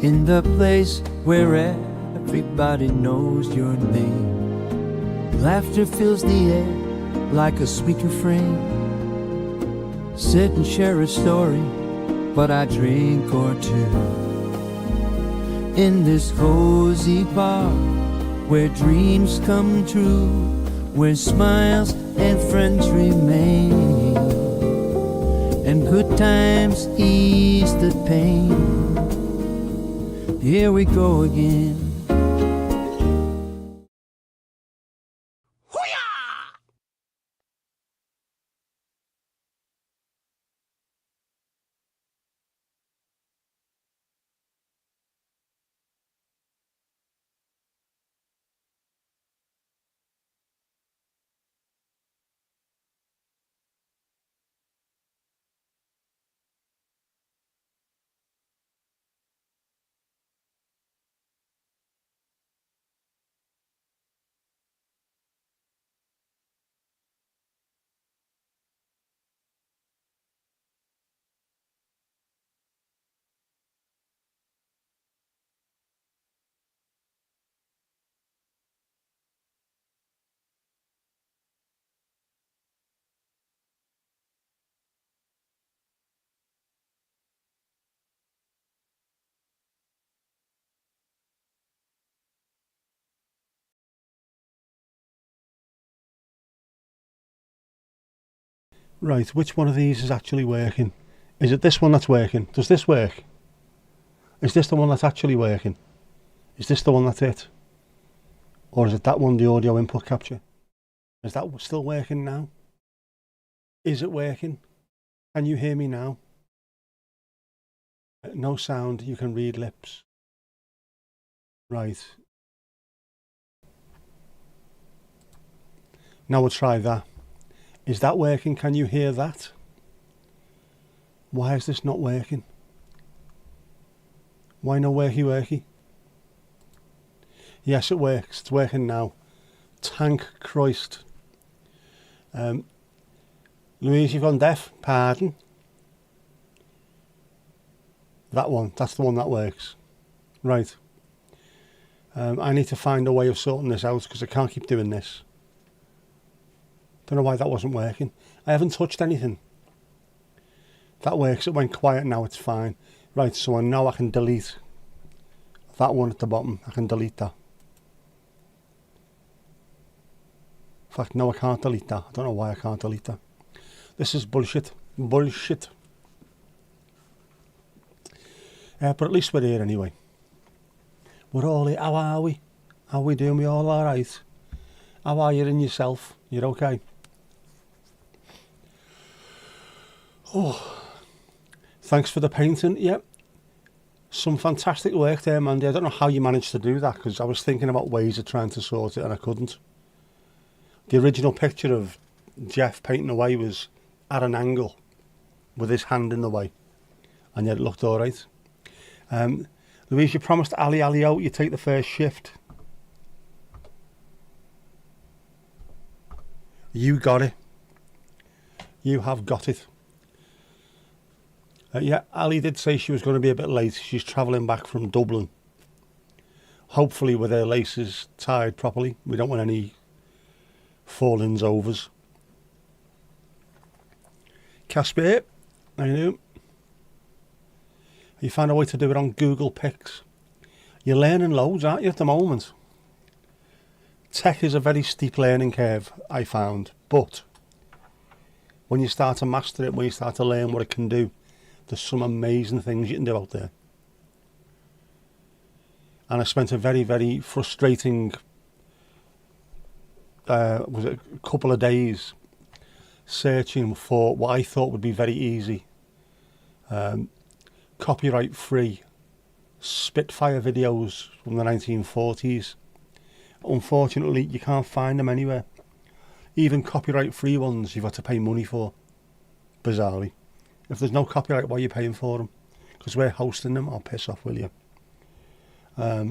in the place where everybody knows your name. Laughter fills the air like a sweet refrain. Sit and share a story, but I drink or two. In this cozy bar, where dreams come true, where smiles and friends remain, and good times ease the pain. Here we go again. Right, which one of these is actually working? Is it this one that's working? Does this work? Is this the one that's actually working? Is this the one that's it? Or is it that one, the audio input capture? Is that still working now? Is it working? Can you hear me now? No sound, you can read lips. Right. Now we'll try that. Is that working? Can you hear that? Why is this not working? Why no worky? Yes, it works. It's working now. Thank Christ. Louise, you've gone deaf. Pardon? That one. That's the one that works. Right. I need to find a way of sorting this out because I can't keep doing this. Don't know why that wasn't working. I haven't touched anything. That works. It went quiet. Now it's fine. Right, so I know I can delete that one at the bottom. I can delete that. In fact, no, I can't delete that. I don't know why I can't delete that. This is bullshit. Bullshit. But at least we're here anyway. We're all here. How are we? How are we doing? We all alright? How are you in yourself? You're okay? Oh, thanks for the painting. Yep. Some fantastic work there, Mandy. I don't know how you managed to do that because I was thinking about ways of trying to sort it and I couldn't. The original picture of Jeff painting away was at an angle with his hand in the way, and yet it looked all right. Louise, you promised Ali out you take the first shift. You got it. You have got it. Yeah, Ali did say she was going to be a bit late. She's travelling back from Dublin. Hopefully with her laces tied properly. We don't want any fallings overs. Casper, how you doing? You found a way to do it on Google Pics. You're learning loads, aren't you, at the moment? Tech is a very steep learning curve, I found. But when you start to master it, when you start to learn what it can do, there's some amazing things you can do out there. And I spent a very, very frustrating was it a couple of days searching for what I thought would be very easy. Copyright free Spitfire videos from the 1940s. Unfortunately, you can't find them anywhere. Even copyright free ones you've got to pay money for, bizarrely. If there's no copyright, why are you paying for them? Because we're hosting them. Oh, piss off, will you?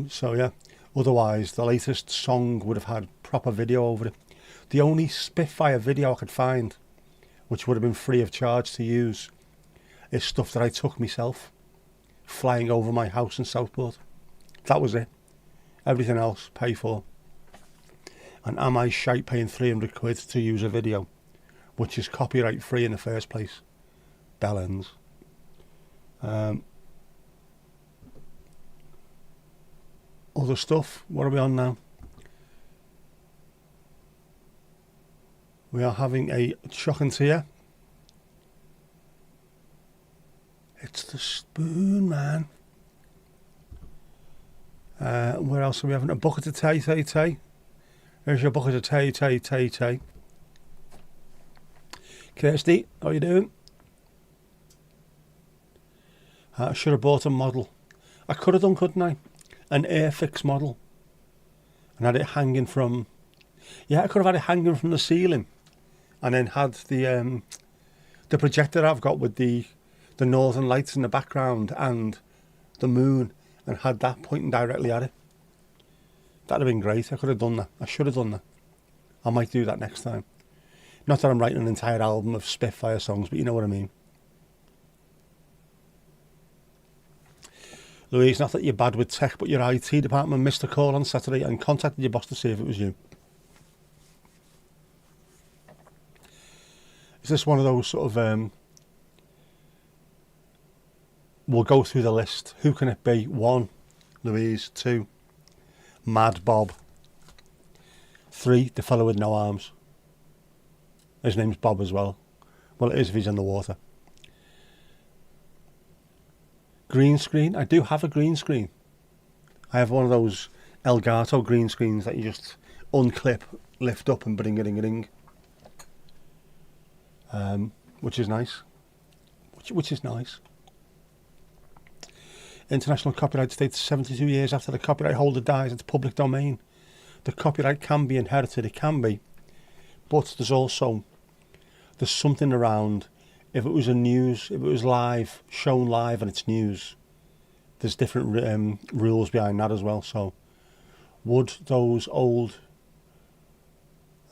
So yeah, otherwise the latest song would have had proper video over it. The only Spitfire video I could find, which would have been free of charge to use, is stuff that I took myself flying over my house in Southport. That was it. Everything else, pay for. And am I shite paying 300 quid to use a video, which is copyright free in the first place? Bell ends. Other stuff, what are we on now? We are having a shock and tear. It's the spoon, man. Where else are we having? A bucket of tea. There's your bucket of tea. Kirsty, how you doing? I should have bought a model. I could have done, couldn't I? An Airfix model. And had it hanging from... Yeah, I could have had it hanging from the ceiling. And then had the projector I've got with the northern lights in the background and the moon, and had that pointing directly at it. That'd have been great. I could have done that. I should have done that. I might do that next time. Not that I'm writing an entire album of Spitfire songs, but you know what I mean. Louise, not that you're bad with tech, but your IT department missed a call on Saturday and contacted your boss to see if it was you. Is this one of those sort of... we'll go through the list. Who can it be? 1, Louise. 2, Mad Bob. 3, the fellow with no arms. His name's Bob as well. Well, it is if he's in the water. Green screen. I do have a green screen. I have one of those Elgato green screens that you just unclip, lift up and bring-a-ding-a-ding. Which is nice. Which is nice. International copyright states 72 years after the copyright holder dies, it's public domain. The copyright can be inherited, it can be. But there's something around, if it was live, shown live and it's news, there's different rules behind that as well. So would those old,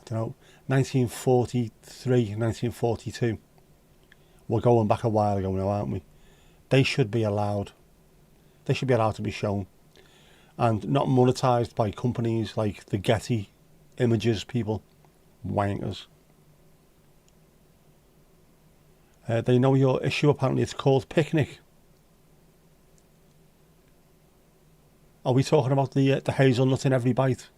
1943, 1942, we're going back a while ago now, aren't we? They should be allowed. They should be allowed to be shown and not monetized by companies like the Getty Images people. Wankers. They know your issue, apparently. It's called Picnic. Are we talking about the hazelnut in every bite?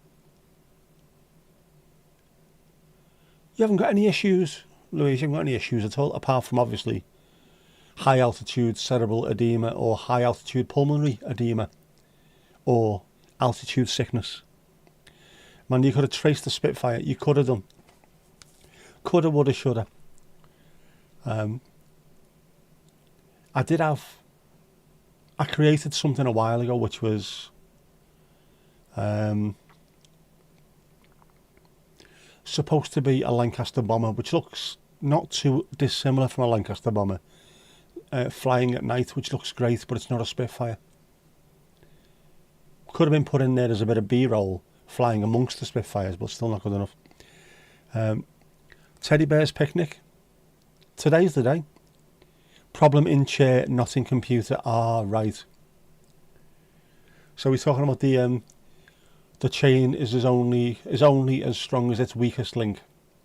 You haven't got any issues, Louise. You haven't got any issues at all, apart from obviously high altitude cerebral edema or high altitude pulmonary edema or altitude sickness. Man, you could have traced the Spitfire. You could have done. Coulda, woulda, shoulda. I created something a while ago which was supposed to be a Lancaster bomber, which looks not too dissimilar from a Lancaster bomber. Flying at night, which looks great, but it's not a Spitfire. Could have been put in there as a bit of B-roll, flying amongst the Spitfires, but still not good enough. Teddy Bear's Picnic. Today's the day. Problem in chair, not in computer. Ah, right. So we're talking about the chain is only as strong as its weakest link.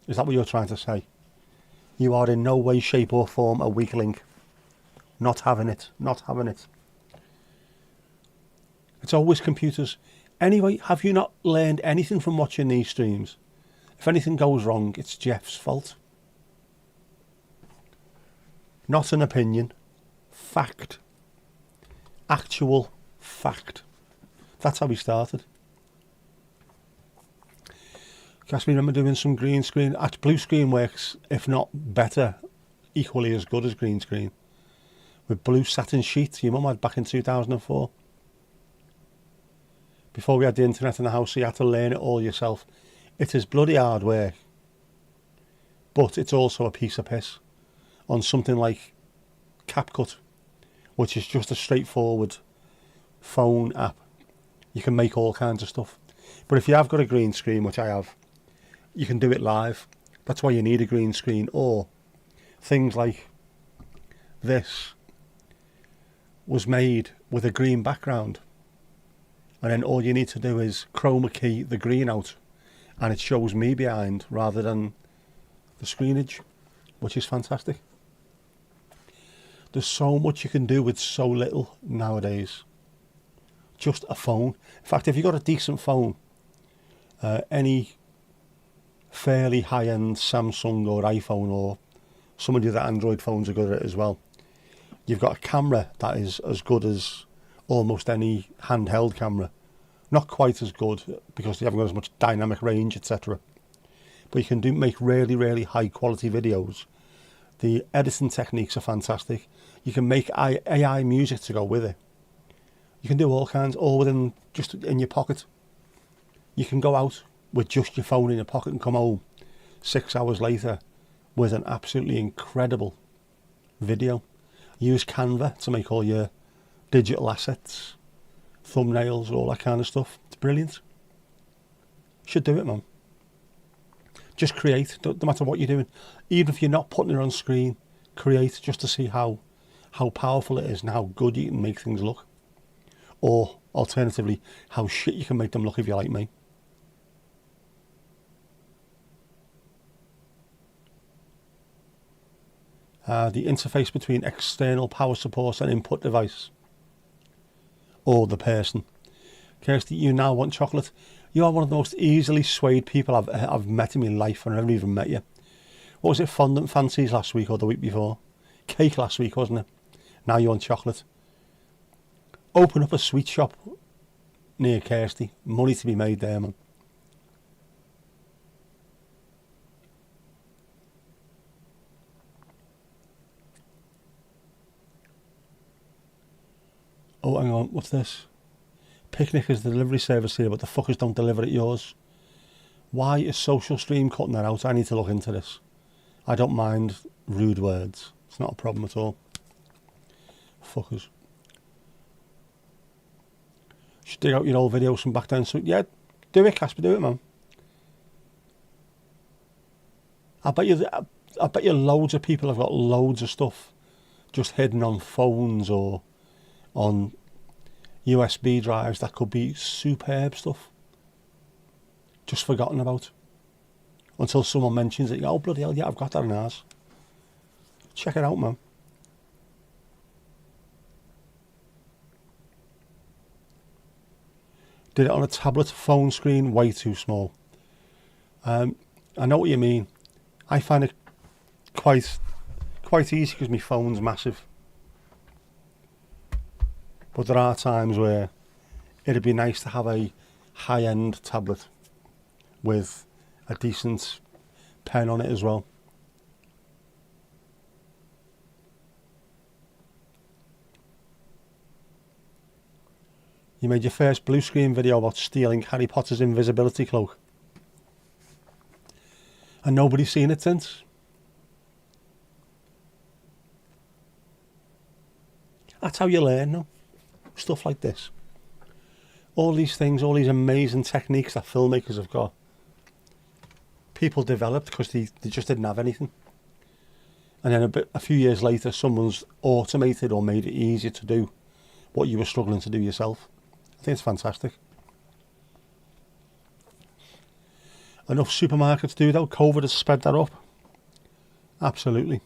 Is that what you're trying to say? You are in no way, shape or form a weak link. Not having it. Not having it. It's always computers. Anyway, have you not learned anything from watching these streams? If anything goes wrong, it's Jeff's fault. Not an opinion. Fact. Actual fact. That's how we started. Guess we remember doing some green screen. Blue screen works, if not better, equally as good as green screen. With blue satin sheets your mum had back in 2004. Before we had the internet in the house, so you had to learn it all yourself. It is bloody hard work. But it's also a piece of piss. On something like CapCut, which is just a straightforward phone app. You can make all kinds of stuff. But if you have got a green screen, which I have, you can do it live. That's why you need a green screen. Or things like this. was made with a green background, and then all you need to do is chroma key the green out and it shows me behind rather than the screenage, which is fantastic. There's so much you can do with so little nowadays. Just a phone. In fact, if you've got a decent phone, any fairly high-end Samsung or iPhone, or some of the other Android phones are good at it as well, you've got a camera that is as good as almost any handheld camera. Not quite as good because you haven't got as much dynamic range, etc. But you can make really, really high quality videos. The editing techniques are fantastic. You can make AI music to go with it. You can do all kinds, all within, just in your pocket. You can go out with just your phone in your pocket and come home 6 hours later with an absolutely incredible video. Use Canva to make all your digital assets, thumbnails, all that kind of stuff. It's brilliant. You should do it, man. Just create, no matter what you're doing. Even if you're not putting it on screen, create just to see how powerful it is and how good you can make things look. Or, alternatively, how shit you can make them look if you're like me. The interface between external power source and input device. Or the person. Kirsty, you now want chocolate. You are one of the most easily swayed people I've met in my life, and I've never even met you. What was it, fondant fancies last week or the week before? Cake last week, wasn't it? Now you want chocolate. Open up a sweet shop near Kirsty. Money to be made there, man. Oh, hang on, what's this? Picnic is the delivery service here, but the fuckers don't deliver at yours. Why is Social Stream cutting that out? I need to look into this. I don't mind rude words. It's not a problem at all. Fuckers. Should dig out your old videos from back then. So yeah, do it, Casper, do it, man. I bet you loads of people have got loads of stuff just hidden on phones or on USB drives that could be superb stuff. Just forgotten about. Until someone mentions it. Oh, bloody hell, yeah, I've got that in ours. Check it out, man. Did it on a tablet, phone screen, way too small. I know what you mean. I find it quite easy because my phone's massive. But there are times where it'd be nice to have a high-end tablet with a decent pen on it as well. You made your first blue screen video about stealing Harry Potter's invisibility cloak. And nobody's seen it since. That's how you learn, no? Stuff like this. All these things, all these amazing techniques that filmmakers have got, people developed because they just didn't have anything. And then a few years later, someone's automated or made it easier to do what you were struggling to do yourself. I think it's fantastic. Enough supermarkets do though. COVID has sped that up. Absolutely.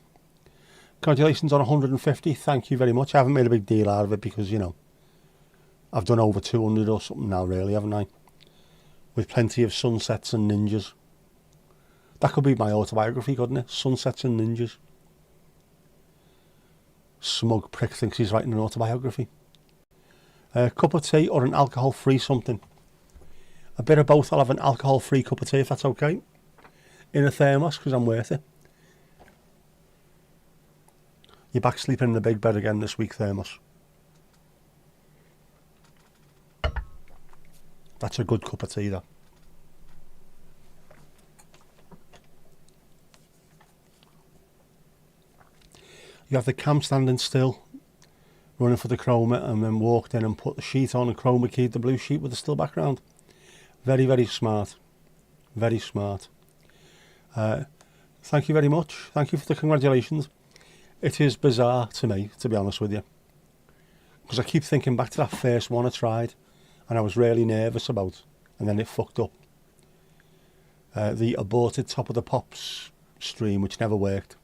Congratulations on 150. Thank you very much. I haven't made a big deal out of it because, you know, I've done over 200 or something now, really, haven't I? With plenty of sunsets and ninjas. That could be my autobiography, couldn't it? Sunsets and ninjas. Smug prick thinks he's writing an autobiography. A cup of tea or an alcohol-free something. A bit of both. I'll have an alcohol-free cup of tea if that's okay. In a thermos, because I'm worth it. You're back sleeping in the big bed again this week, thermos. That's a good cup of tea, that. You have the cam standing still, running for the chroma, and then walked in and put the sheet on and chroma keyed the blue sheet with the still background. Very, very smart. Very smart. Thank you very much. Thank you for the congratulations. It is bizarre to me, to be honest with you. Because I keep thinking back to that first one I tried, and I was really nervous about, and then it fucked up. The aborted Top of the Pops stream, which never worked.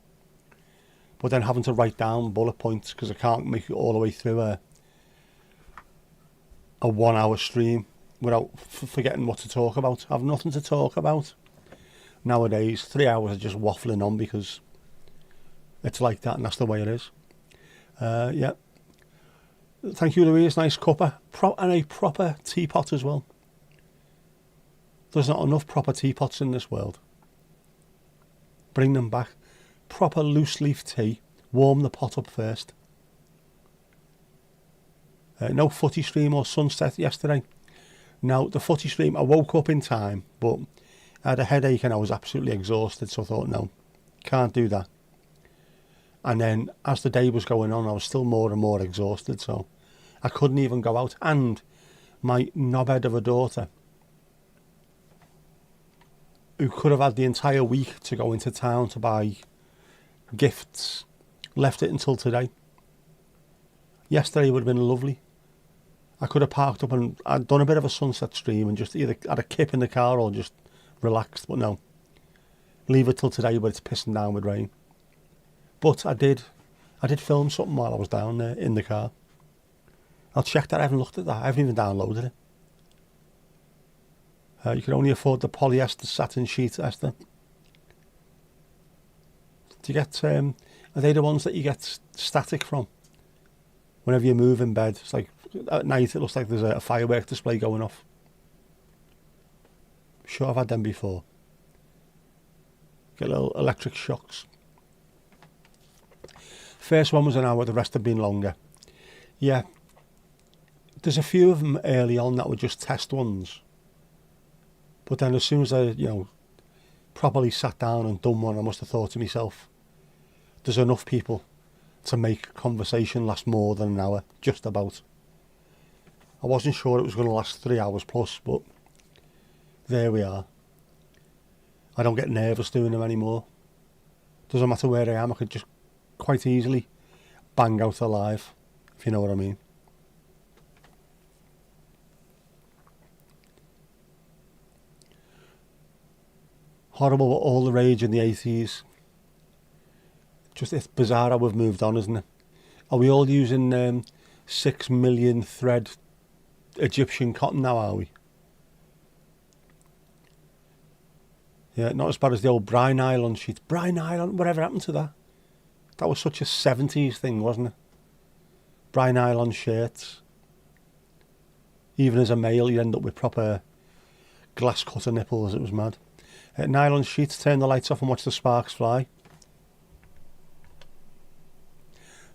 But then having to write down bullet points because I can't make it all the way through a 1 hour stream without forgetting what to talk about. I have nothing to talk about. Nowadays, 3 hours are just waffling on because it's like that and that's the way it is. Yeah. Thank you, Louise. Nice cuppa. And a proper teapot as well. There's not enough proper teapots in this world. Bring them back. Proper loose leaf tea. Warm the pot up first. No footy stream or sunset yesterday. Now, the footy stream, I woke up in time, but I had a headache and I was absolutely exhausted, so I thought, no, can't do that. And then, as the day was going on, I was still more and more exhausted, so I couldn't even go out. And my knobhead of a daughter, who could have had the entire week to go into town to buy gifts, left it until today. Yesterday would have been lovely. I could have parked up and I'd done a bit of a sunset stream and just either had a kip in the car or just relaxed, but no. Leave it till today, but it's pissing down with rain. But I did film something while I was down there in the car. I'll check that. I haven't looked at that. I haven't even downloaded it. You can only afford the polyester satin sheet, Esther. Do you get, are they the ones that you get static from? Whenever you move in bed, it's like, at night it looks like there's a firework display going off. Sure, I've had them before. Get little electric shocks. First one was an hour, the rest have been longer. Yeah, there's a few of them early on that were just test ones. But then as soon as I, properly sat down and done one, I must have thought to myself, there's enough people to make conversation last more than an hour, just about. I wasn't sure it was going to last 3 hours plus, but there we are. I don't get nervous doing them anymore. Doesn't matter where I am, I could just quite easily bang out a live, if you know what I mean. Horrible, all the rage in the 80s. Just, it's bizarre how we've moved on, isn't it? Are we all using 6 million thread Egyptian cotton now, are we? Yeah, not as bad as the old brine nylon sheet. Brine nylon, whatever happened to that? That was such a 70s thing, wasn't it? Brine nylon shirts. Even as a male, you end up with proper glass cutter nipples. It was mad. Nylon sheets, turn the lights off and watch the sparks fly.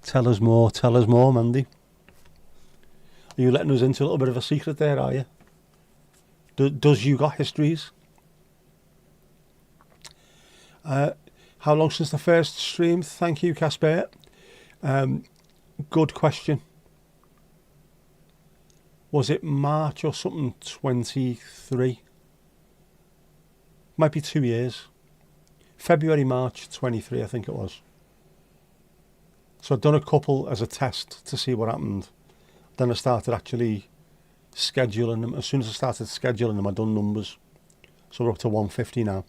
Tell us more, Mandy. Are you letting us into a little bit of a secret there, are you? Does you got histories? How long since the first stream? Thank you, Casper. Good question. Was it March or something? 23? Might be 2 years. February, March 23, I think it was. So I'd done a couple as a test to see what happened. Then I started actually scheduling them. As soon as I started scheduling them, I'd done numbers. So we're up to 150 now.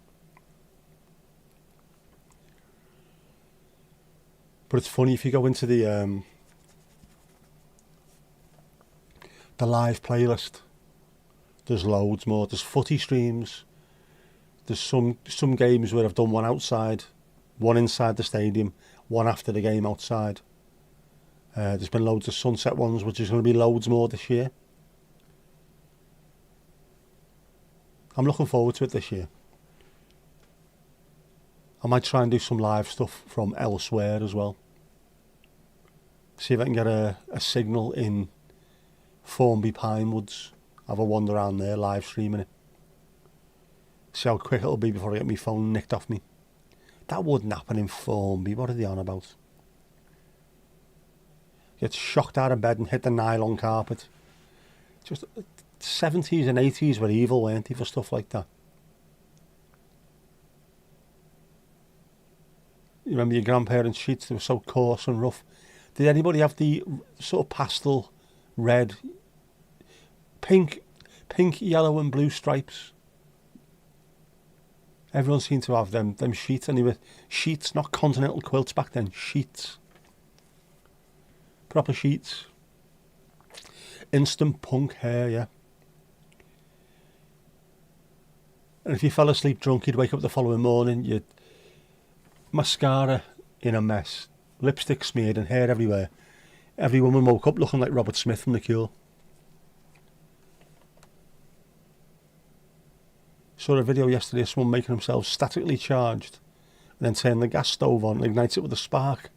But it's funny, if you go into the live playlist, there's loads more. There's footy streams. There's some games where I've done one outside, one inside the stadium, one after the game outside. There's been loads of sunset ones, which is going to be loads more this year. I'm looking forward to it this year. I might try and do some live stuff from elsewhere as well. See if I can get a signal in Formby Pinewoods. Have a wander around there, live streaming it. See how quick it'll be before I get my phone nicked off me. That wouldn't happen in Formby. What are they on about? Get shocked out of bed and hit the nylon carpet. Just 70s and 80s were evil, weren't they, for stuff like that? You remember your grandparents' sheets? They were so coarse and rough. Did anybody have the sort of pastel red, pink, yellow and blue stripes? Everyone seemed to have them sheets, and they were sheets, not continental quilts back then, sheets. Proper sheets. Instant punk hair, yeah. And if you fell asleep drunk, you'd wake up the following morning, you'd mascara in a mess, lipstick smeared and hair everywhere. Every woman woke up looking like Robert Smith from The Cure. Saw a video yesterday of someone making themselves statically charged and then turn the gas stove on and ignites it with a spark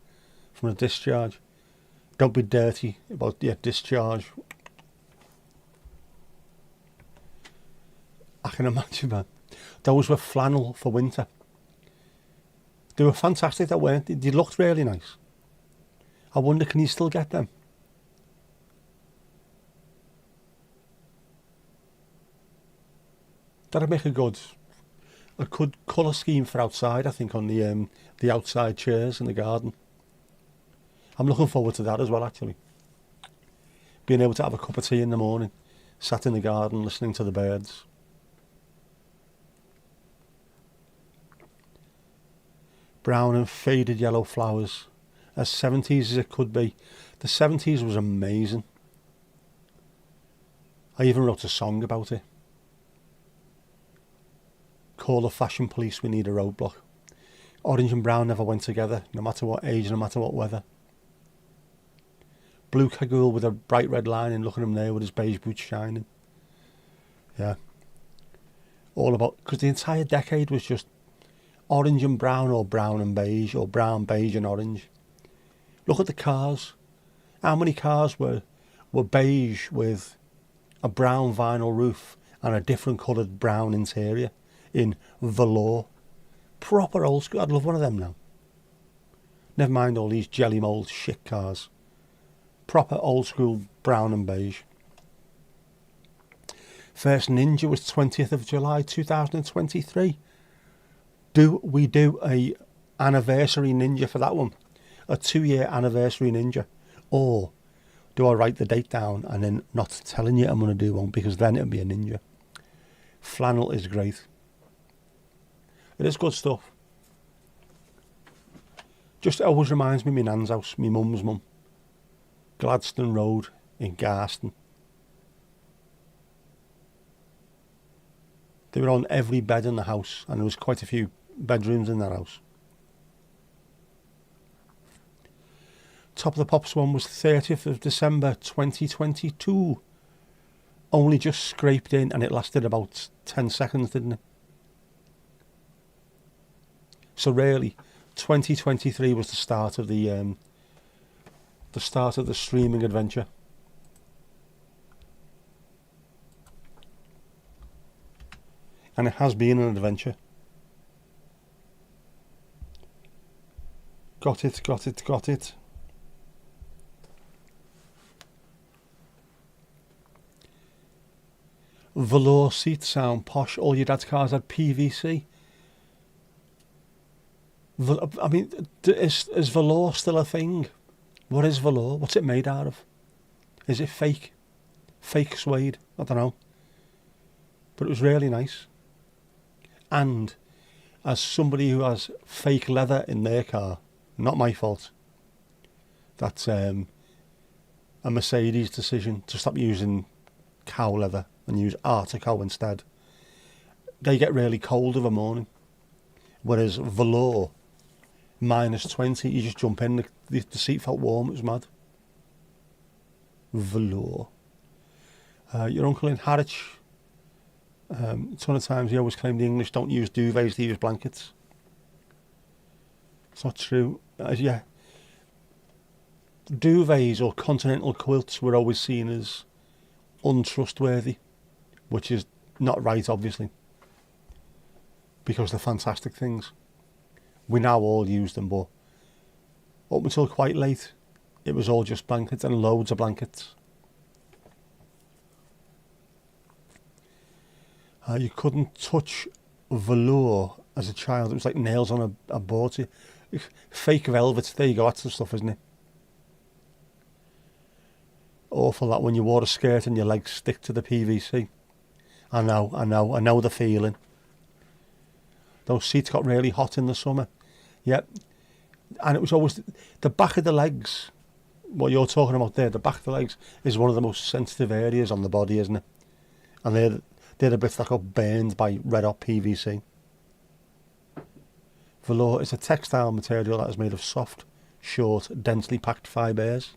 from a discharge. Don't be dirty about your discharge. I can imagine, man. Those were flannel for winter. They were fantastic, that weren't they? They looked really nice. I wonder, can you still get them? That'd make a good colour scheme for outside, I think, on the outside chairs in the garden. I'm looking forward to that as well, actually. Being able to have a cup of tea in the morning, sat in the garden listening to the birds. Brown and faded yellow flowers, as 70s as it could be. The 70s was amazing. I even wrote a song about it. Call the fashion police, we need a roadblock. Orange and brown never went together, no matter what age, no matter what weather. Blue cagoule with a bright red lining, look at him there with his beige boots shining. Yeah. All about, because the entire decade was just orange and brown, or brown and beige, or brown, beige and orange. Look at the cars. How many cars were beige with a brown vinyl roof and a different coloured brown interior in velour? Proper old school. I'd love one of them now. Never mind all these jelly mould shit cars. Proper old school brown and beige. First Ninja was 20th of July 2023. Do we do a anniversary Ninja for that one? A 2-year anniversary Ninja? Or do I write the date down and then not telling you I'm going to do one, because then it'll be a Ninja? Flannel is great. It is good stuff. Just always reminds me of my nan's house, my mum's mum. Gladstone Road in Garston. They were on every bed in the house, and there was quite a few bedrooms in that house. Top of the Pops one was 30th of December 2022. Only just scraped in, and it lasted about 10 seconds, didn't it? So really, 2023 was the start of the streaming adventure. And it has been an adventure. Got it. Velour seats sound posh. All your dad's cars had PVC. I mean, is velour still a thing? What is velour? What's it made out of? Is it fake? Fake suede? I don't know. But it was really nice. And as somebody who has fake leather in their car, not my fault. That's a Mercedes decision to stop using cow leather and use Artico instead. They get really cold of a morning. Whereas velour, -20, you just jump in, the seat felt warm, it was mad. Velour. Your uncle in Harwich, a ton of times he always claimed the English don't use duvets, they use blankets. It's not true. Yeah. Duvets or continental quilts were always seen as untrustworthy, which is not right, obviously, because they're fantastic things. We now all use them, but up until quite late, it was all just blankets, and loads of blankets. You couldn't touch velour as a child. It was like nails on a board. Fake velvet. There you go. That's the stuff, isn't it? awful that when you wore a skirt and your legs stick to the PVC. I know the feeling. Those seats got really hot in the summer. Yep. And it was always the back of the legs. What you're talking about there, the back of the legs is one of the most sensitive areas on the body, isn't it? And they're the bits that got burned by red hot PVC. Velour is a textile material that is made of soft, short, densely packed fibres.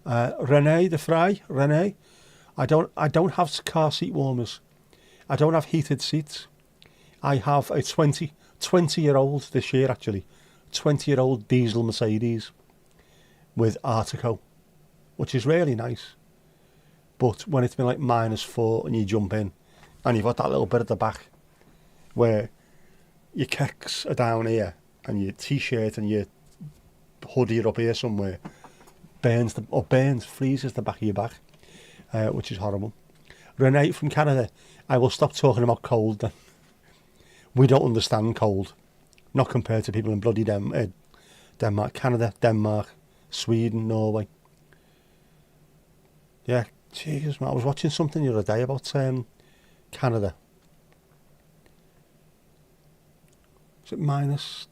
René de Vrij, René, I don't have car seat warmers. I don't have heated seats. I have a 20-year-old this year actually, 20-year-old diesel Mercedes with Artico, which is really nice. But when it's been like -4 and you jump in and you've got that little bit at the back where your kicks are down here and your t-shirt and your hoodie are up here somewhere, freezes the back of your back, which is horrible. Renee from Canada, I will stop talking about cold then. We don't understand cold, not compared to people in bloody Denmark, Canada, Denmark, Sweden, Norway. Yeah, Jesus, man, I was watching something the other day about Canada. Is it minus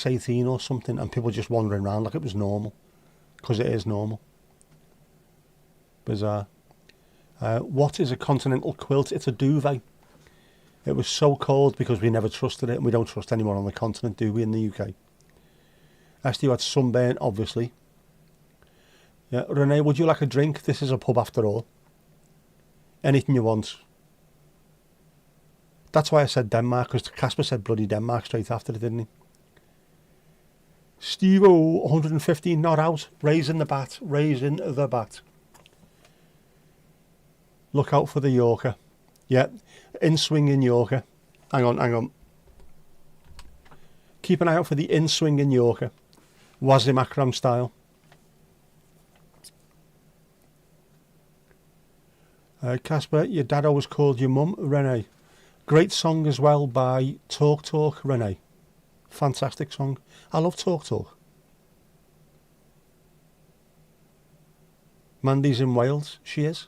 18 or something, and people just wandering around like it was normal, because it is normal. Bizarre. What is a continental quilt? It's a duvet. It was so cold because we never trusted it, and we don't trust anyone on the continent, do we, in the UK? Esther, you had sunburn, obviously. Yeah, Renee, would you like a drink? This is a pub after all. Anything you want. That's why I said Denmark, because Casper said bloody Denmark straight after it, didn't he? Steve-O, 115 not out. Raising the bat. Look out for the Yorker. Yeah, in-swinging Yorker. Hang on. Keep an eye out for the in-swinging Yorker. Wasim Akram style. Casper, your dad always called your mum Renee. Great song as well by Talk Talk, Renee. Fantastic song. I love Talk Talk. Mandy's in Wales. She is.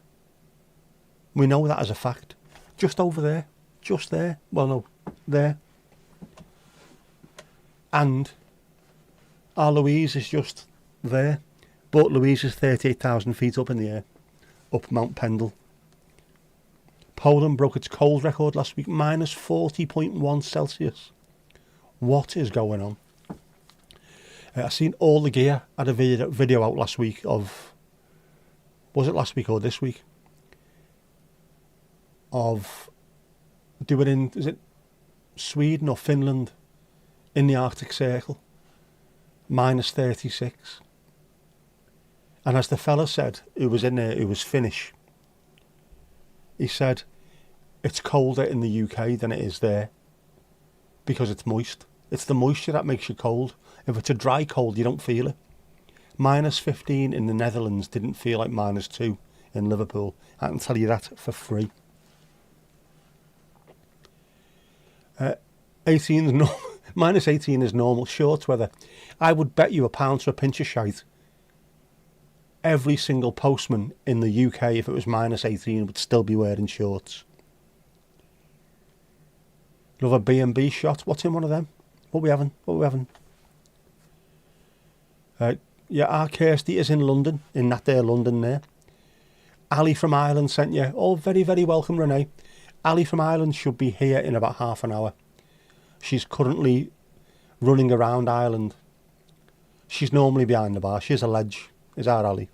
We know that as a fact. Just over there. Just there. Well, no. There. And our Louise is just there. But Louise is 38,000 feet up in the air. Up Mount Pendle. Poland broke its cold record last week. Minus 40.1 Celsius. What is going on? I've seen all the gear. I had a video out last week of... Was it last week or this week? Of doing in... Is it Sweden or Finland? In the Arctic Circle. Minus 36. And as the fella said, who was in there, who was Finnish, he said, it's colder in the UK than it is there because it's moist. It's the moisture that makes you cold. If it's a dry cold, you don't feel it. Minus 15 in the Netherlands didn't feel like minus 2 in Liverpool. I can tell you that for free. 18 is normal. Minus 18 is normal. Short weather. I would bet you £1 to a pinch of shite. Every single postman in the UK, if it was minus 18, would still be wearing shorts. Another B&B shot. What's in one of them? What we having? Yeah, our Kirsty is in London, in that there London there. Ali from Ireland sent you. Oh, very, very welcome, Renee. Ali from Ireland should be here in about half an hour. She's currently running around Ireland. She's normally behind the bar. She's a ledge, is our Ali.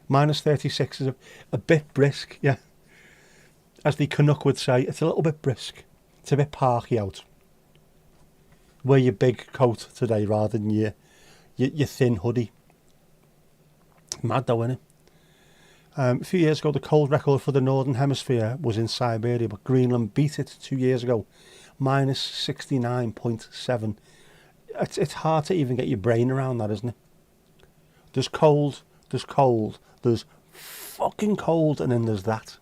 Minus 36 is a bit brisk, yeah. As the Canuck would say, it's a little bit brisk. It's a bit parky out. Wear your big coat today rather than your thin hoodie. Mad though, isn't it? A few years ago, the cold record for the Northern Hemisphere was in Siberia, but Greenland beat it 2 years ago. Minus 69.7. It's hard to even get your brain around that, isn't it? There's cold, there's fucking cold, and then there's that.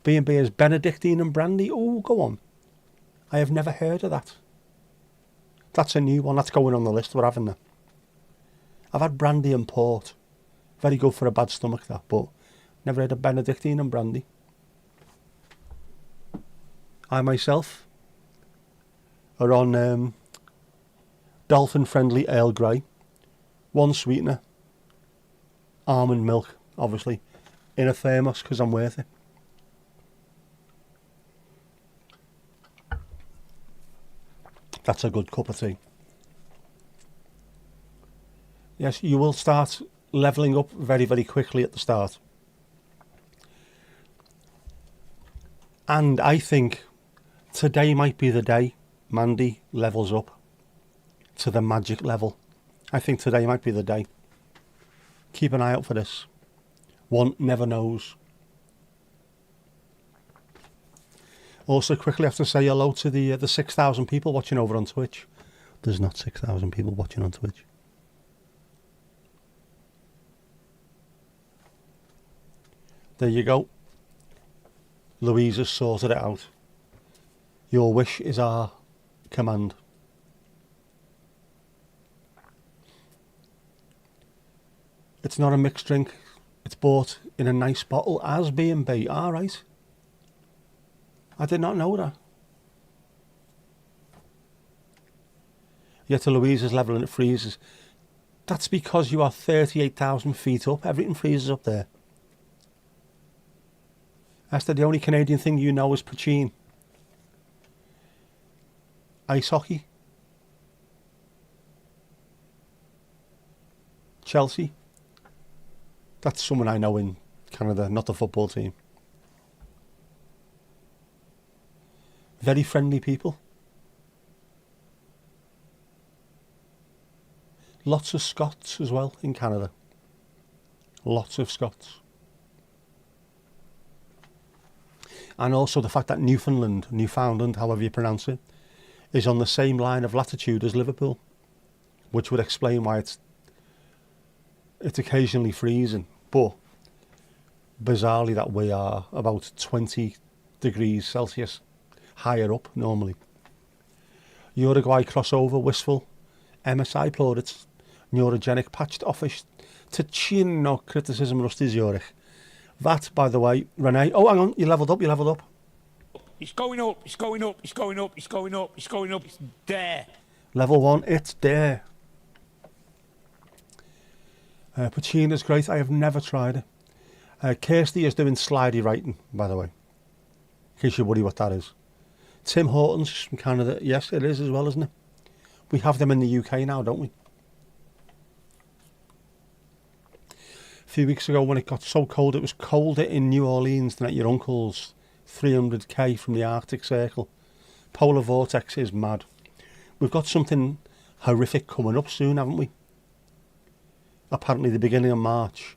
B&B is Benedictine and brandy. Oh, go on. I have never heard of that. That's a new one. That's going on the list. We're having that. I've had brandy and port. Very good for a bad stomach, that, but never had a Benedictine and brandy. I myself are on dolphin-friendly Earl Grey. 1 sweetener. Almond milk, obviously. In a thermos, because I'm worth it. That's a good cup of tea. Yes, you will start levelling up very, very quickly at the start. And I think today might be the day Mandy levels up to the magic level. I think today might be the day. Keep an eye out for this. One never knows. Also, quickly have to say hello to the 6,000 people watching over on Twitch. There's not 6,000 people watching on Twitch. There you go. Louise has sorted it out. Your wish is our command. It's not a mixed drink. It's bought in a nice bottle as B&B. All right. I did not know that. Yet to Louise's level and it freezes. That's because you are 38,000 feet up. Everything freezes up there. Esther, the only Canadian thing you know is poutine. Ice hockey. Chelsea. That's someone I know in Canada, not the football team. Very friendly people. Lots of Scots as well in Canada. Lots of Scots. And also the fact that Newfoundland, however you pronounce it, is on the same line of latitude as Liverpool, which would explain why it's occasionally freezing. But bizarrely, that we are about 20 degrees Celsius higher up normally. Uruguay crossover, wistful, MSI plaudits, neurogenic patched office to chin no criticism rusty Zurich. That, by the way, Renee. Oh, hang on, you levelled up. It's going up, it's going up, it's going up, it's going up, it's going up, it's there. Level 1, it's there. Puccina's great, I have never tried it. Kirsty is doing slidey writing, by the way. In case you worry what that is. Tim Hortons from Canada, yes it is as well, isn't it? We have them in the UK now, don't we? A few weeks ago when it got so cold, it was colder in New Orleans than at your uncle's 300k from the Arctic Circle. Polar vortex is mad. We've got something horrific coming up soon, haven't we? Apparently the beginning of March,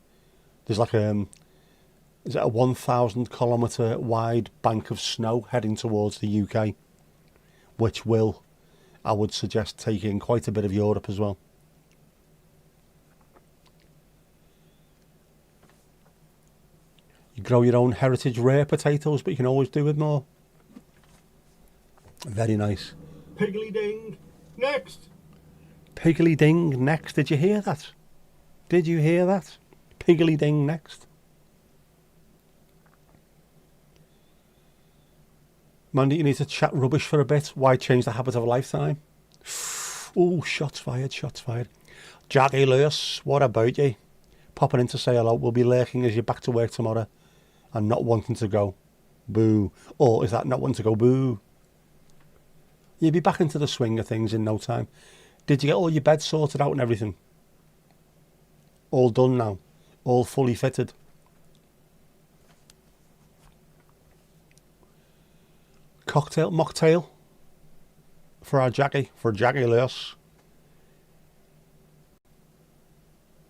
there's like is it a 1,000 kilometre wide bank of snow heading towards the UK, which will, I would suggest, take in quite a bit of Europe as well. You grow your own heritage rare potatoes, but you can always do with more. Very nice. Piggly ding, next. Piggly ding, next. Did you hear that? Did you hear that? Piggly ding, next. Mandy, you need to chat rubbish for a bit. Why change the habit of a lifetime? Ooh, shots fired, shots fired. Jackie Lewis, what about you? Popping in to say hello. We'll be lurking as you're back to work tomorrow and not wanting to go. Boo. Or is that not wanting to go? Boo. You'll be back into the swing of things in no time. Did you get all your beds sorted out and everything? All done now? All fully fitted? Mocktail for our Jackie, for Jackie Lewis.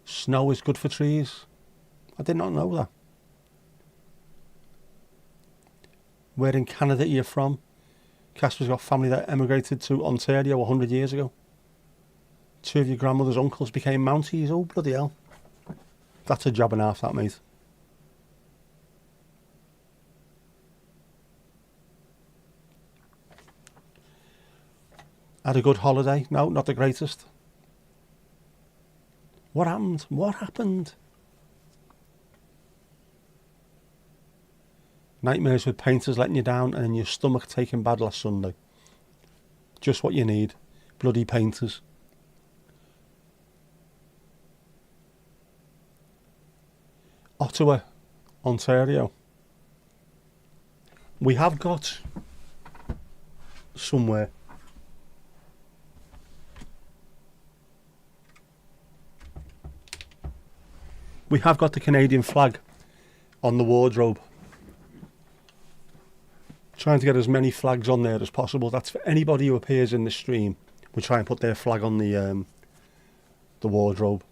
Snow is good for trees. I did not know that. Where in Canada are you from? Casper's got family that emigrated to Ontario 100 years ago. 2 of your grandmother's uncles became Mounties. Oh, bloody hell. That's a job and a half, that, mate. Had a good holiday? No, not the greatest. What happened? What happened? Nightmares with painters letting you down and then your stomach taking bad last Sunday. Just what you need. Bloody painters. Ottawa, Ontario. We have got somewhere. We have got the Canadian flag on the wardrobe. Trying to get as many flags on there as possible. That's for anybody who appears in the stream. We try and put their flag on the wardrobe.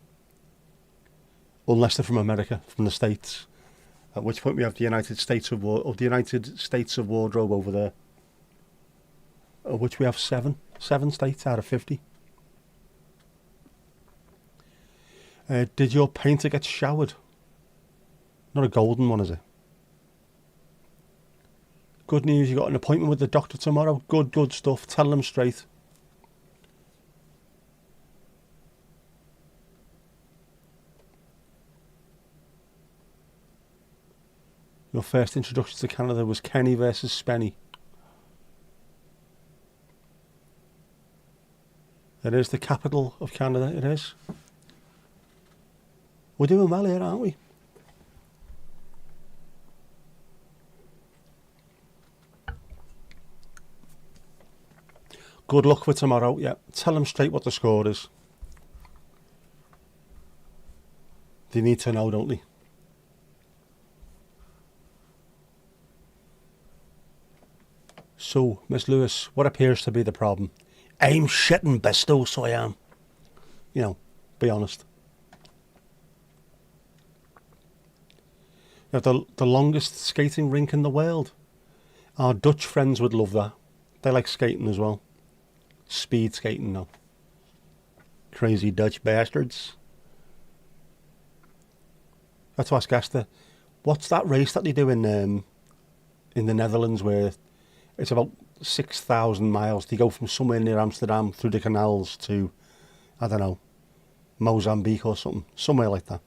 Unless they're from America, from the States. At which point we have the United States of Wardrobe over there. Of which we have 7 states out of 50. Did your painter get showered? Not a golden one, is it? Good news, you got an appointment with the doctor tomorrow. Good stuff. Tell them straight. Your first introduction to Canada was Kenny versus Spenny. It is the capital of Canada, it is. We're doing well here, aren't we? Good luck for tomorrow, yeah. Tell them straight what the score is. They need to know, don't they? So, Miss Lewis, what appears to be the problem? I'm shitting besto, so I am. You know, be honest. You have the longest skating rink in the world. Our Dutch friends would love that. They like skating as well. Speed skating, though. Crazy Dutch bastards. I have to ask Esther, what's that race that they do in the Netherlands where it's about 6,000 miles? They go from somewhere near Amsterdam through the canals to, I don't know, Mozambique or something. Somewhere like that.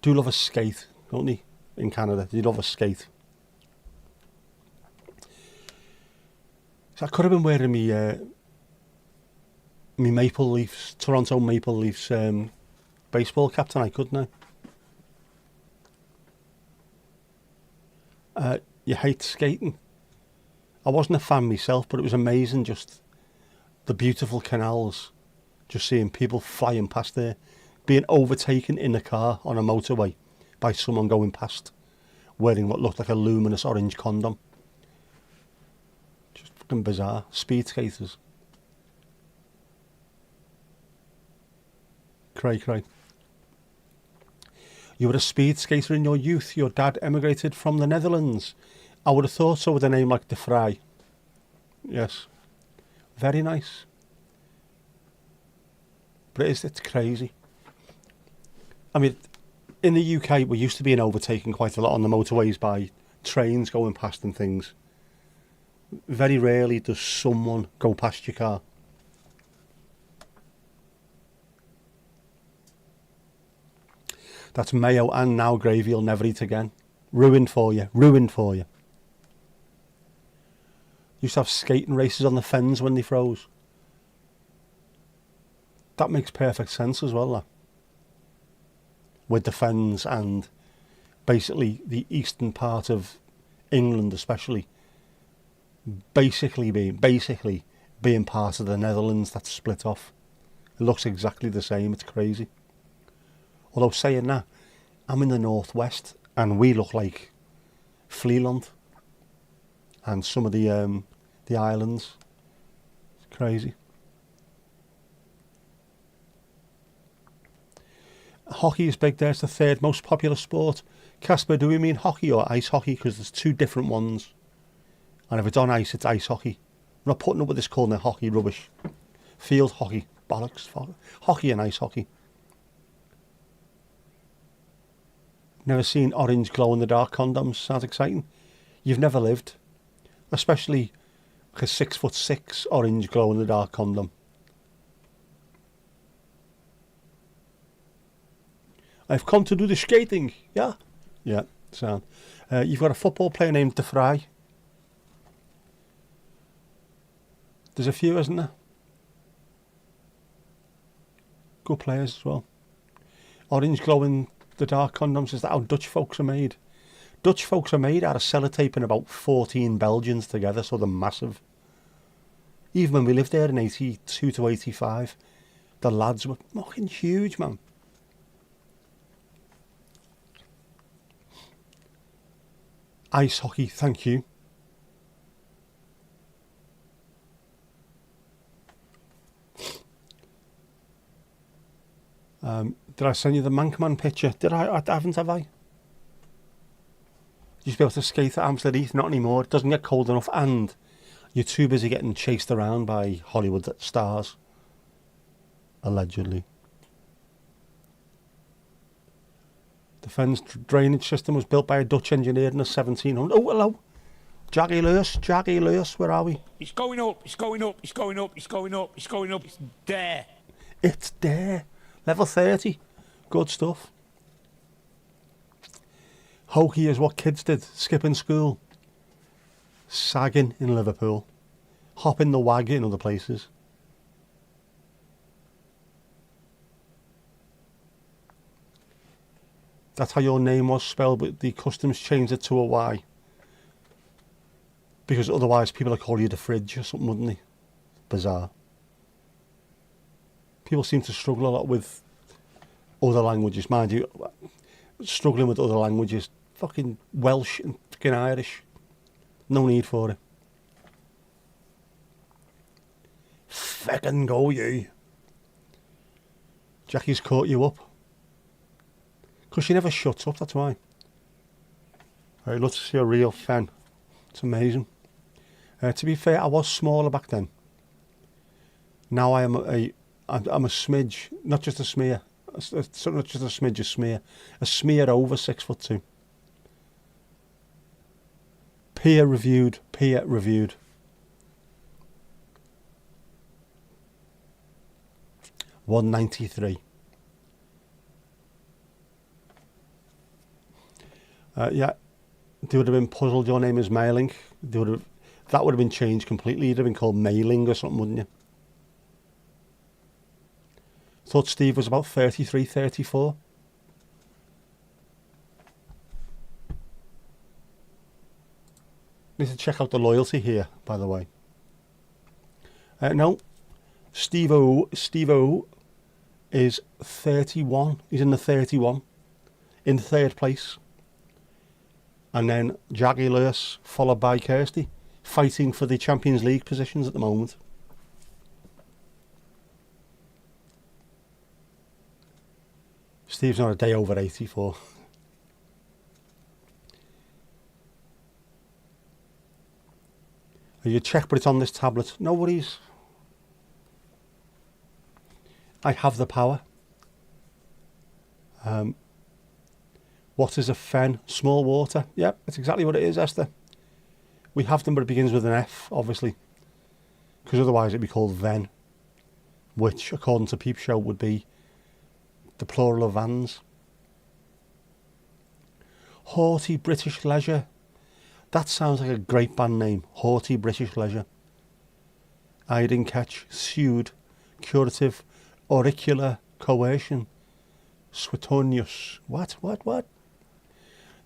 Do love a skate, don't they? In Canada, they love a skate. So I could have been wearing me Maple Leafs, Toronto Maple Leafs baseball cap tonight, couldn't I? You hate skating. I wasn't a fan myself, but it was amazing, just the beautiful canals, just seeing people flying past there, being overtaken in a car on a motorway by someone going past wearing what looked like a luminous orange condom. Just fucking bizarre. Speed skaters. Cray. You were a speed skater in your youth. Your dad emigrated from the Netherlands. I would have thought so with a name like De Vrij. Yes. Very nice. But it's crazy. I mean, in the UK, we used to being overtaken quite a lot on the motorways by trains going past and things. Very rarely does someone go past your car. That's mayo and now gravy you'll never eat again. Ruined for you. Used to have skating races on the fens when they froze. That makes perfect sense as well, that. With the fens and basically the eastern part of England especially basically being part of the Netherlands that's split off. It looks exactly the same. It's crazy. Although saying that, I'm in the northwest and we look like Fleeland and some of the islands. It's crazy. Hockey is big there. It's the third most popular sport. Casper, do we mean hockey or ice hockey? Because there's two different ones. And if it's on ice, it's ice hockey. I'm not putting up with this calling it hockey rubbish. Field hockey. Bollocks. Hockey and ice hockey. Never seen orange glow-in-the-dark condoms. Sounds exciting. You've never lived. Especially Like a 6'6" orange glow-in-the-dark condom. I've come to do the skating. Yeah. Yeah, sound. You've got a football player named De Vrij. There's a few, isn't there? Good players as well. Orange glow-in-the-dark condoms. Is that how Dutch folks are made? Dutch folks are made out of sellotaping about 14 Belgians together, so they're massive. Even when we lived there in 82 to 85, the lads were fucking huge, man. Ice hockey, thank you. Did I send you the Mankman picture? Did I haven't, have I? You used to be able to skate at Hampstead Heath, not anymore. It doesn't get cold enough, and you're too busy getting chased around by Hollywood stars. Allegedly. The Fens drainage system was built by a Dutch engineer in the 1700s. Oh, hello. Jackie Lewis, where are we? It's going up, it's going up, it's going up, it's going up, it's going up. It's there. It's there. Level 30. Good stuff. Hokey is what kids did. Skipping school. Sagging in Liverpool. Hopping the wag in other places. That's how your name was spelled, but the customs changed it to a Y. Because otherwise people would call you the fridge or something, wouldn't they? Bizarre. People seem to struggle a lot with other languages. Mind you, struggling with other languages. Fucking Welsh and fucking Irish. No need for it. Feckin' go you. Jackie's caught you up. Because she never shuts up, that's why. I'd love to see a real Fen. It's amazing. To be fair, I was smaller back then. Now I am I'm a smidge, not just a smear. Not just a smidge, a smear. A smear over 6'2". Peer reviewed. 193. Yeah, they would have been puzzled. Your name is Mailing. That would have been changed completely. You'd have been called Mailing or something, wouldn't you? Thought Steve was about 33, 34. Need to check out the loyalty here, by the way. No, Steve-O is 31. He's in the 31, in third place. And then Jackie Lewis, followed by Kirsty, fighting for the Champions League positions at the moment. Steve's not a day over 84. You check, but it's on this tablet. No worries. I have the power. What is a fen? Small water. Yep, that's exactly what it is, Esther. We have them, but it begins with an F, obviously. Because otherwise it'd be called ven. Which, according to Peep Show, would be the plural of vans. Haughty British Leisure. That sounds like a great band name. Haughty British Leisure. I didn't catch. Sued. Curative. Auricular coercion. Suetonius. What? You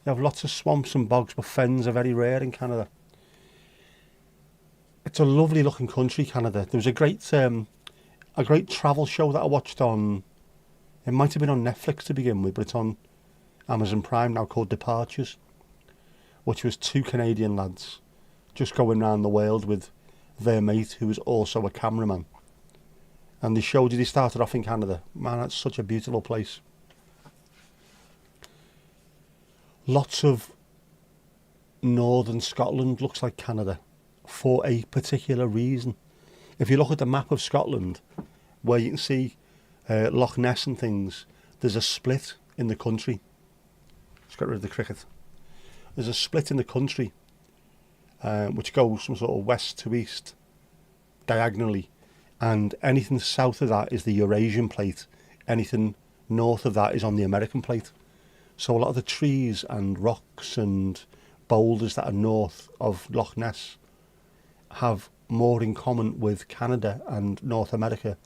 have lots of swamps and bogs, but fens are very rare in Canada. It's a lovely looking country, Canada. There was a great travel show that I watched on, it might have been on Netflix to begin with, but it's on Amazon Prime now, called Departures, which was two Canadian lads just going around the world with their mate who was also a cameraman. And they showed you, they started off in Canada. Man, that's such a beautiful place. Lots of northern Scotland looks like Canada for a particular reason. If you look at the map of Scotland, where you can see Loch Ness and things, there's a split in the country. Let's get rid of the cricket. There's a split in the country. which goes from sort of west to east diagonally, and anything south of that is the Eurasian plate. Anything north of that is on the American plate. So a lot of the trees and rocks and boulders that are north of Loch Ness have more in common with Canada and North America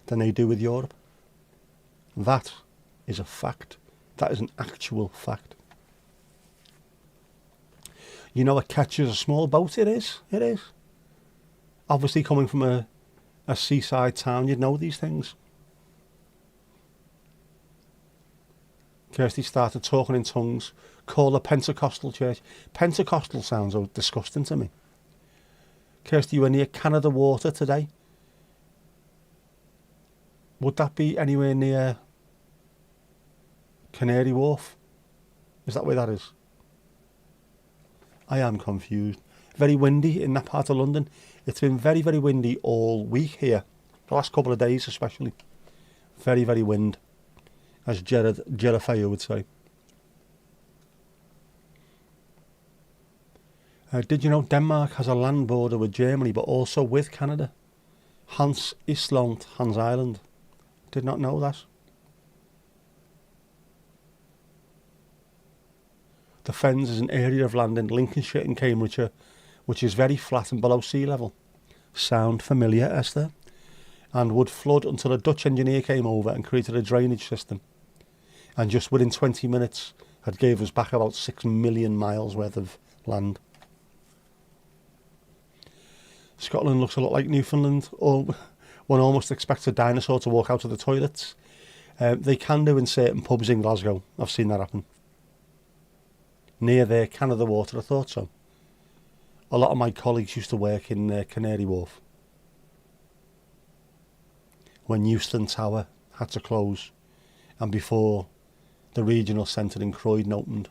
than they do with Europe. That is a fact. That is an actual fact. You know, a ketch is a small boat. It is. It is. Obviously, coming from a seaside town, you'd know these things. Kirsty started talking in tongues. Call a Pentecostal church. Pentecostal sounds so disgusting to me. Kirsty, you were near Canada Water today. Would that be anywhere near Canary Wharf? Is that where that is? I am confused. Very windy in that part of London. It's been very, very windy all week here. The last couple of days especially. Very, very wind, as Gerard Fayo would say. Did you know Denmark has a land border with Germany but also with Canada? Hans Island, Hans Island. Did not know that. The Fens is an area of land in Lincolnshire and Cambridgeshire which is very flat and below sea level. Sound familiar, Esther? And would flood until a Dutch engineer came over and created a drainage system. And just within 20 minutes had gave us back about 6 million miles worth of land. Scotland looks a lot like Newfoundland, or one almost expects a dinosaur to walk out of the toilets. They can do in certain pubs in Glasgow. I've seen that happen. Near there, Canada Water, I thought so. A lot of my colleagues used to work in Canary Wharf when Euston Tower had to close and before the regional centre in Croydon opened.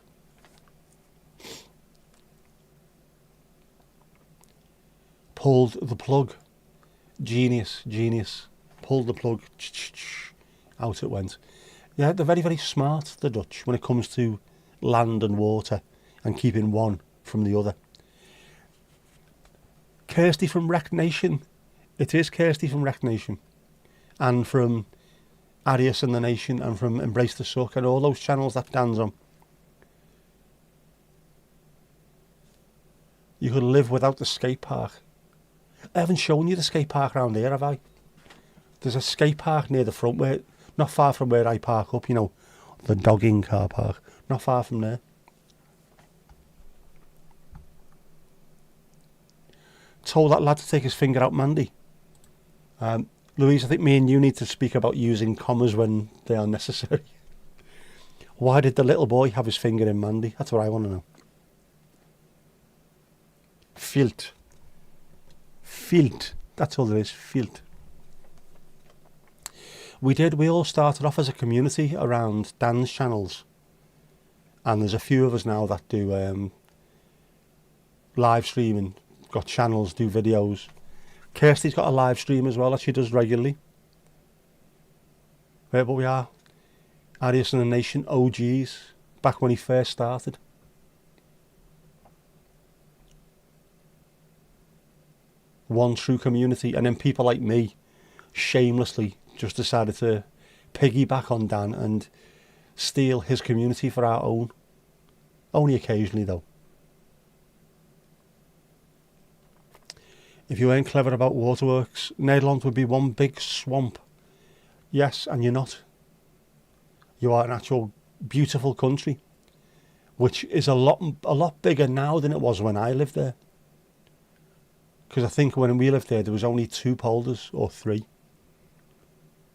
Pulled the plug. Genius, genius. Pulled the plug. Out it went. Yeah, they're very, very smart, the Dutch, when it comes to land and water and keeping one from the other. Kirsty from Wreck Nation. It is Kirsty from Wreck Nation. And from Arius and the Nation and from Embrace the Suck and all those channels that Dan's on. You could live without the skate park. I haven't shown you the skate park around here, have I? There's a skate park near the front, where, not far from where I park up, you know, the dogging car park. Not far from there. Told that lad to take his finger out, Mandy. Louise, I think me and you need to speak about using commas when they are necessary. Why did the little boy have his finger in Mandy? That's what I want to know. Filt. Filt. That's all there is. Filt. We all started off as a community around Dan's channels. And there's a few of us now that do live streaming, got channels, do videos. Kirsty's got a live stream as well that she does regularly. But we are Arius and the Nation OGs, back when he first started. One true community, and then people like me shamelessly just decided to piggyback on Dan and steal his community for our own. Only occasionally though. If you weren't clever about waterworks, Nederland would be one big swamp. Yes, and you're not. You are an actual beautiful country, which is a lot bigger now than it was when I lived there. Because I think when we lived there was only 2 polders or 3.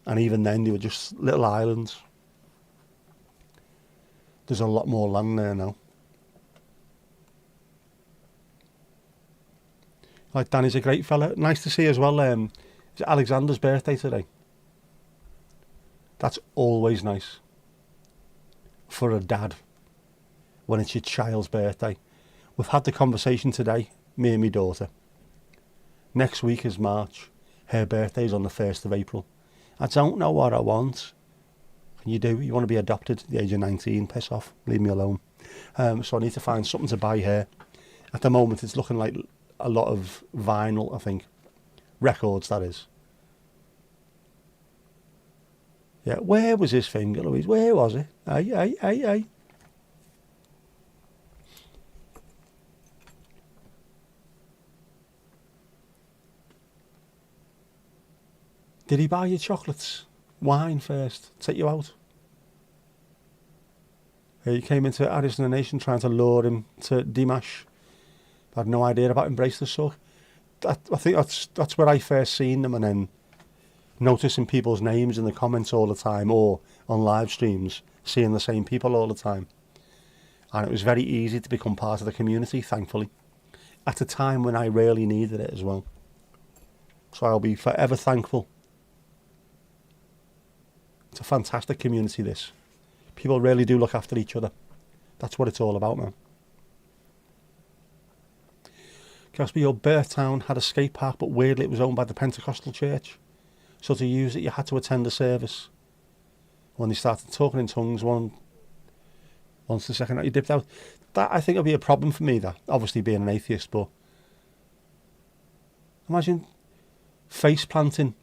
And even then they were just little islands. There's a lot more land there now. Like, Danny's a great fella. Nice to see as well. It's Alexander's birthday today. That's always nice for a dad when it's your child's birthday. We've had the conversation today, me and my daughter. Next week is March. Her birthday's on the 1st of April. I don't know what I want. And you do. You want to be adopted at the age of 19. Piss off. Leave me alone. So I need to find something to buy her. At the moment, it's looking like a lot of vinyl, I think. Records, that is. Yeah, where was his finger, Louise? Where was it? Aye. Did he buy you chocolates? Wine first? Take you out? He came into Addison and Nation trying to lure him to Dimash. I had no idea about Embrace the Suck. I think that's where I first seen them, and then noticing people's names in the comments all the time, or on live streams, seeing the same people all the time. And it was very easy to become part of the community, thankfully, at a time when I really needed it as well. So I'll be forever thankful. It's a fantastic community, this. People really do look after each other. That's what it's all about, man. Casper, your birth town had a skate park, but weirdly it was owned by the Pentecostal church. So to use it, you had to attend a service. When they started talking in tongues, once the second night you dipped out. That, I think, would be a problem for me, that. Obviously being an atheist, but... Imagine face planting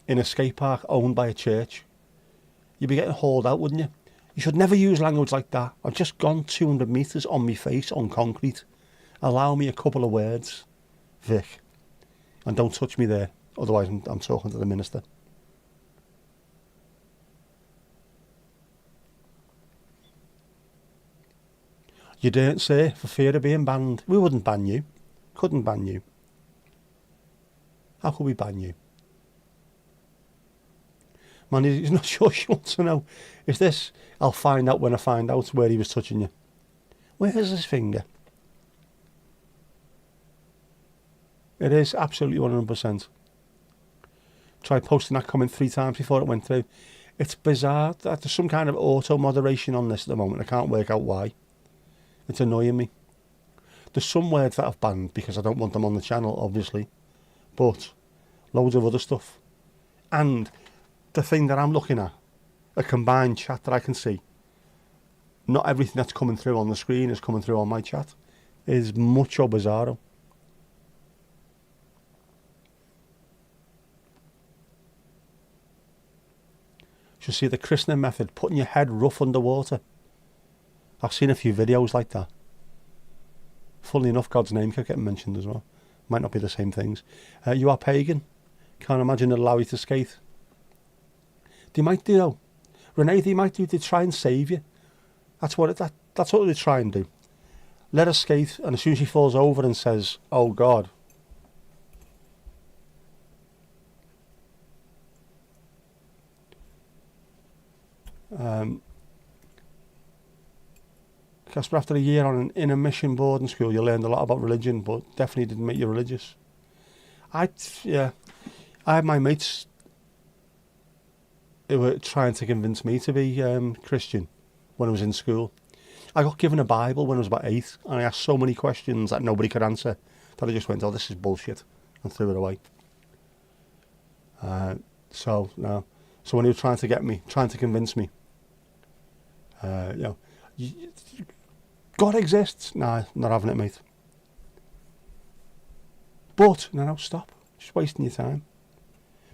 in a skate park owned by a church. You'd be getting hauled out, wouldn't you? You should never use language like that. I've just gone 200 metres on my face on concrete. Allow me a couple of words, Vic. And don't touch me there. Otherwise, I'm talking to the minister. You daren't say, for fear of being banned. We wouldn't ban you. Couldn't ban you. How could we ban you? Man, he's not sure she wants to know. Is this, I'll find out when I find out where he was touching you. Where's his finger? It is absolutely 100%. Tried posting that comment 3 times before it went through. It's bizarre that there's some kind of auto-moderation on this at the moment. I can't work out why. It's annoying me. There's some words that I've banned because I don't want them on the channel, obviously. But loads of other stuff. And the thing that I'm looking at, a combined chat that I can see, not everything that's coming through on the screen is coming through on my chat, is mucho bizarro. You see the christening method, putting your head rough underwater. I've seen a few videos like that. Funnily enough, God's name kept getting mentioned as well. Might not be the same things. You are pagan. Can't imagine they'll allow you to skate. They might do though. Renee, they might do to try and save you. That's what they try and do. Let her skate, and as soon as she falls over and says, "Oh God," Casper, after a year in a mission boarding school, you learned a lot about religion, but definitely didn't make you religious. I had my mates who were trying to convince me to be Christian when I was in school. I got given a Bible when I was about 8, and I asked so many questions that nobody could answer that I just went, "Oh, this is bullshit," and threw it away. So when he was trying to convince me, God exists. Nah, not having it, mate. But, no, stop. Just wasting your time.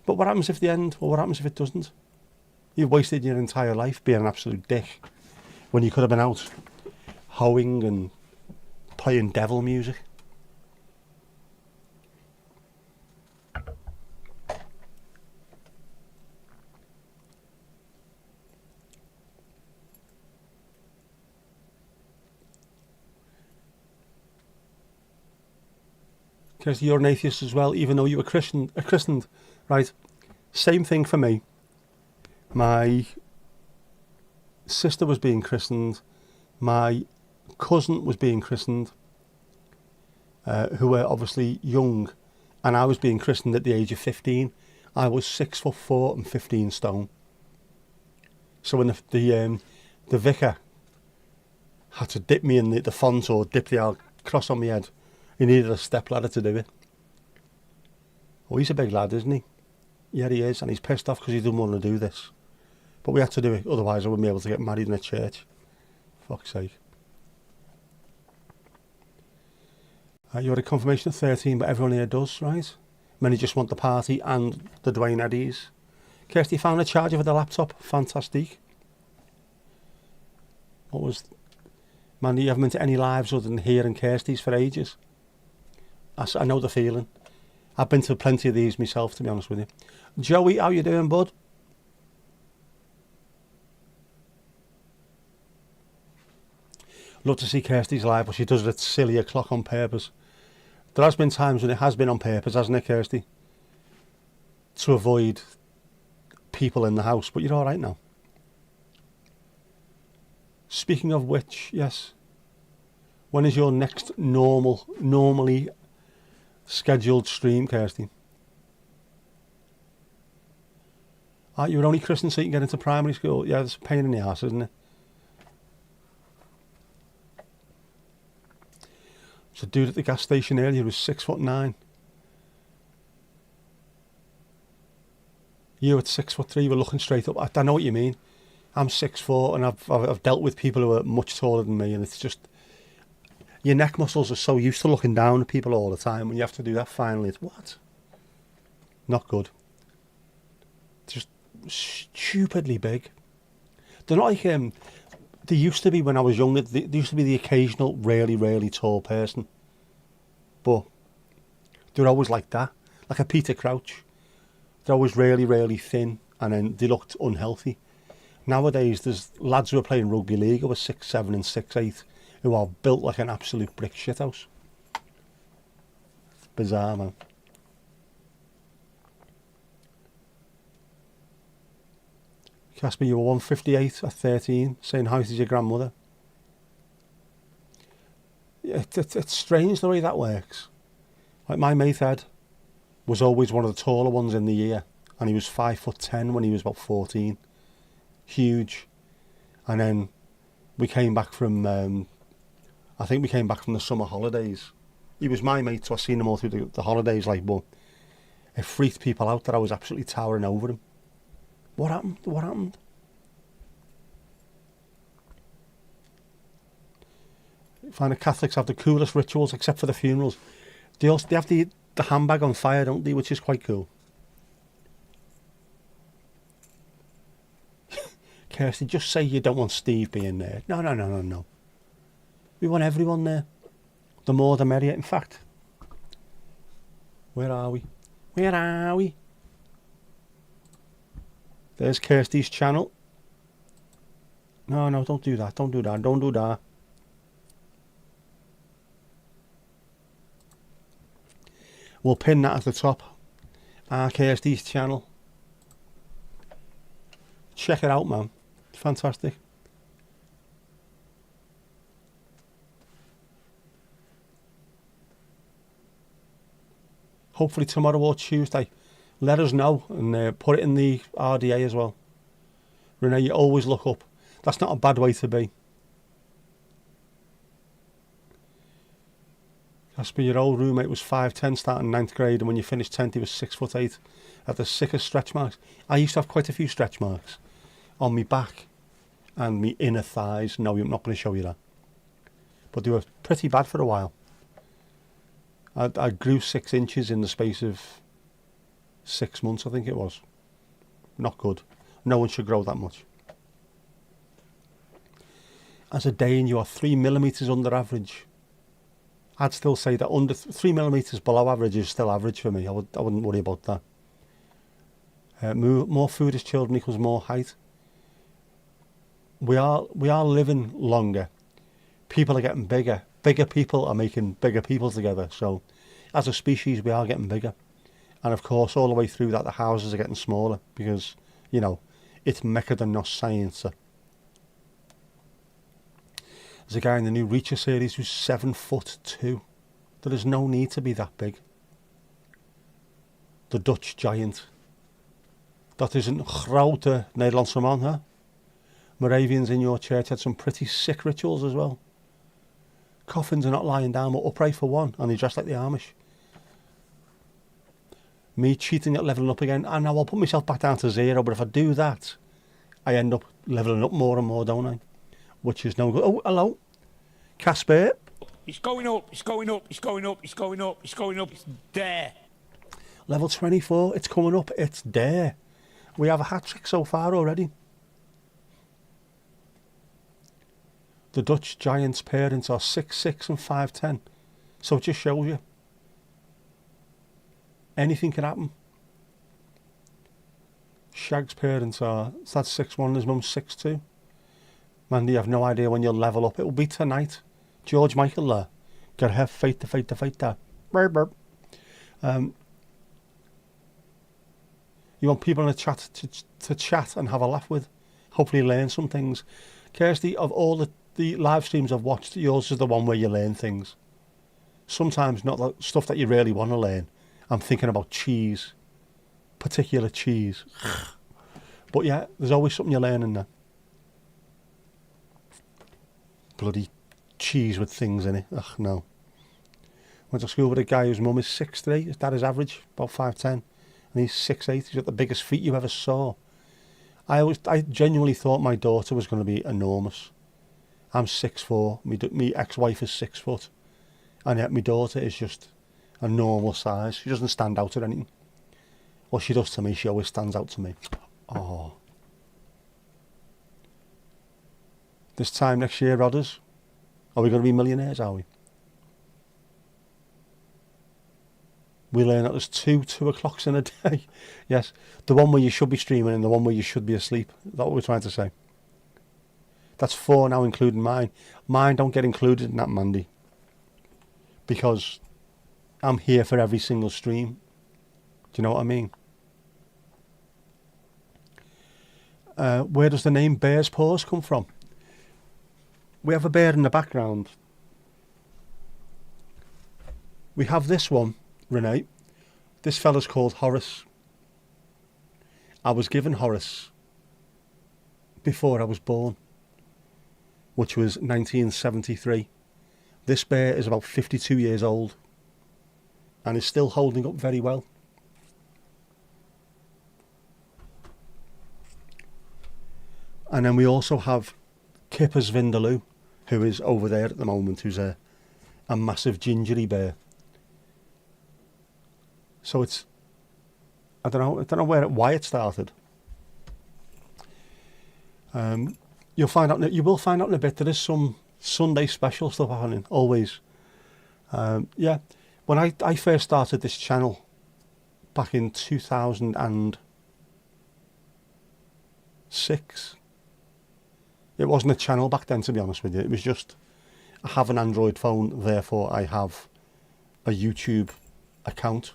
But what happens if the end, or what happens if it doesn't? You've wasted your entire life being an absolute dick when you could have been out hoeing and playing devil music. Because you're an atheist as well, even though you were christened, right? Same thing for me. My sister was being christened. My cousin was being christened, who were obviously young, and I was being christened at the age of 15. I was 6'4" and 15 stone. So when the vicar had to dip me in the font or dip the cross on my head, he needed a step ladder to do it. Oh, he's a big lad, isn't he? Yeah, he is, and he's pissed off because he didn't want to do this. But we had to do it, otherwise I wouldn't be able to get married in a church. Fuck's sake. You had a confirmation at 13, but everyone here does, right? Many just want the party and the Dwayne Eddies. Kirsty found a charger for the laptop. Fantastic. What was... Mandy, you haven't been to any lives other than here and Kirsty's for ages. I know the feeling. I've been to plenty of these myself, to be honest with you. Joey, how you doing, bud? Love to see Kirsty's live, but she does it at silly o'clock on purpose. There has been times when it has been on purpose, hasn't it, Kirsty? To avoid people in the house, but you're all right now. Speaking of which, yes. When is your next normally scheduled stream, Kirsty? You were only christened so you can get into primary school? Yeah, it's a pain in the arse, isn't it? So dude at the gas station earlier was 6'9". You at 6'3" were looking straight up. I know what you mean. I'm 6'4", and I've dealt with people who are much taller than me, and it's just your neck muscles are so used to looking down at people all the time. When you have to do that, finally, it's what? Not good. Just stupidly big. They're not like they used to be when I was younger. There used to be the occasional really tall person, but they're always like that, like a Peter Crouch. They're always really thin, and then they looked unhealthy. Nowadays, there's lads who are playing rugby league who are 6'7" and 6'8", who are built like an absolute brick shithouse. It's bizarre, man. Casper, you were 158 at 13, saying hi to your grandmother. It's strange the way that works. Like my mate Ed was always one of the taller ones in the year, and he was 5'10" when he was about 14. Huge. And then we came back from, I think we came back from the summer holidays. He was my mate, so I seen him all through the holidays, like, but it freaked people out that I was absolutely towering over him. What happened? What happened? I find the Catholics have the coolest rituals, except for the funerals. They have the handbag on fire, don't they? Which is quite cool. Kirsty, just say you don't want Steve being there. No. We want everyone there. The more the merrier. In fact, where are we? Where are we? There's Kirsty's channel. No, don't do that. Don't do that. We'll pin that at the top. Kirsty's channel. Check it out, man. It's fantastic. Hopefully tomorrow or Tuesday. Let us know and put it in the RDA as well. Renee, you always look up. That's not a bad way to be. Casper, your old roommate was 5'10" starting 9th grade, and when you finished 10th he was 6'8". Had the sickest stretch marks. I used to have quite a few stretch marks on my back and my inner thighs. No, I'm not going to show you that. But they were pretty bad for a while. I grew 6 inches in the space of 6 months, I think it was. Not good. No one should grow that much. As a Dane, you are 3 millimetres under average. I'd still say that under 3 millimetres below average is still average for me. I wouldn't worry about that. More food as children equals more height. We are living longer. People are getting bigger. Bigger people are making bigger people together. So, as a species, we are getting bigger. And of course, all the way through that, the houses are getting smaller because, you know, it's Mecca than no science. There's a guy in the new Reacher series who's 7'2". There is no need to be that big. The Dutch giant. Dat is een grote Nederlandse man, huh? Moravians in your church had some pretty sick rituals as well. Coffins are not lying down but upright for one, and they dress like the Amish. Me cheating at levelling up again. I know I'll put myself back down to 0, but if I do that, I end up levelling up more and more, don't I? Which is no good. Oh, hello. Casper, It's going up, it's going up, it's going up, it's going up, it's going up, it's there. Level 24, it's coming up, it's there. We have a hat-trick so far already. The Dutch Giants' parents are 6'6" and 5'10". So it just shows you. Anything can happen. Shag's parents are, that's 6'1", and his mum's 6'2". Man, you have no idea when you'll level up. It'll be tonight. George Michael there. Get her fight there. Burp, burp. You want people in the chat to chat and have a laugh with. Hopefully learn some things. Kirsty, of all the live streams I've watched, yours is the one where you learn things. Sometimes not the stuff that you really want to learn. I'm thinking about cheese. Particular cheese. But yeah, there's always something you're learning there. Bloody cheese with things in it. Ugh, no. Went to school with a guy whose mum is 6'3". His dad is average, about 5'10". And he's 6'8". He's got the biggest feet you ever saw. I genuinely thought my daughter was going to be enormous. I'm 6'4". My ex-wife is 6 foot. And yet my daughter is just a normal size. She doesn't stand out or anything. Well, she does to me. She always stands out to me. Oh. This time next year, Rodders, are we going to be millionaires, are we? We learn that there's 2 o'clocks in a day. Yes, the one where you should be streaming and the one where you should be asleep. Is that what we're trying to say? That's 4 now, including mine. Mine don't get included in that, Mandy. Because I'm here for every single stream. Do you know what I mean? Where does the name Bear's Paws come from? We have a bear in the background. We have this one, Renee. This fella's called Horace. I was given Horace before I was born, which was 1973. This bear is about 52 years old and is still holding up very well. And then we also have Kippers Vindaloo, who is over there at the moment, who's a massive gingery bear. So it's, I don't know why it started. You will find out in a bit. There is some Sunday special stuff happening, always. Yeah, when I first started this channel back in 2006, it wasn't a channel back then, to be honest with you. It was just, I have an Android phone, therefore I have a YouTube account.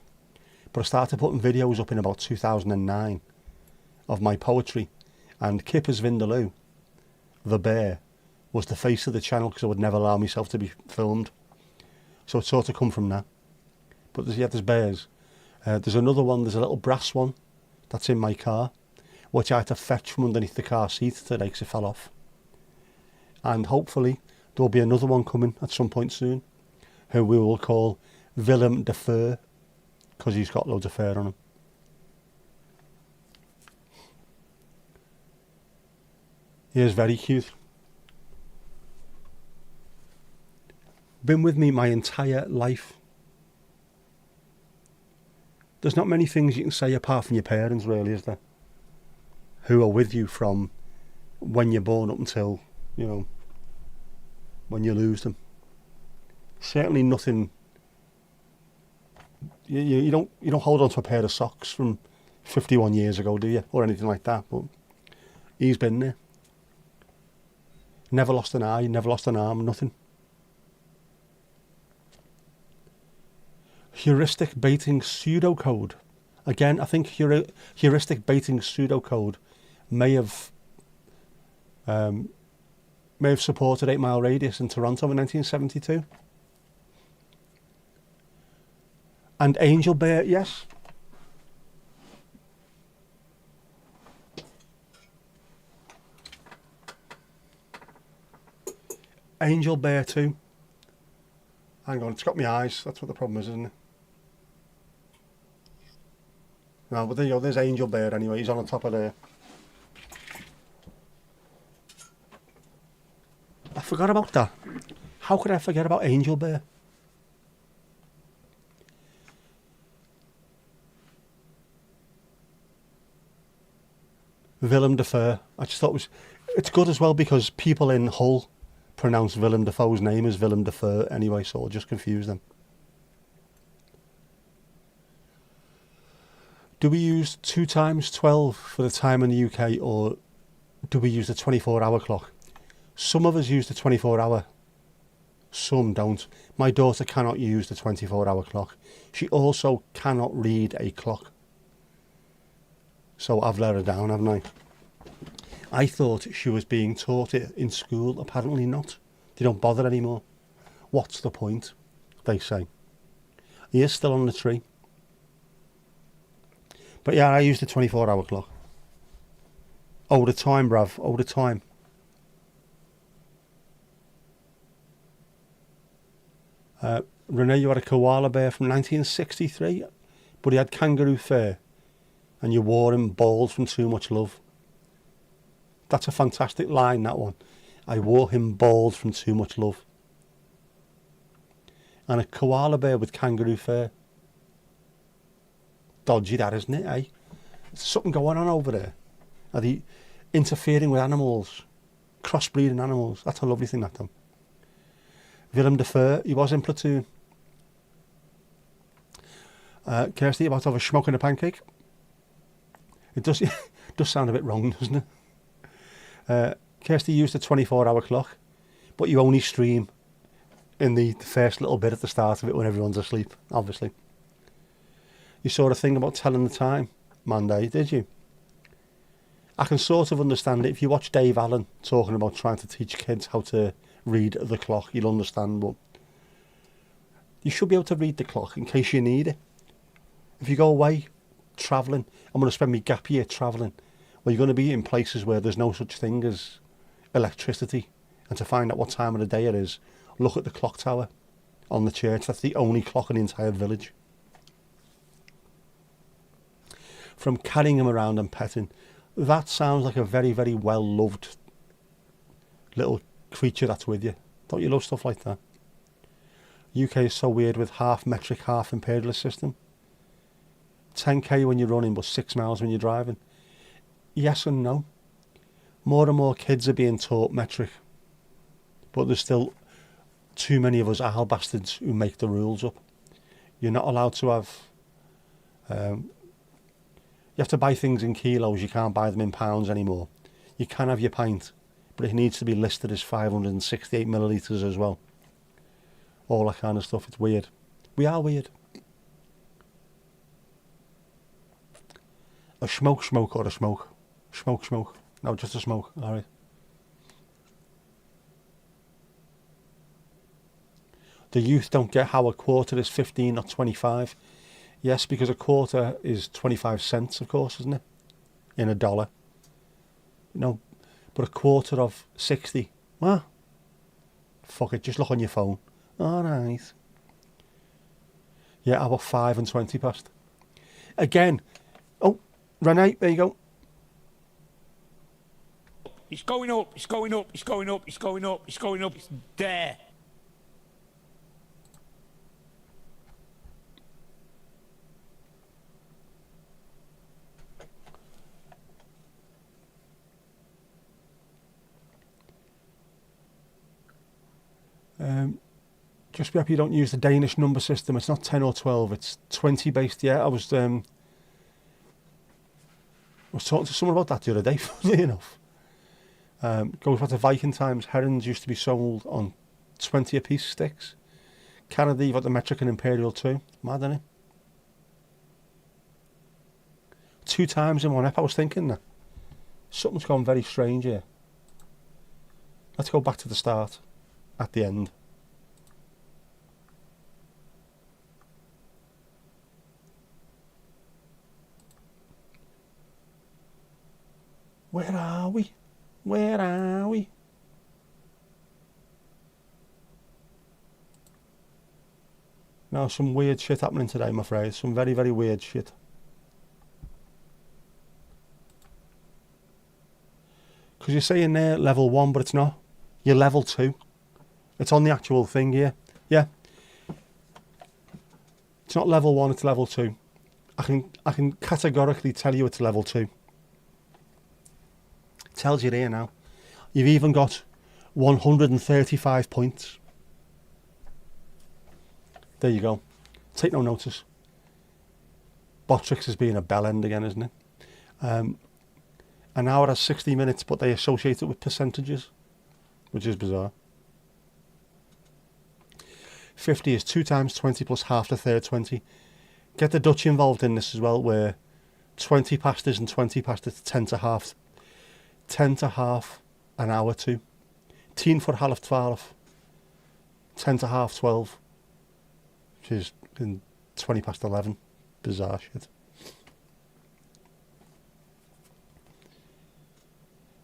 But I started putting videos up in about 2009 of my poetry, and Kippers Vindaloo, the bear, was the face of the channel because I would never allow myself to be filmed. So it sort of come from that. But there's bears. There's another one, there's a little brass one that's in my car, which I had to fetch from underneath the car seat today because it fell off. And hopefully there'll be another one coming at some point soon, who we will call Willem de Fur, because he's got loads of fur on him. He is very cute. Been with me my entire life. There's not many things you can say apart from your parents, really, is there? Who are with you from when you're born up until, you know, when you lose them. Certainly nothing. You don't hold on to a pair of socks from 51 years ago, do you? Or anything like that. But he's been there. Never lost an eye, never lost an arm, nothing. Heuristic baiting pseudocode. Again, I think heuristic baiting pseudocode may have supported 8 Mile Radius in Toronto in 1972. And Angel Bear, yes. Angel Bear too. Hang on, it's got my eyes. That's what the problem is, isn't it? No, but there you go. There's Angel Bear anyway. He's on the top of there. I forgot about that. How could I forget about Angel Bear? Willem Dafoe. I just thought it's good as well because people in Hull pronounce Willem Dafoe's name as Willem Dafoe anyway, so I'll just confuse them. Do we use 2 times 12 for the time in the UK, or do we use the 24-hour clock? Some of us use the 24-hour, some don't. My daughter cannot use the 24-hour clock. She also cannot read a clock. So I've let her down, haven't I? I thought she was being taught it in school. Apparently not. They don't bother anymore. What's the point? They say. He is still on the tree. But yeah, I use the 24-hour clock. All the time, bruv. All the time. Renee, you had a koala bear from 1963, but he had kangaroo fur, and you wore him bald from too much love. That's a fantastic line, that one. I wore him bald from too much love. And a koala bear with kangaroo fur. Dodgy that, isn't it, eh? There's something going on over there. Are they interfering with animals? Crossbreeding animals. That's a lovely thing, that done. Willem Dafoe, he was in Platoon. Kirsty, you about to have a schmoke and a pancake? It does, does sound a bit wrong, doesn't it? Kirsty used a 24-hour clock, but you only stream in the first little bit at the start of it when everyone's asleep, obviously. You saw a thing about telling the time Monday, did you? I can sort of understand it. If you watch Dave Allen talking about trying to teach kids how to read the clock, you'll understand, but you should be able to read the clock in case you need it. If you go away travelling, I'm going to spend my gap year travelling, well, you're going to be in places where there's no such thing as electricity, and to find out what time of the day it is, look at the clock tower on the church. That's the only clock in the entire village. From carrying him around and petting, that sounds like a very, very well loved little creature that's with you. Don't you love stuff like that? UK is so weird with half metric, half imperialist system. 10k when you're running, but 6 miles when you're driving. Yes and no. More and more kids are being taught metric, but there's still too many of us owl bastards who make the rules up. You're not allowed to have... you have to buy things in kilos, you can't buy them in pounds anymore. You can have your pint, but it needs to be listed as 568 millilitres as well. All that kind of stuff, it's weird. We are weird. A smoke or a smoke? Smoke. No, just a smoke, alright. The youth don't get how a quarter is 15, not 25. Yes, because a quarter is 25 cents, of course, isn't it? In a dollar. No, but a quarter of 60. Well, fuck it, just look on your phone. Alright. Yeah, about 5 and 20 past. Again. Oh, Renee, there you go. It's going up, it's going up, it's going up, it's going up, it's going up, it's there. Just be happy you don't use the Danish number system. It's not 10 or 12, it's 20 based. Yeah, I was talking to someone about that the other day, funnily enough. Goes back to Viking times. Herons used to be sold on 20 a piece sticks. Canada, you've got the metric and imperial too. Mad, isn't it? 2 times in one ep, I was thinking that. Something's gone very strange here. Let's go back to the start, at the end. Where are we? Where are we? Now, some weird shit happening today, I'm afraid. Some very, very weird shit. Because you're saying there level 1, but it's not. You're level 2. It's on the actual thing here. Yeah. It's not level 1, it's level 2. I can categorically tell you it's level 2. It tells you there now. You've even got 135 points. There you go. Take no notice. Botrix is being a bell end again, isn't it? An hour has 60 minutes, but they associate it with percentages, which is bizarre. 50 is 2 times 20 plus half the third 20. Get the Dutch involved in this as well, where 20 pastas and 20 pastas 10 to half. 10 to half an hour too. 10 for half 12. 10 to half 12. Which is in 20 past 11. Bizarre shit.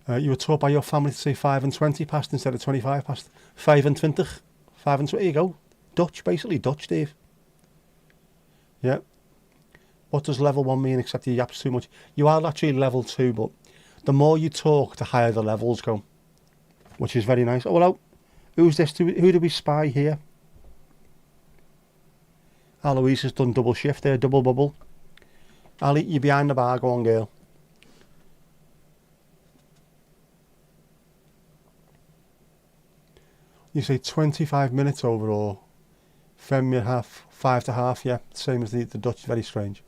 You were taught by your family to say 5 and 20 past instead of 25 past. 5 and 20. 5 and 20. There you go. Dutch, basically Dutch, Dave. Yeah. What does level 1 mean except you yaps too much? You are actually level 2, but the more you talk, the higher the levels go. Which is very nice. Oh, hello. Who's this? Who do we spy here? Aloise has done double shift there, double bubble. Ali, you're behind the bar. Go on, girl. You say 25 minutes overall. Fem half, 5 to half, yeah. Same as the Dutch, very strange.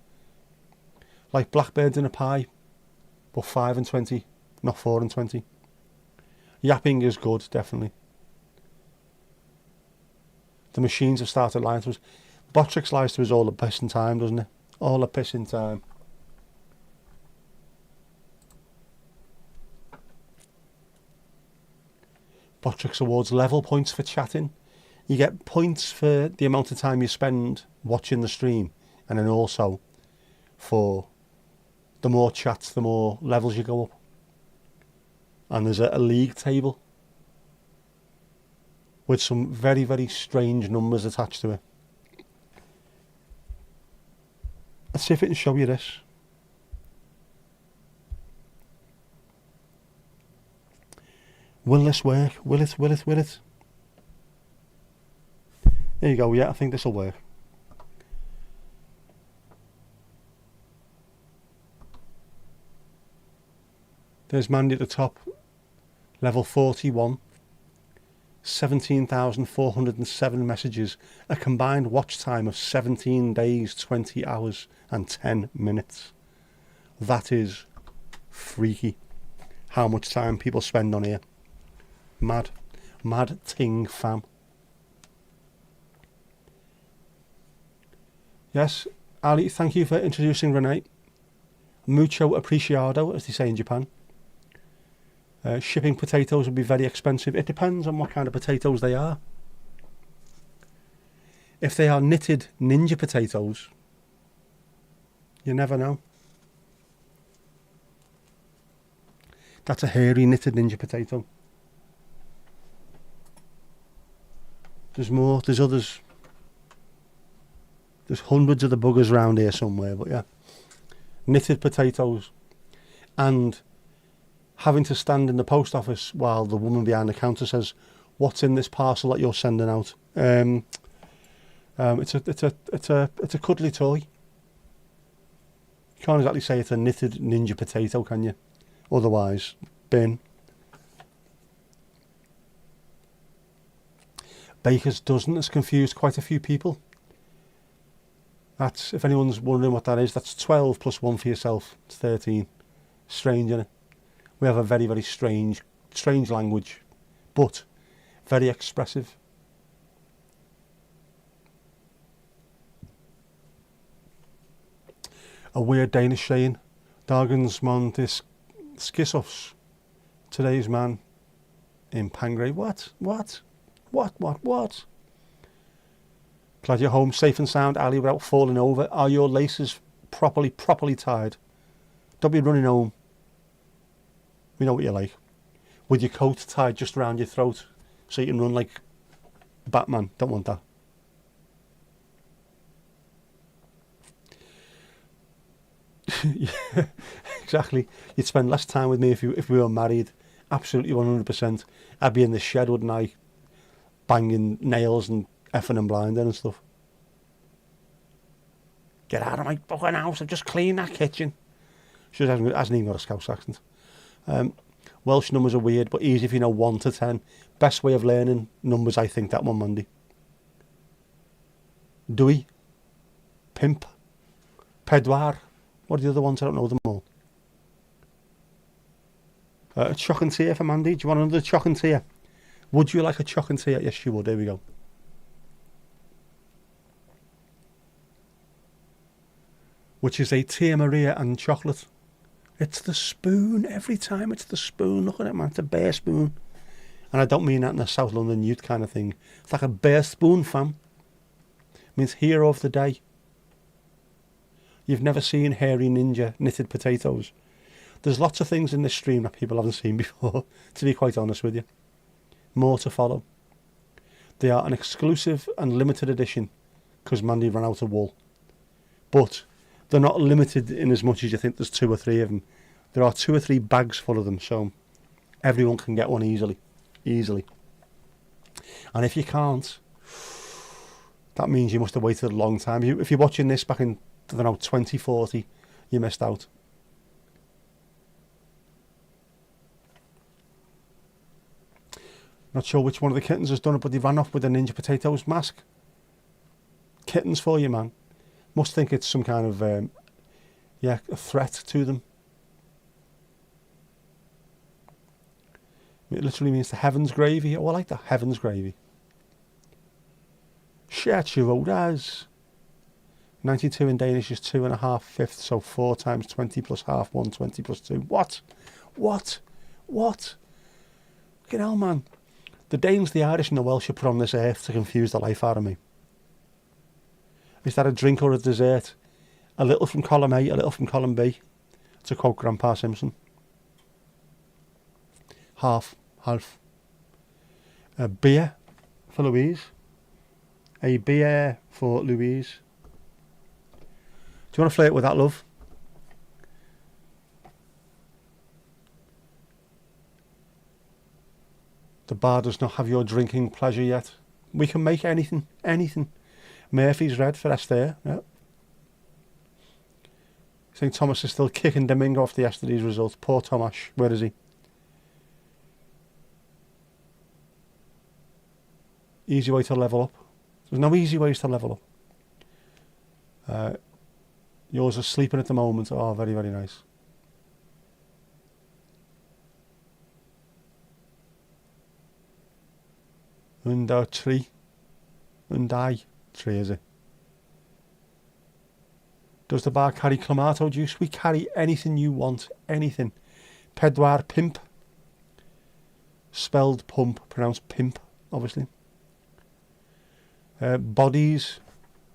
Like blackbirds in a pie, but 5 and 20, not 4 and 20. Yapping is good, definitely. The machines have started lying to us. Botrix lies to us all the pissing time, doesn't it? All the pissing time. Botrix awards level points for chatting. You get points for the amount of time you spend watching the stream, and then also for the more chats, the more levels you go up. And there's a league table with some very, very strange numbers attached to it. Let's see if it can show you this. Will this work? Will it? Will it? Will it? There you go. Yeah, I think this will work. There's Mandy at the top. Level 41. 17,407 messages. A combined watch time of 17 days, 20 hours and 10 minutes. That is freaky. How much time people spend on here. Mad. Mad ting fam. Yes, Ali, thank you for introducing Renee. Mucho apreciado, as they say in Japan. Shipping potatoes would be very expensive. It depends on what kind of potatoes they are. If they are knitted ninja potatoes, you never know. That's a hairy knitted ninja potato. There's more, there's others. There's hundreds of the buggers around here somewhere, but yeah. Knitted potatoes. And having to stand in the post office while the woman behind the counter says, "What's in this parcel that you're sending out?" It's a cuddly toy. You can't exactly say it's a knitted ninja potato, can you? Otherwise, bin. Baker's Dozen has confused quite a few people. That's, if anyone's wondering what that is, that's 12 plus 1 for yourself. It's 13. Strange, isn't it? We have a very, very strange language, but very expressive. A weird Danish saying, Dagens man is skissofs. Today's man in Pangray. What? Glad you're home safe and sound, Ali, without falling over. Are your laces properly tied? Don't be running home. We know what you're like. With your coat tied just around your throat so you can run like Batman. Don't want that. Yeah, exactly. You'd spend less time with me if we were married. Absolutely 100%. I'd be in the shed, wouldn't I? banging nails and effing and blinding and stuff. Get out of my fucking house, I've just cleaned that kitchen. She hasn't even got a Scouse accent. Welsh numbers are weird, but easy if you know 1 to 10. Best way of learning numbers, I think, that one Monday. Dwy, Pimp, Pedwar. What are the other ones? I don't know them all. Choc and tea for Mandy. Do you want another choc and tea? Would you like a choc and tea? Yes, you would. There we go. Which is a Tia Maria and chocolate. It's the spoon. Every time it's the spoon. Look at it, man. It's a bare spoon. And I don't mean that in a South London youth kind of thing. It's like a bare spoon, fam. It means hero of the day. You've never seen Hairy Ninja knitted potatoes. There's lots of things in this stream that people haven't seen before, to be quite honest with you. More to follow. They are an exclusive and limited edition because Mandy ran out of wool. But they're not limited in as much as you think there's 2 or 3 of them. There are 2 or 3 bags full of them, so everyone can get one easily. And if you can't, that means you must have waited a long time. If you're watching this back in, I don't know, 2040, you missed out. Not sure which one of the kittens has done it, but they ran off with a Ninja Potatoes mask. Kittens for you, man. Must think it's some kind of, a threat to them. It literally means the heavens gravy. Oh, I like the heavens gravy. Schertjerodas. 92 in Danish is 2.5 fifths, so 4 times 20 plus half, 120 plus 2. What? Fucking hell, man. The Danes, the Irish and the Welsh are put on this earth to confuse the life out of me. Is that a drink or a dessert? A little from column A, a little from column B. To quote Grandpa Simpson. Half. A beer for Louise. A beer for Louise. Do you want to flirt with that, love? The bar does not have your drinking pleasure yet. We can make anything. Murphy's red for Esther. Yeah. St. Thomas is still kicking Domingo off yesterday's result. Poor Tomas. Where is he? Easy way to level up. There's no easy ways to level up. Yours are sleeping at the moment. Oh, very, very nice. Under tree. Undai tree, is it? Does the bar carry Clamato juice? We carry anything you want. Anything. Pedwar Pimp. Spelled pump. Pronounced pimp, obviously. Bodies.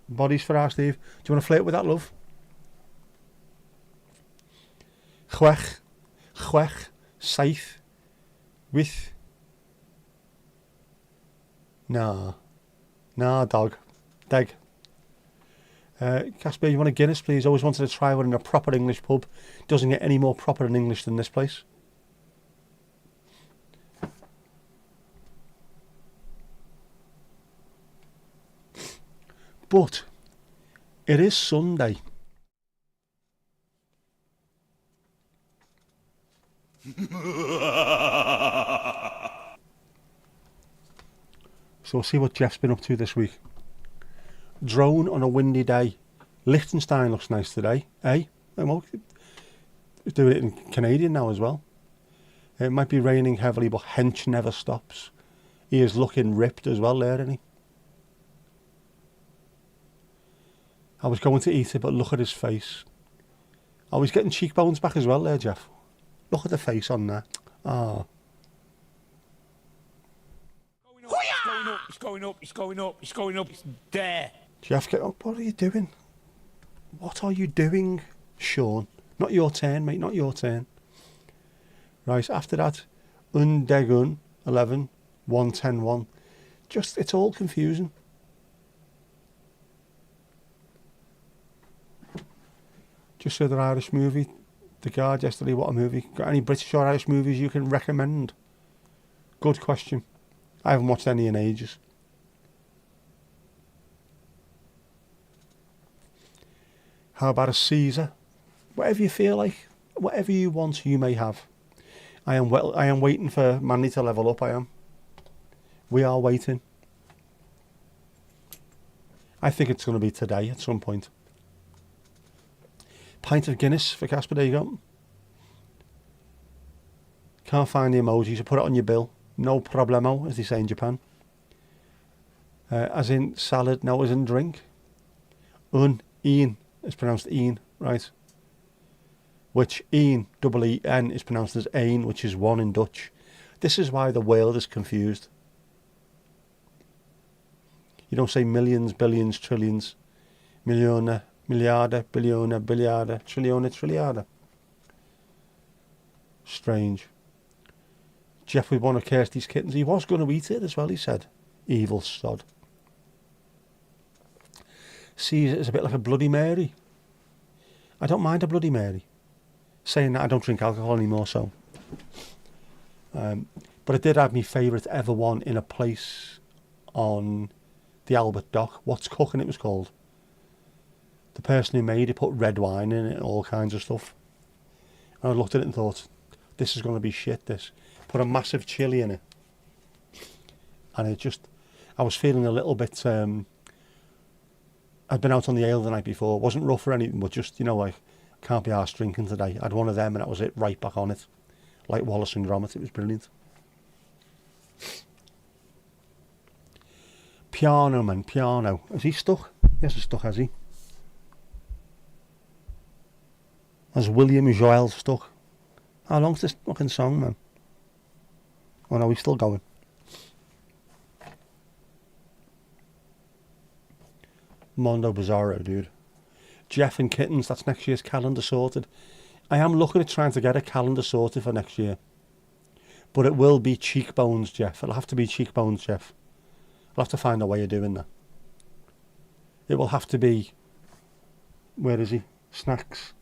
Bodies for our Steve. Do you want to flirt with that, love? Chwech. Saith. With. Nah, dog. Deg. Casper, you want a Guinness, please? Always wanted to try one in a proper English pub. Doesn't get any more proper in English than this place. But it is Sunday. So we'll see what Jeff's been up to this week. Drone on a windy day. Liechtenstein looks nice today, eh? Well, he's doing it in Canadian now as well. It might be raining heavily, but hench never stops. He is looking ripped as well there, isn't he? I was going to eat it, but look at his face. Oh, he's getting cheekbones back as well there, Jeff. Look at the face on that. Ah. It's going up. It's there. Jeff, get up. What are you doing? What are you doing, Sean? Not your turn, mate. Not your turn. Right, after that, Undegun 11, 110 1. Just, it's all confusing. Just saw the Irish movie, The Guard yesterday. What a movie. Got any British or Irish movies you can recommend? Good question. I haven't watched any in ages. How about a Caesar? Whatever you feel like, whatever you want, you may have. I am waiting for Mandy to level up. I am. We are waiting. I think it's going to be today at some point. Pint of Guinness for Casper. There you go. Can't find the emojis. I put it on your bill. No problemo, as they say in Japan. As in salad, no, as in drink. Ian is pronounced Ian, right? Which Ian, E-E-N, is pronounced as Ein, which is one in Dutch. This is why the world is confused. You don't say millions, billions, trillions, milliona, miljarden, billiona, biljarden, trilliona, trilliarden. Strange. Jeff with one of Kirsty's kittens. He was going to eat it as well, he said. Evil sod. Caesar is a bit like a Bloody Mary. I don't mind a Bloody Mary. Saying that, I don't drink alcohol anymore, so. But I did have my favourite ever one in a place on the Albert Dock. What's Cooking it was called. The person who made it put red wine in it and all kinds of stuff. And I looked at it and thought, this is going to be shit, this. Put a massive chili in it. And it just, I was feeling a little bit, I'd been out on the ale the night before. It wasn't rough or anything, but just, you know, like, can't be arsed drinking today. I had one of them and that was it, right back on it. Like Wallace and Gromit, it was brilliant. Piano, man, piano. Is he stuck? Yes, he's stuck, has he? Has William Joel stuck? How long's this fucking song, man? Oh no, he's still going. Mondo Bizarro, dude. Jeff and Kittens, that's next year's calendar sorted. I am looking at trying to get a calendar sorted for next year. But it will be cheekbones, Jeff. It'll have to be cheekbones, Jeff. I'll have to find a way of doing that. It will have to be... Where is he? Snacks.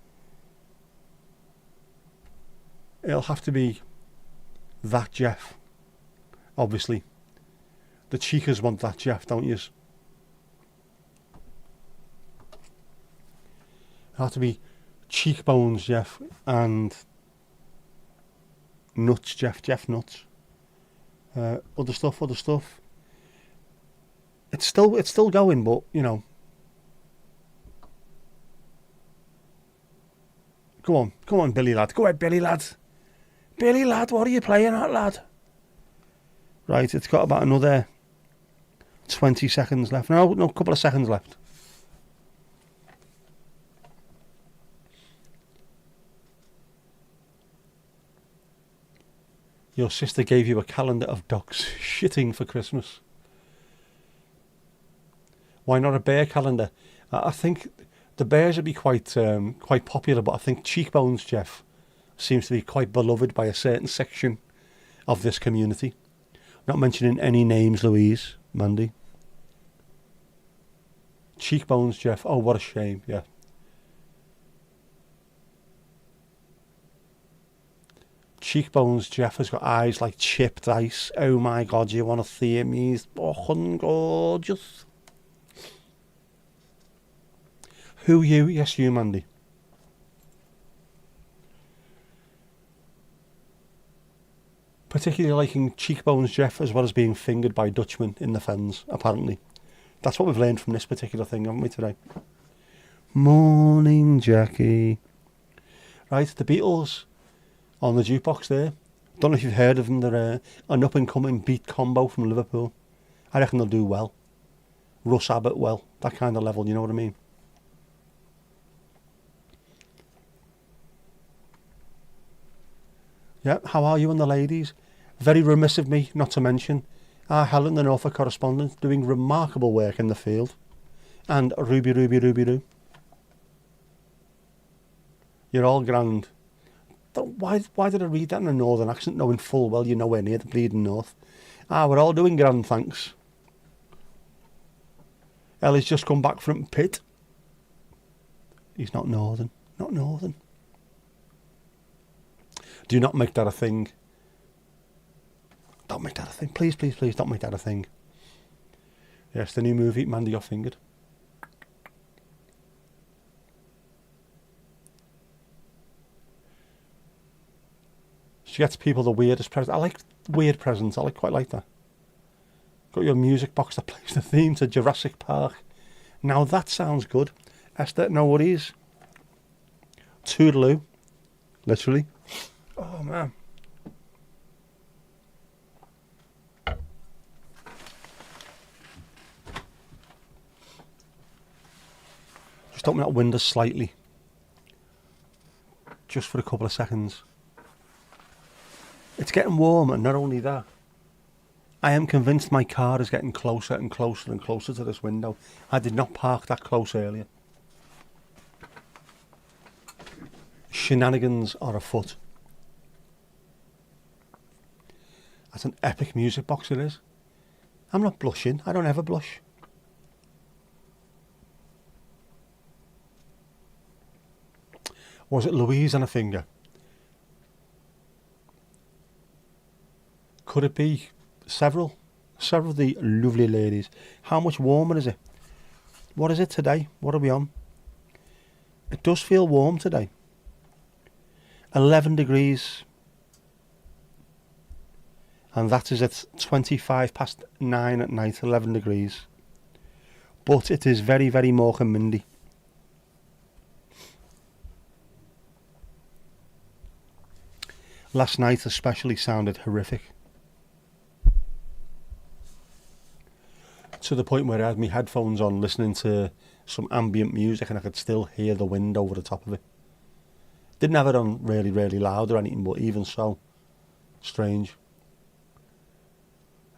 It'll have to be that Jeff. Obviously. The cheekers want that Jeff, don't yous? It'll have to be cheekbones, Jeff, and nuts, Jeff nuts. Other stuff. It's still going, but you know. Come on, Billy lad. Go ahead, Billy lad. Billy lad, what are you playing at, lad? Right, it's got about another 20 seconds left. No, a couple of seconds left. Your sister gave you a calendar of dogs shitting for Christmas. Why not a bear calendar? I think the bears would be quite popular, but I think cheekbones, Jeff, seems to be quite beloved by a certain section of this community. Not mentioning any names, Louise, Mandy. Cheekbones, Jeff. Oh, what a shame, yeah. Cheekbones, Jeff has got eyes like chipped ice. Oh my God, you want to see him? He's fucking gorgeous. Who you? Yes, you, Mandy. Particularly liking cheekbones, Jeff, as well as being fingered by Dutchmen in the fens, apparently. That's what we've learned from this particular thing, haven't we, today? Morning, Jackie. Right, the Beatles on the jukebox there. Don't know if you've heard of them. They're an up-and-coming beat combo from Liverpool. I reckon they'll do well. Russ Abbott well. That kind of level, you know what I mean? Yeah, how are you and the ladies? Very remiss of me not to mention our Helen, the Norfolk correspondent, doing remarkable work in the field. And Ruby Roo. You're all grand. Why did I read that in a northern accent, knowing full well you're nowhere near the bleeding north? We're all doing grand, thanks. Ellie's just come back from pit. He's not northern. Not northern. Do not make that a thing. Don't make that a thing. Please, please, please don't make that a thing. Yes, the new movie, Mandy Got Fingered. She gets people the weirdest presents. I like weird presents. I quite like that. Got your music box that plays the theme to Jurassic Park. Now that sounds good. Esther, no worries. Toodaloo. Literally. Oh, man. Just open that window slightly. Just for a couple of seconds. It's getting warm, and not only that, I am convinced my car is getting closer and closer and closer to this window. I did not park that close earlier. Shenanigans are afoot. That's an epic music box it is. I'm not blushing. I don't ever blush. Was it Louise and a finger? Could it be several of the lovely ladies? How much warmer is it? What is it today? What are we on? It does feel warm today. 11 degrees. And that is at 9:25 at night, 11 degrees. But it is very, very mocha and mindy. Last night especially sounded horrific. To the point where I had my headphones on listening to some ambient music and I could still hear the wind over the top of it. Didn't have it on really, really loud or anything, but even so, strange.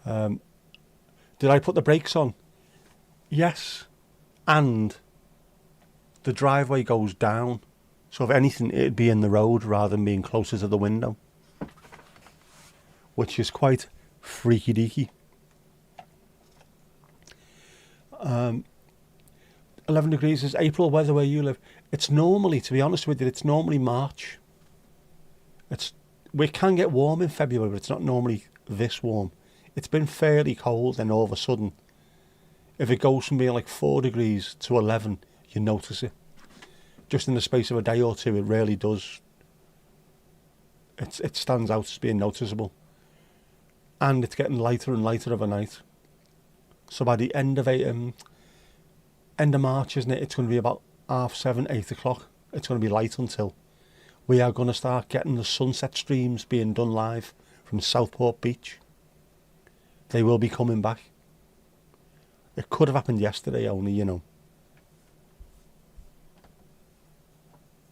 Did I put the brakes on? Yes. And the driveway goes down. So if anything, it'd be in the road rather than being closer to the window. Which is quite freaky deaky. 11 degrees is April weather where you live. It's normally, to be honest with you, it's normally March. We can get warm in February, but it's not normally this warm. It's been fairly cold, and all of a sudden, if it goes from being like 4 degrees to 11, you notice it. Just in the space of a day or two, it really does. It stands out as being noticeable. And it's getting lighter and lighter of a night. So by the end of March, isn't it? It's going to be about 7:30, 8 o'clock. It's going to be light until we are going to start getting the sunset streams being done live from Southport Beach. They will be coming back. It could have happened yesterday only, you know.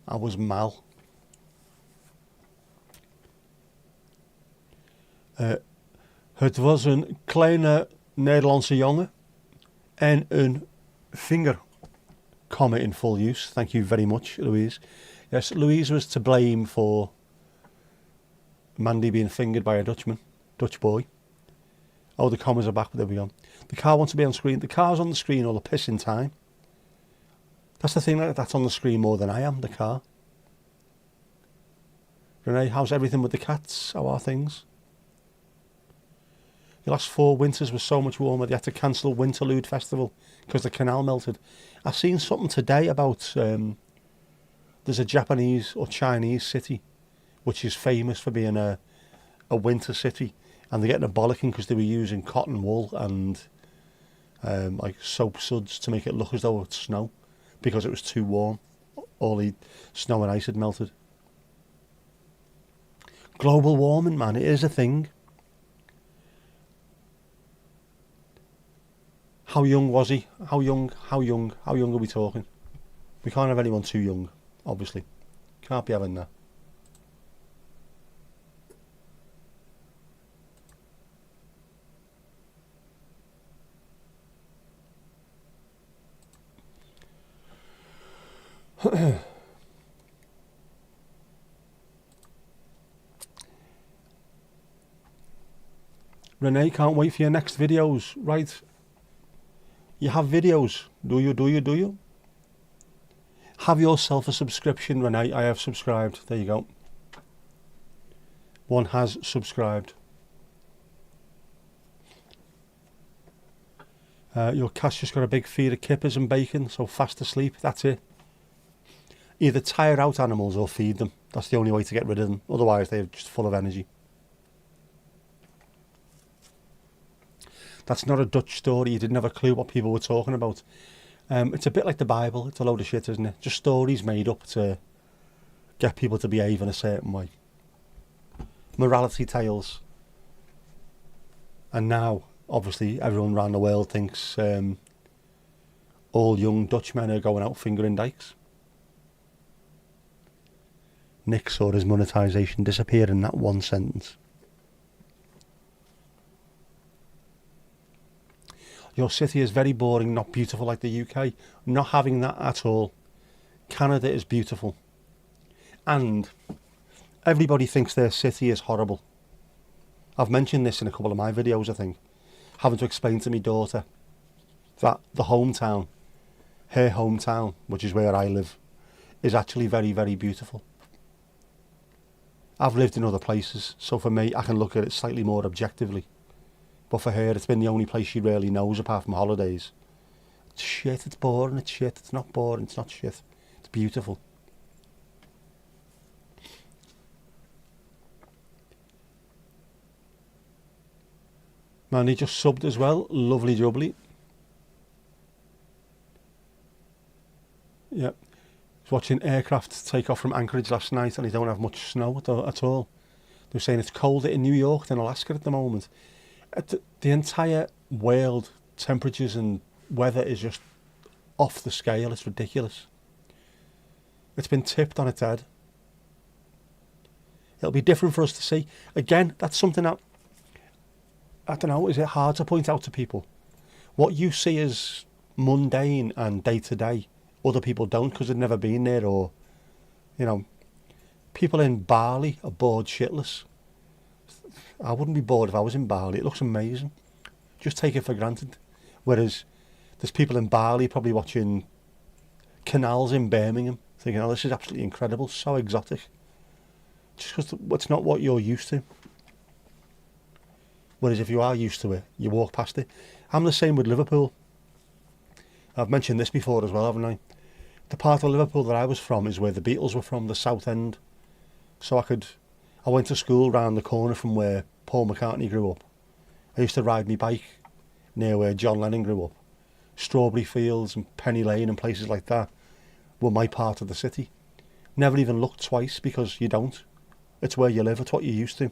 I was mal. Het was een kleine Nederlandse jongen en een vinger, comma in full use. Thank you very much, Louise. Yes, Louise was to blame for Mandy being fingered by a Dutch boy. Oh, the commas are back, there we go. The car wants to be on screen. The car's on the screen all the pissing time. That's the thing, that's on the screen more than I am, the car. Renee, how's everything with the cats? How are things? The last 4 winters were so much warmer, they had to cancel Winterlude Festival because the canal melted. I've seen something today about, there's a Japanese or Chinese city which is famous for being a winter city, and they're getting a bollocking because they were using cotton wool and like soap suds to make it look as though it's snow because it was too warm. All the snow and ice had melted. Global warming, man, it is a thing. How young was he? How young are we talking? We can't have anyone too young, obviously. Can't be having that. Renee, can't wait for your next videos. Right. You have videos. Do you? Have yourself a subscription, Renee. I have subscribed. There you go. One has subscribed. Your cat's just got a big feed of kippers and bacon, so fast asleep. That's it. Either tire out animals or feed them. That's the only way to get rid of them. Otherwise, they're just full of energy. That's not a Dutch story. You didn't have a clue what people were talking about. It's a bit like the Bible. It's a load of shit, isn't it? Just stories made up to get people to behave in a certain way. Morality tales. And now, obviously, everyone around the world thinks all young Dutchmen are going out fingering dykes. Nick saw his monetisation disappear in that one sentence. Your city is very boring, not beautiful like the UK. Not having that at all. Canada is beautiful. And everybody thinks their city is horrible. I've mentioned this in a couple of my videos, I think. Having to explain to my daughter that the hometown, her hometown, which is where I live, is actually very, very beautiful. I've lived in other places, so for me, I can look at it slightly more objectively. But for her, it's been the only place she really knows apart from holidays. It's shit, it's boring, it's shit, it's not boring, it's not shit. It's beautiful. Mandy just subbed as well. Lovely jubbly. Yep. I was watching aircraft take off from Anchorage last night and they don't have much snow at all. They were saying it's colder in New York than Alaska at the moment. The entire world, temperatures and weather is just off the scale. It's ridiculous. It's been tipped on its head. It'll be different for us to see. Again, that's something that, I don't know, is it hard to point out to people? What you see as mundane and day to day, other people don't because they've never been there, or, you know, people in Bali are bored shitless. I wouldn't be bored if I was in Bali. It looks amazing. Just take it for granted. Whereas there's people in Bali probably watching canals in Birmingham thinking, oh, this is absolutely incredible, so exotic. Just because it's not what you're used to. Whereas if you are used to it, you walk past it. I'm the same with Liverpool. I've mentioned this before as well, haven't I? The part of Liverpool that I was from is where the Beatles were from, the South End. So I went to school round the corner from where Paul McCartney grew up. I used to ride my bike near where John Lennon grew up. Strawberry Fields and Penny Lane and places like that were my part of the city. Never even looked twice because you don't. It's where you live, it's what you're used to.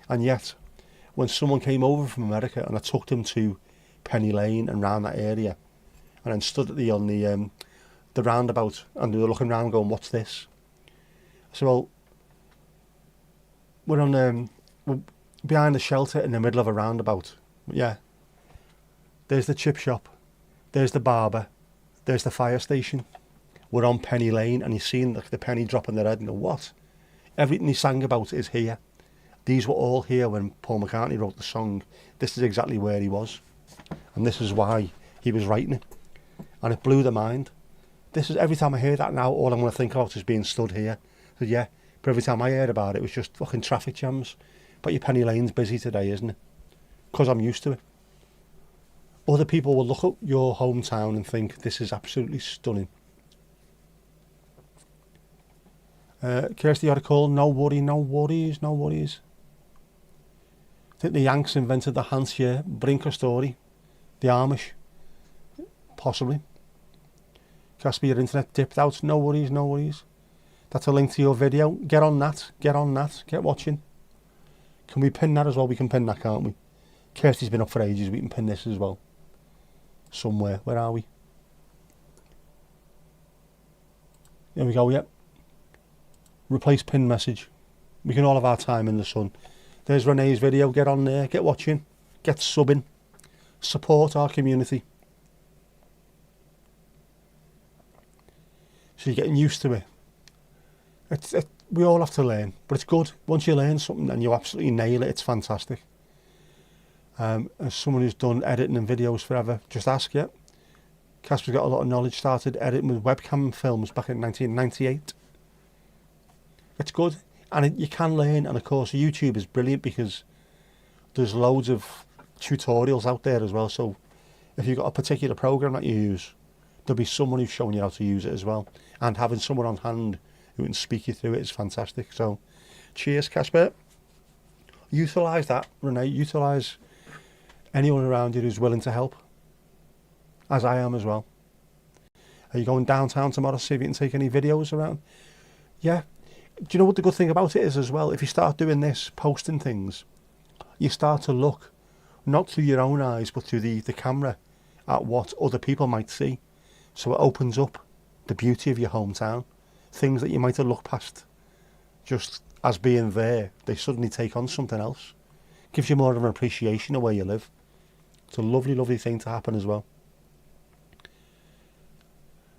And yet, when someone came over from America and I took them to Penny Lane and round that area and then stood on the roundabout and they were looking around going, what's this? I said, well, we're behind the shelter in the middle of a roundabout. Yeah. There's the chip shop. There's the barber. There's the fire station. We're on Penny Lane and you're seeing the penny dropping their head and go, what? Everything he sang about is here. These were all here when Paul McCartney wrote the song. This is exactly where he was. And this is why he was writing it. And it blew their mind. This is, every time I hear that now, all I'm going to think about is being stood here. So yeah, but every time I heard about it, it was just fucking traffic jams. But your Penny Lane's busy today, isn't it? Because I'm used to it. Other people will look at your hometown and think, this is absolutely stunning. Kirsty had a call, no worry, no worries, no worries. I think the Yanks invented the Hansje Brinker story. The Amish. Possibly. Casper, your internet dipped out. No worries, no worries. That's a link to your video. Get on that. Get on that. Get watching. Can we pin that as well? We can pin that, can't we? Kirsty's been up for ages. We can pin this as well. Somewhere. Where are we? There we go, yep. Replace pin message. We can all have our time in the sun. There's Renee's video. Get on there. Get watching. Get subbing. Support our community. So you're getting used to it. We all have to learn, but it's good. Once you learn something and you absolutely nail it, it's fantastic. As someone who's done editing and videos forever, just ask, yeah. Casper's got a lot of knowledge, started editing with webcam films back in 1998. It's good, and you can learn, and of course YouTube is brilliant because there's loads of tutorials out there as well, so if you've got a particular program that you use, there'll be someone who's showing you how to use it as well. And having someone on hand who can speak you through it is fantastic. So, cheers, Casper. Utilise that, Renee. Utilise anyone around you who's willing to help, as I am as well. Are you going downtown tomorrow to see if you can take any videos around? Yeah. Do you know what the good thing about it is as well? If you start doing this, posting things, you start to look, not through your own eyes, but through the camera, at what other people might see. So it opens up the beauty of your hometown. Things that you might have looked past just as being there, they suddenly take on something else. Gives you more of an appreciation of where you live. It's a lovely, lovely thing to happen as well.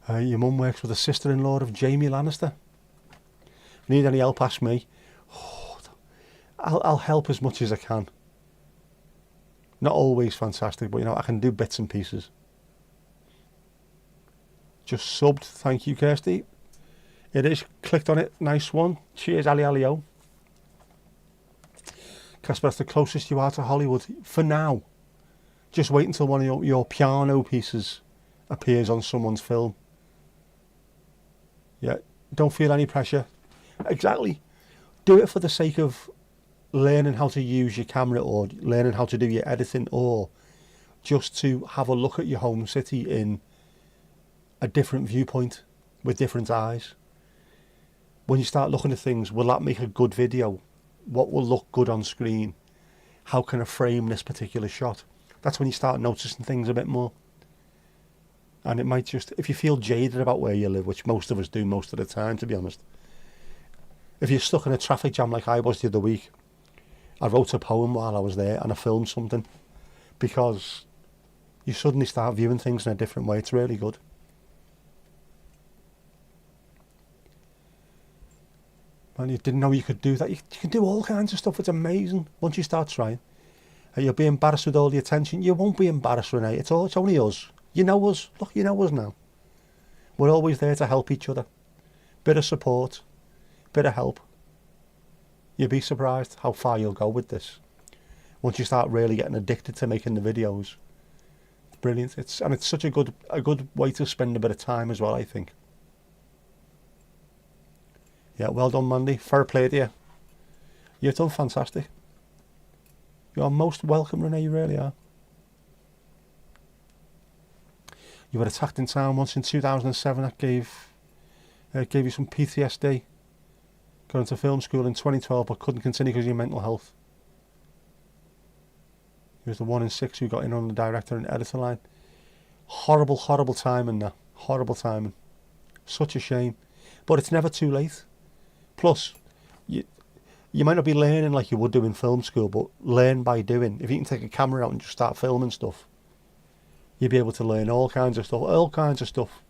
Your mum works with a sister-in-law of Jamie Lannister. If you need any help, ask me. I'll help as much as I can. Not always fantastic, but you know, I can do bits and pieces. Just subbed, thank you, Kirsty. It is, clicked on it, nice one. Cheers, Ali Alio. Casper, that's the closest you are to Hollywood for now. Just wait until one of your piano pieces appears on someone's film. Yeah, don't feel any pressure. Exactly. Do it for the sake of learning how to use your camera or learning how to do your editing, or just to have a look at your home city in a different viewpoint with different eyes. When you start looking at things, will that make a good video? What will look good on screen? How can I frame this particular shot? That's when you start noticing things a bit more. And it might just, if you feel jaded about where you live, which most of us do most of the time, to be honest. If you're stuck in a traffic jam like I was the other week, I wrote a poem while I was there and I filmed something, because you suddenly start viewing things in a different way. It's really good. And you didn't know you could do that. You can do all kinds of stuff. It's amazing once you start trying. And you'll be embarrassed with all the attention. You won't be embarrassed, Renee. It's only us. You know us. Look, you know us now. We're always there to help each other. Bit of support, bit of help. You'd be surprised how far you'll go with this. Once you start really getting addicted to making the videos. It's brilliant. It's such a good way to spend a bit of time as well, I think. Yeah, well done, Mandy. Fair play to you. You've done fantastic. You are most welcome, Renee, you really are. You were attacked in town once in 2007. That gave you some PTSD. Going to film school in 2012 but couldn't continue because of your mental health. He was the 1 in 6 who got in on the director and editor line. Horrible, horrible timing now. Horrible timing. Such a shame. But it's never too late. Plus, you might not be learning like you would do in film school, but learn by doing. If you can take a camera out and just start filming stuff, you'll be able to learn all kinds of stuff.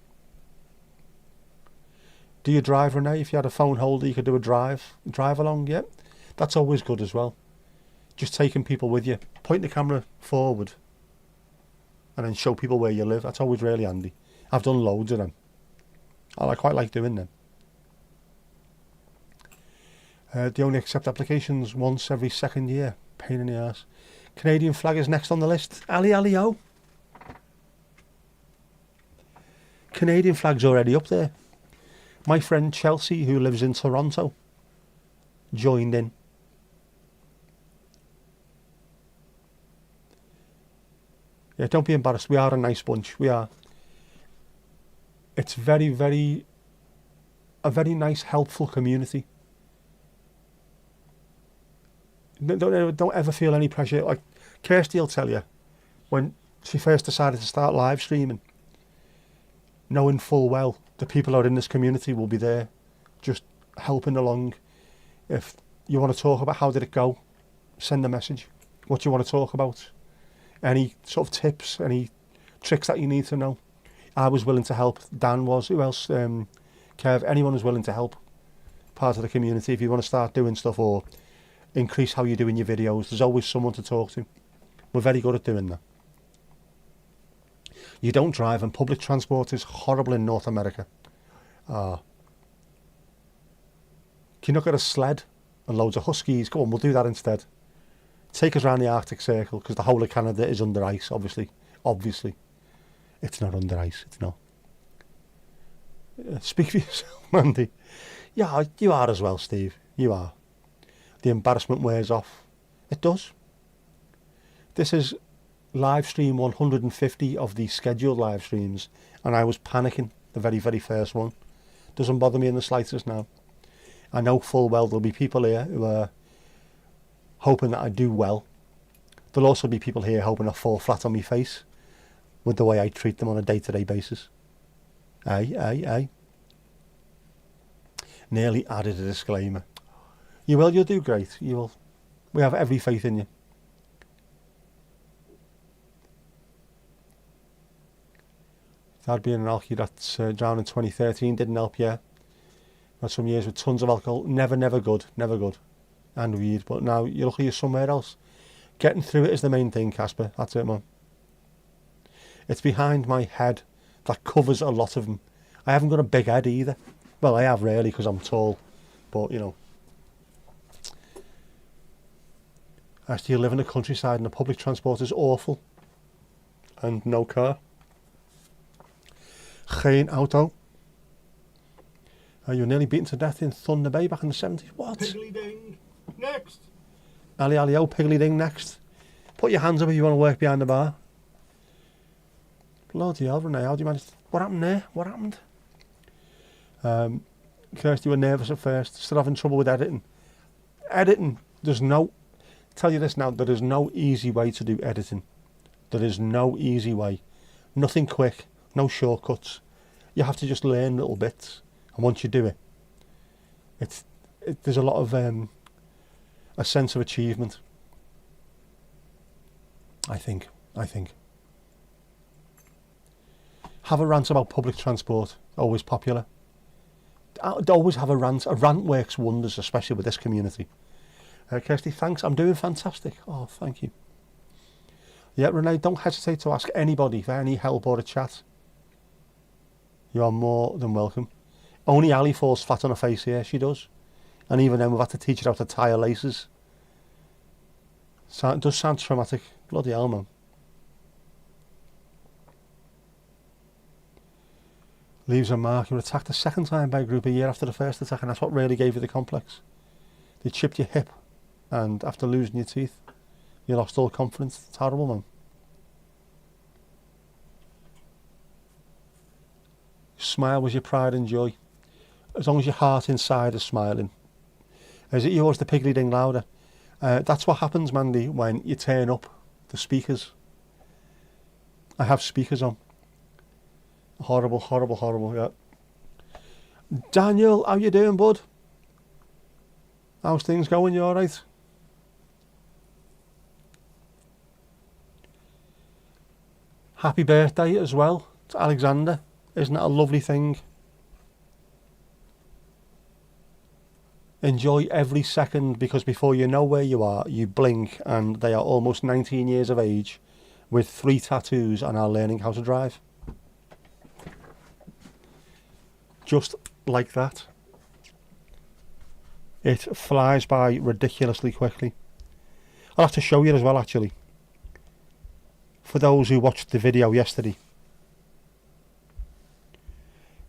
Do you drive, Renee? If you had a phone holder, you could do a drive along, yeah. That's always good as well. Just taking people with you. Point the camera forward and then show people where you live. That's always really handy. I've done loads of them. I quite like doing them. They only accept applications once every second year. Pain in the arse. Canadian flag is next on the list. Ali Ali-o. Canadian flag's already up there. My friend Chelsea, who lives in Toronto, joined in. Yeah, don't be embarrassed. We are a nice bunch. We are. It's a very nice, helpful community. Don't ever feel any pressure. Like Kirsty will tell you, when she first decided to start live streaming, knowing full well the people who are in this community will be there, just helping along. If you want to talk about how did it go, send a message. What do you want to talk about? Any sort of tips, any tricks that you need to know. I was willing to help. Dan was. Who else? Kev. Anyone was willing to help. Part of the community. If you want to start doing stuff or increase how you're doing your videos, there's always someone to talk to. We're very good at doing that. You don't drive, and public transport is horrible in North America. Can you not get a sled and loads of huskies? Go on, we'll do that instead. Take us around the Arctic Circle, because the whole of Canada is under ice, obviously. Obviously. It's not under ice, it's not. Speak for yourself, Mandy. Yeah, you are as well, Steve. You are. The embarrassment wears off. It does. This is live stream 150 of the scheduled live streams, and I was panicking the very, very first one. Doesn't bother me in the slightest now. I know full well there'll be people here who are hoping that I do well. There'll also be people here hoping I fall flat on my face with the way I treat them on a day-to-day basis. Aye. Nearly added a disclaimer. You will, you'll do great. You will. We have every faith in you. Dad being an alky that's drowned in 2013 didn't help, yeah. Had some years with tons of alcohol. Never good. And weed. But now you're lucky you're somewhere else. Getting through it is the main thing, Casper. That's it, man. It's behind my head that covers a lot of them. I haven't got a big head either. Well, I have really because I'm tall. But, you know. I still live in the countryside and the public transport is awful. And no car. Geen auto. You were nearly beaten to death in Thunder Bay back in the 70s. What? Piggly ding. Next. Ali oh, piggly ding next. Put your hands up if you want to work behind the bar. Bloody hell, Renee, how do you manage? What happened there? What happened? Kirsty, you were nervous at first. Still having trouble with editing. There's no... Tell you this now, there is no easy way to do editing. There is no easy way. Nothing quick. No shortcuts. You have to just learn little bits. And once you do it, there's a lot of a sense of achievement. I think. Have a rant about public transport. Always popular. Always have a rant. A rant works wonders, especially with this community. Kirsty, thanks. I'm doing fantastic. Oh, thank you. Yeah, Renee, don't hesitate to ask anybody for any help or a chat. You are more than welcome. Only Ali falls flat on her face here, she does. And even then we've had to teach her how to tie her laces. It does sound traumatic. Bloody hell, man. Leaves a mark. You were attacked a second time by a group a year after the first attack, and that's what really gave you the complex. They chipped your hip, and after losing your teeth, you lost all confidence. It's horrible, man. Smile was your pride and joy. As long as your heart inside is smiling. Is it yours, the piggly ding louder? That's what happens, Mandy, when you turn up the speakers. I have speakers on. Horrible, yeah. Daniel, how you doing, bud? How's things going? You alright? Happy birthday as well to Alexander. Isn't that a lovely thing? Enjoy every second, because before you know where you are, you blink and they are almost 19 years of age with 3 tattoos and are learning how to drive. Just like that. It flies by ridiculously quickly. I'll have to show you as well, actually. For those who watched the video yesterday.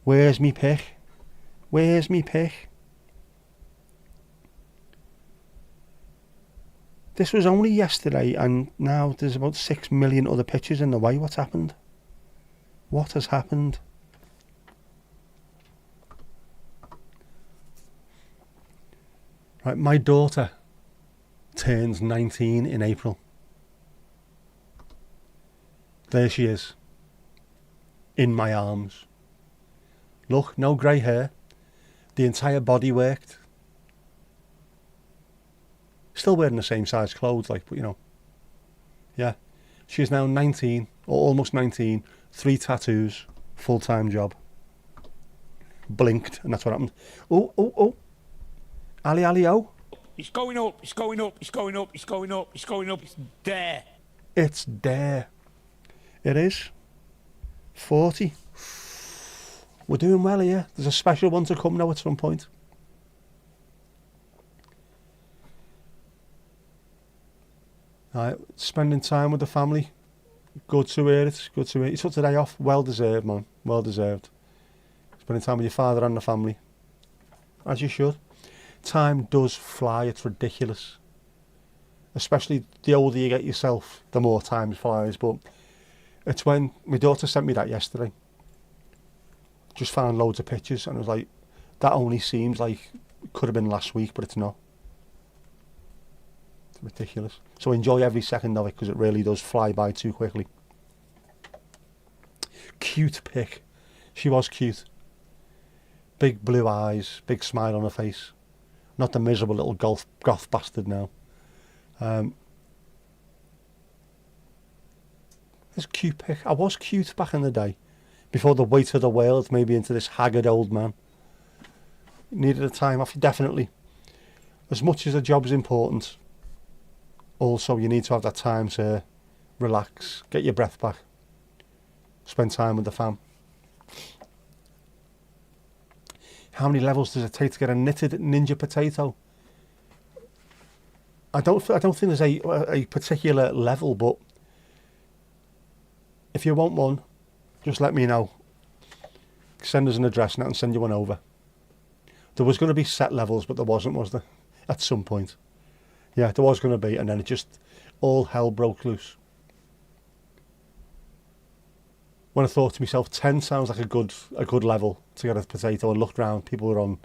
Where's me pick? Where's me pick? This was only yesterday and now there's about 6 million other pictures in the way. What's happened? What has happened? Right, my daughter turns 19 in April. There she is. In my arms. Look, no grey hair. The entire body worked. Still wearing the same size clothes, like, but you know. Yeah. She's now 19, or almost 19, 3 tattoos, full-time job. Blinked, and that's what happened. Oh. Ali, oh. It's going up, it's going up, it's going up, it's going up, it's going up, it's there. It's there. It is. 40. We're doing well here. There's a special one to come now at some point. Right, spending time with the family. Good to hear it. Good to hear it. You took today off. Well deserved, man. Well deserved. spending time with your father and the family, as you should. Time does fly, it's ridiculous. Especially the older you get yourself, the more time flies. But it's when my daughter sent me that yesterday. Just found loads of pictures and I was like, that only seems like it could have been last week, but it's not. It's ridiculous. So enjoy every second of it because it really does fly by too quickly. Cute pic. She was cute. Big blue eyes, big smile on her face. Not the miserable little goth bastard now. It's a cute pic. I was cute back in the day. Before the weight of the world made me into this haggard old man. Needed a time off, definitely. As much as the job's important, also you need to have that time to relax, get your breath back, spend time with the fam. How many levels does it take to get a knitted ninja potato? I don't think there's a particular level, but if you want one, just let me know. Send us an address and I can send you one over. There was going to be set levels, but there wasn't, was there? At some point. Yeah, there was going to be, and then it just, all hell broke loose. When I thought to myself, 10 sounds like a good level to get a potato, and looked round, people were on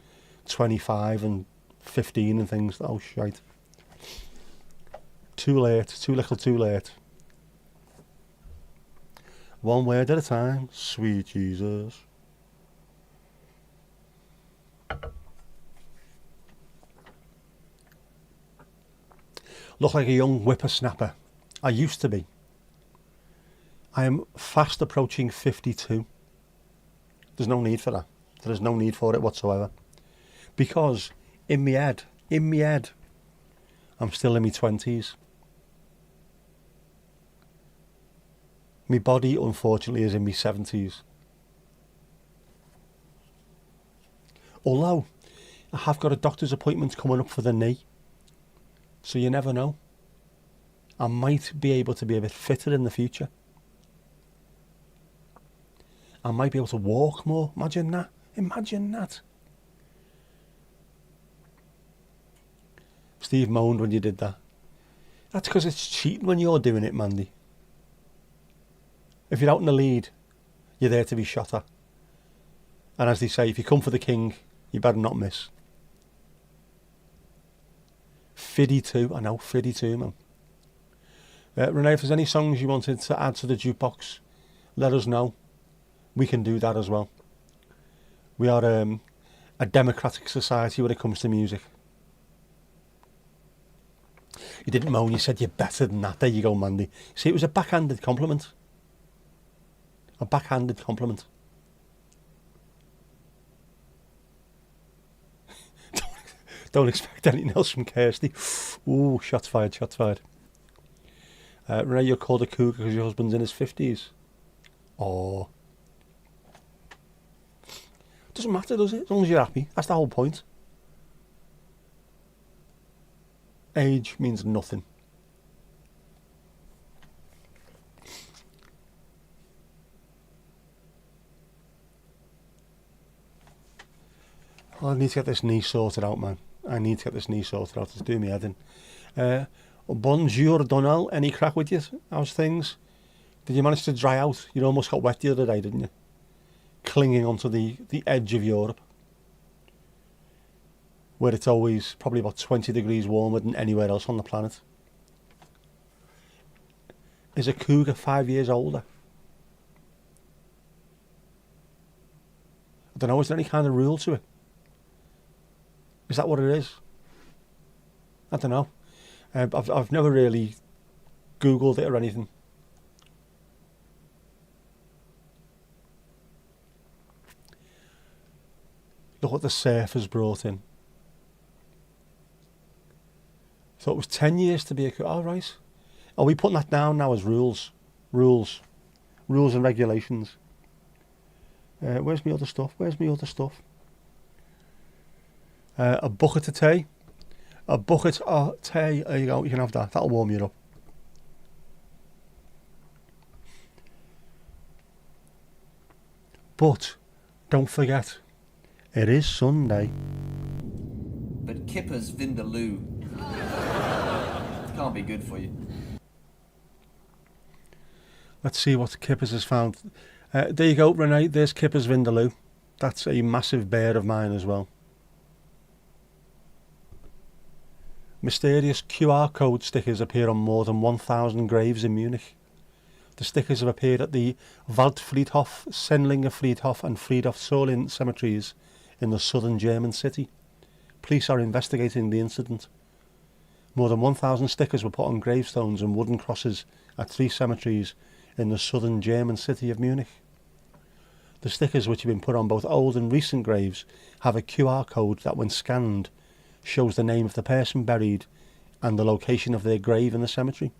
25 and 15 and things. Oh, shite. Too late, too little, too late. One word at a time, sweet Jesus. Look like a young whippersnapper. I used to be. I am fast approaching 52. There's no need for that. There is no need for it whatsoever. Because in my head, I'm still in my 20s. My body, unfortunately, is in my 70s. Although, I have got a doctor's appointment coming up for the knee. So you never know. I might be able to be a bit fitter in the future. I might be able to walk more. Imagine that. Imagine that. Steve moaned when you did that. That's because it's cheating when you're doing it, Mandy. If you're out in the lead, you're there to be shot at. And as they say, if you come for the king, you better not miss. Fiddy too, I know, Fiddy too, man. Renee, if there's any songs you wanted to add to the jukebox, let us know. We can do that as well. We are a democratic society when it comes to music. You didn't moan, you said you're better than that. There you go, Mandy. See, it was a backhanded compliment. A backhanded compliment. Don't expect anything else from Kirsty. Ooh, shots fired, shots fired. Renee, you're called a cougar because your husband's in his 50s. Oh. Doesn't matter, does it? As long as you're happy. That's the whole point. Age means nothing. I need to get this knee sorted out, man. I need to get this knee sorted out. It's doing me head in. Bonjour, Donald. Any crack with you? How's things? Did you manage to dry out? You almost got wet the other day, didn't you? Clinging onto the edge of Europe. Where it's always probably about 20 degrees warmer than anywhere else on the planet. Is a cougar 5 years older? I don't know, is there any kind of rule to it? Is that what it is? I don't know. I've never really Googled it or anything. Look what the surf has brought in. Thought it was 10 years to be a... Oh, right. Are we putting that down now as rules? Rules and regulations. Where's my other stuff? A bucket of tea. A bucket of tea. There you go. You can have that. That'll warm you up. But Don't forget, it is Sunday. But Kipper's Vindaloo can't be good for you. Let's see what Kippers has found. There you go, Renee. There's Kippers Vindaloo. That's a massive bear of mine as well. Mysterious QR code stickers appear on more than 1,000 graves in Munich. The stickers have appeared at the Waldfriedhof, Sendlinger Friedhof and Friedhof Solin cemeteries in the southern German city. Police are investigating the incident. More than 1,000 stickers were put on gravestones and wooden crosses at 3 cemeteries in the southern German city of Munich. The stickers, which have been put on both old and recent graves, have a QR code that, when scanned, shows the name of the person buried and the location of their grave in the cemetery.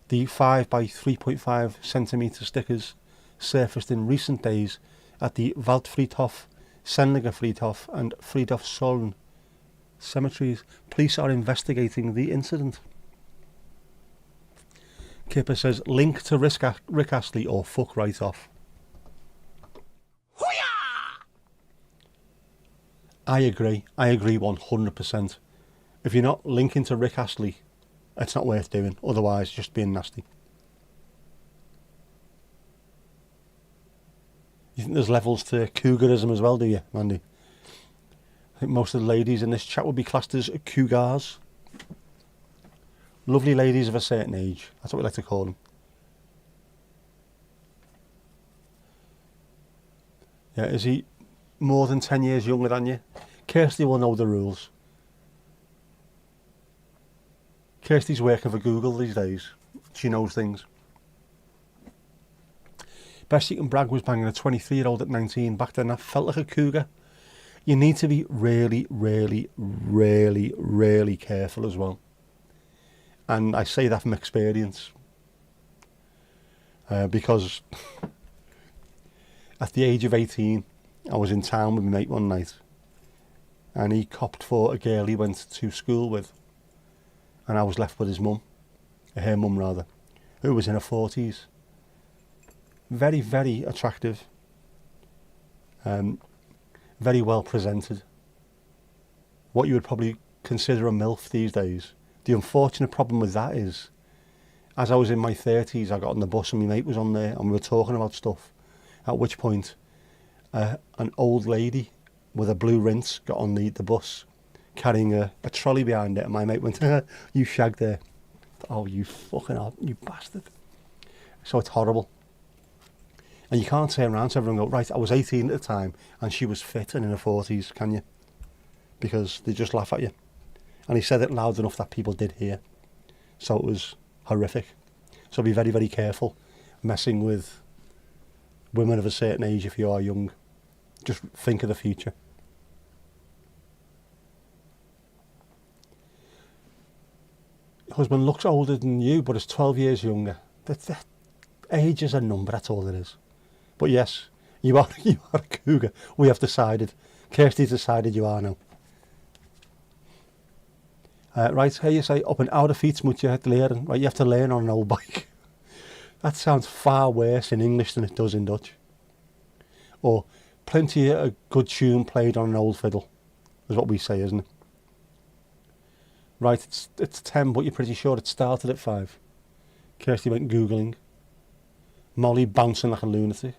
The 5 by 3.5 centimetre stickers surfaced in recent days at the Waldfriedhof, Sendlinger Friedhof and Friedhof Soln cemeteries. Police are investigating the incident. Kipper says, link to Rick Astley or fuck right off. I agree 100%. If you're not linking to Rick Astley, it's not worth doing, otherwise just being nasty. You think there's levels to cougarism as well, do you, Mandy? I think most of the ladies in this chat would be classed as cougars. Lovely ladies of a certain age, that's what we like to call them. Yeah, is he more than 10 years younger than you? Kirsty will know the rules. Kirsty's working for Google these days. She knows things. Best you can brag was banging a 23-year-old at 19. Back then, that felt like a cougar. You need to be really, really, really, really careful as well. And I say that from experience. Because at the age of 18, I was in town with my mate one night. And he copped for a girl he went to school with. And I was left with his mum, her mum rather, who was in her 40s. Very, very attractive. Very well presented. What you would probably consider a MILF these days. The unfortunate problem with that is, as I was in my 30s, I got on the bus and my mate was on there and we were talking about stuff. At which point, an old lady with a blue rinse got on the bus, carrying a trolley behind it, and my mate went, you shagged her. Oh, you fucking hell, you bastard. So it's horrible. And you can't turn around to everyone and go, right, I was 18 at the time, and she was fit and in her 40s, can you? Because they just laugh at you. And he said it loud enough that people did hear. So it was horrific. So be very, very careful messing with women of a certain age if you are young. Just think of the future. Husband looks older than you, but is 12 years younger. That age is a number, that's all it is. But yes, you are a cougar. We have decided. Kirsty's decided you are now. Right, here you say, op een oude fiets moet je het leren. Right, you have to learn on an old bike. That sounds far worse in English than it does in Dutch. Or, plenty of a good tune played on an old fiddle, is what we say, isn't it? Right, it's 10, but you're pretty sure it started at 5. Kirsty went Googling. Molly bouncing like a lunatic.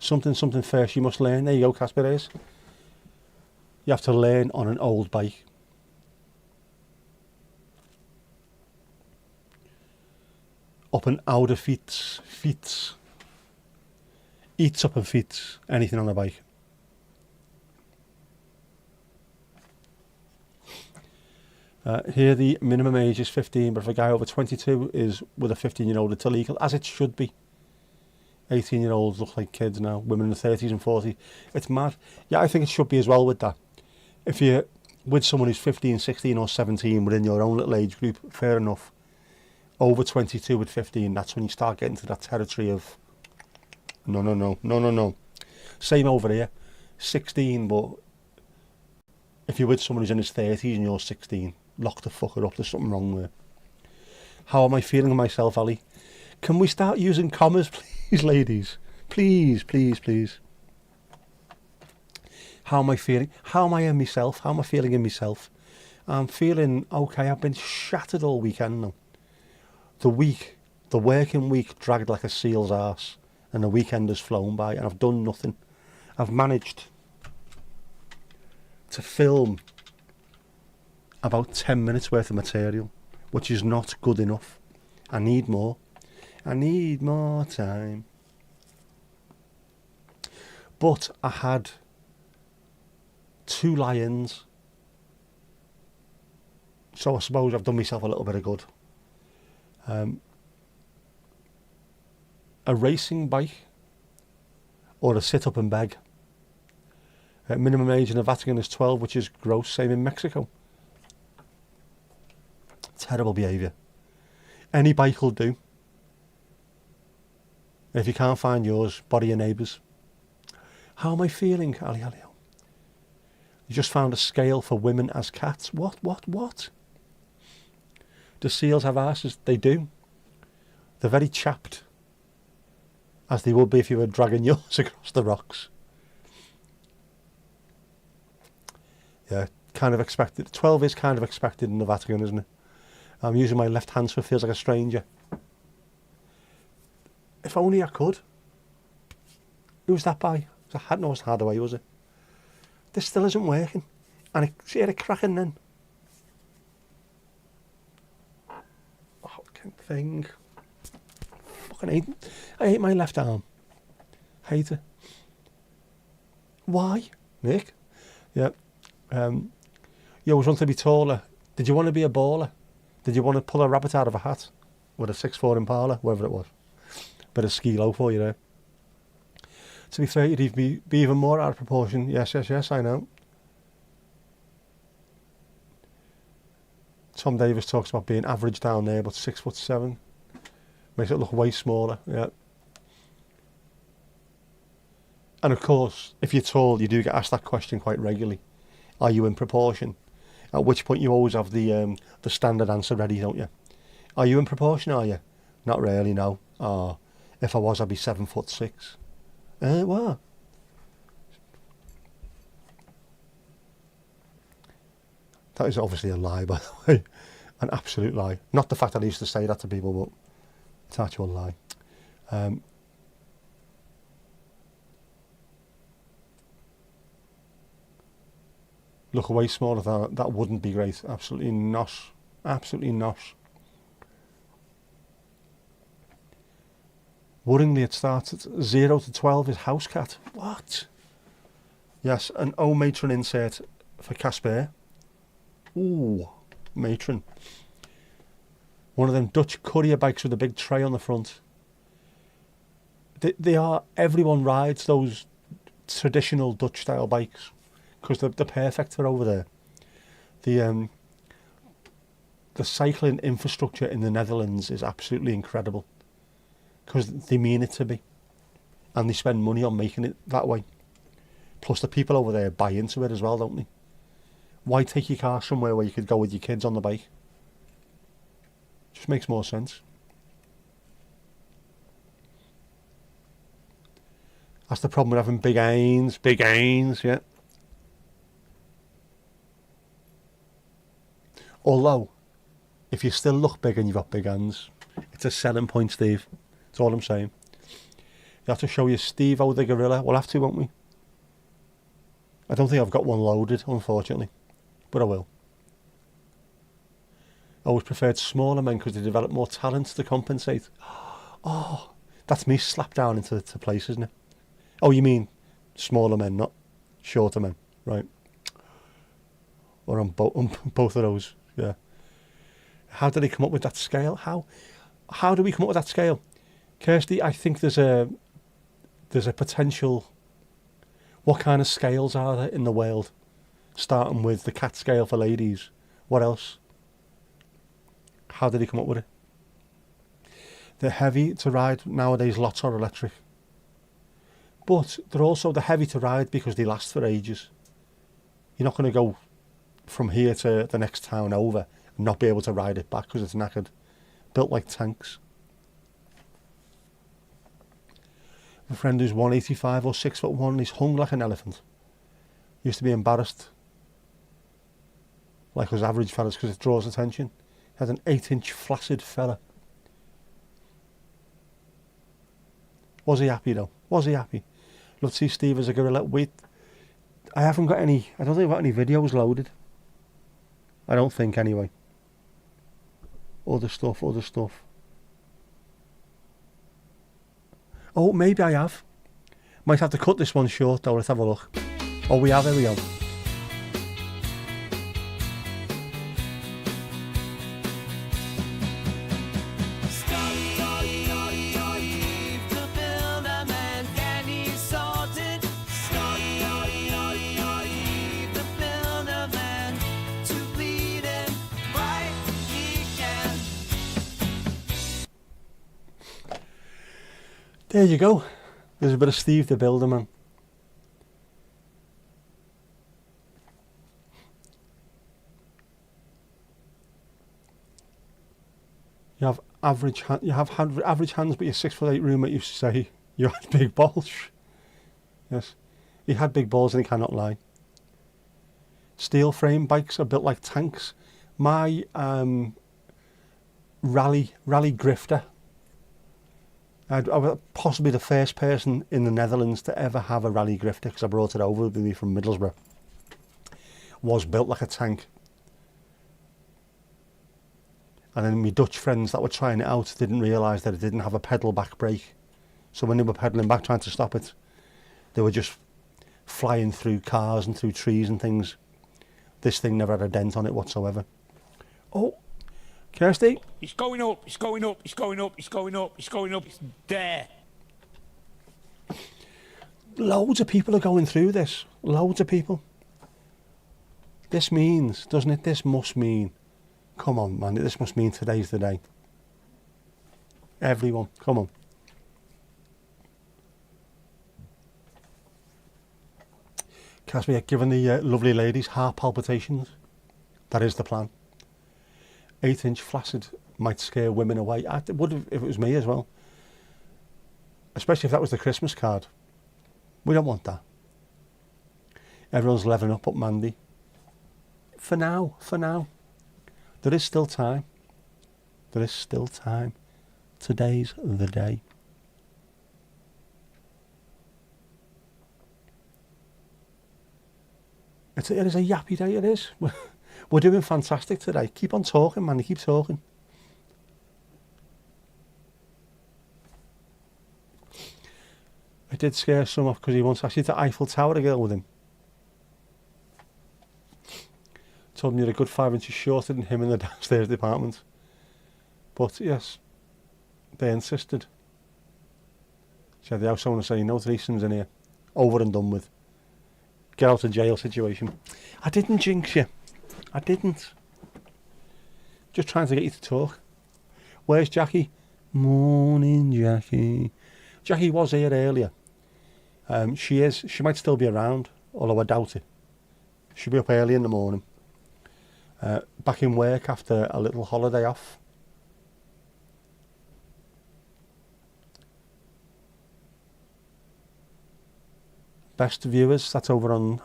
Something first you must learn. There you go, Casper is. You have to learn on an old bike. Op een oude fiets. Fiets. Iets op een fiets. Anything on a bike. Here the minimum age is 15, but if a guy over 22 is with a 15-year-old, it's illegal, as it should be. 18-year-olds look like kids now, women in the 30s and 40s. It's mad. Yeah, I think it should be as well with that. If you're with someone who's 15, 16 or 17 within your own little age group, fair enough. Over 22 with 15, that's when you start getting to that territory of no. Same over here. 16, but if you're with someone who's in his 30s and you're 16, lock the fucker up, there's something wrong there. How am I feeling myself, Ali? Can we start using commas, please, ladies? Please, please, please. How am I feeling? How am I in myself? How am I feeling in myself? I'm feeling okay. I've been shattered all weekend now. The working week dragged like a seal's arse, and the weekend has flown by, and I've done nothing. I've managed to film about 10 minutes worth of material, which is not good enough. I need more. I need more time. But I had 2 lie-ins, so I suppose I've done myself a little bit of good. A racing bike or a sit up and beg. Minimum age in the Vatican is 12, which is gross. Same in Mexico. Terrible behaviour. Any bike will do. If you can't find yours, borrow your neighbour's. How am I feeling, Ali Alio? You just found a scale for women as cats. What? Do seals have arses? They do. They're very chapped, as they would be if you were dragging yours across the rocks. Yeah, kind of expected. 12 is kind of expected in the Vatican, isn't it? I'm using my left hand so it feels like a stranger. If only I could. Who's that by? I hadn't noticed Hardaway, was it? This still isn't working. And see it cracking then. Fucking thing. Fucking hate it. I hate my left arm. Hate it. Why? Nick? Yeah. You always want to be taller. Did you want to be a baller? Did you want to pull a rabbit out of a hat? With a 6'4" Impala, whatever it was. Bit of ski low for you there. To be fair, you'd be even more out of proportion. Yes, I know. Tom Davis talks about being average down there, but 6'7". Makes it look way smaller, yeah. And of course, if you're tall, you do get asked that question quite regularly. Are you in proportion? At which point you always have the standard answer ready, don't you? Are you in proportion, are you? Not really, no. If I was, I'd be 7'6". What? That is obviously a lie, by the way. An absolute lie. Not the fact that I used to say that to people, but it's an actual lie. Look way smaller than that wouldn't be great. Absolutely not. Absolutely not. Worryingly, it starts at 0 to 12 is house cat. What? Yes, an O matron insert for Casper. Ooh, matron. One of them Dutch courier bikes with a big tray on the front. They are, everyone rides those traditional Dutch style bikes because they're perfect for over there. The cycling infrastructure in the Netherlands is absolutely incredible because they mean it to be, and they spend money on making it that way. Plus the people over there buy into it as well, don't they? Why take your car somewhere where you could go with your kids on the bike? Just makes more sense. That's the problem with having big ains, yeah. Although, if you still look big and you've got big hands, it's a selling point, Steve. That's all I'm saying. You have to show you Steve-O the gorilla. We'll have to, won't we? I don't think I've got one loaded, unfortunately. But I will. I always preferred smaller men because they develop more talent to compensate. Oh, that's me slapped down into place, isn't it? Oh, you mean smaller men, not shorter men, right? Or on both of those, yeah. How did they come up with that scale? How do we come up with that scale? Kirsty, I think there's a potential. What kind of scales are there in the world? Starting with the cat scale for ladies. What else? How did he come up with it? They're heavy to ride nowadays, lots are electric. But they're also heavy to ride because they last for ages. You're not going to go from here to the next town over and not be able to ride it back because it's knackered. Built like tanks. My friend who's 185 or 6'1", he's hung like an elephant. Used to be embarrassed, like us average fellas, because it draws attention. He had an 8-inch flaccid fella. Was he happy though? Was he happy? Let's see Steve as a gorilla. Wait, I haven't got any, I don't think I've got any videos loaded. I don't think anyway. Other stuff. Oh, maybe I have. Might have to cut this one short though, let's have a look. Oh, we have, here we go. There you go. There's a bit of Steve the Builder Man. You have average hands, but you're 6'8" roommate used to say you had big balls. Yes, he had big balls and he cannot lie. Steel frame bikes are built like tanks. My rally grifter. I was possibly the first person in the Netherlands to ever have a rally grifter, because I brought it over with me from Middlesbrough. Was built like a tank. And then my Dutch friends that were trying it out didn't realise that it didn't have a pedal back brake. So when they were pedalling back trying to stop it, they were just flying through cars and through trees and things. This thing never had a dent on it whatsoever. Oh, Kirsty? It's going up, it's going up, it's going up, it's going up, it's going up, it's there. Loads of people are going through this. Loads of people. This means, doesn't it? This must mean. Come on, man. This must mean today's the day. Everyone, come on. Casimir, giving the lovely ladies heart palpitations. That is the plan. 8-inch flaccid might scare women away. I would have if it was me as well. Especially if that was the Christmas card. We don't want that. Everyone's levelling up Mandy. For now. There is still time. There is still time. Today's the day. It is a yappy day, it is. We're doing fantastic today. Keep on talking, man. Keep talking. I did scare some off because he wants actually to Eiffel Tower to go with him. Told me you're a good 5 inches shorter than him in the downstairs department. But yes, they insisted. She had the house owner saying, no threesomes in here. Over and done with. Get out of jail situation. I didn't jinx you. I didn't. Just trying to get you to talk. Where's Jackie? Morning, Jackie. Jackie was here earlier. She is. She might still be around, although I doubt it. She'll be up early in the morning. Back in work after a little holiday off. Best viewers, that's over on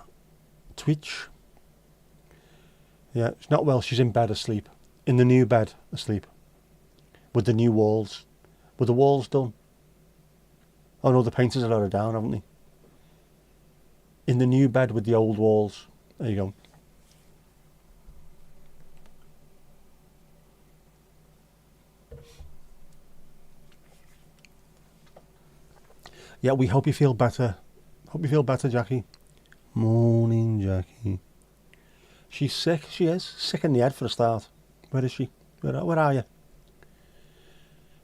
Twitch. Yeah, she's not well, she's in bed asleep. In the new bed asleep. With the new walls. Were the walls done? Oh no, the painters have let her down, haven't they? In the new bed with the old walls. There you go. Yeah, we hope you feel better. Hope you feel better, Jackie. Morning, Jackie. She's sick, she is. Sick in the head for a start. Where is she? Where are you?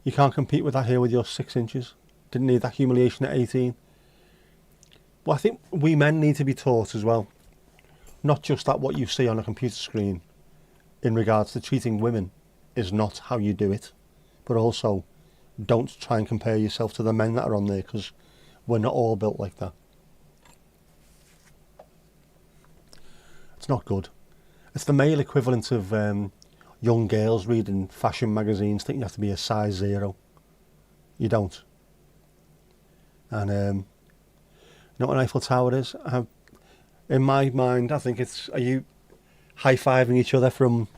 You can't compete with that here with your 6 inches. Didn't need that humiliation at 18. Well, I think we men need to be taught as well. Not just that what you see on a computer screen in regards to treating women is not how you do it. But also, don't try and compare yourself to the men that are on there, because we're not all built like that. It's not good. It's the male equivalent of young girls reading fashion magazines thinking you have to be a size 0. You don't. And you know what an Eiffel Tower is? In my mind, I think it's, are you high-fiving each other from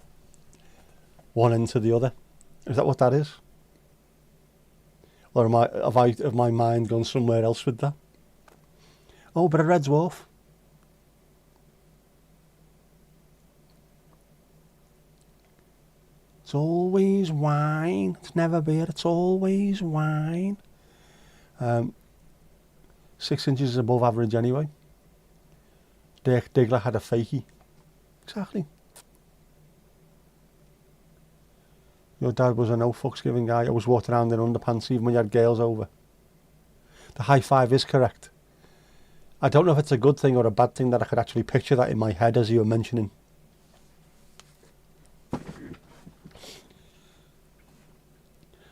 one end to the other? Is that what that is? Or have my mind gone somewhere else with that? Oh, but a red dwarf. It's always wine. It's never beer. It's always wine. 6 inches is above average anyway. Dirk Diggler had a fakie. Exactly. Your dad was a no fucks giving guy. I was walking around in underpants even when you had girls over. The high five is correct. I don't know if it's a good thing or a bad thing that I could actually picture that in my head as you were mentioning.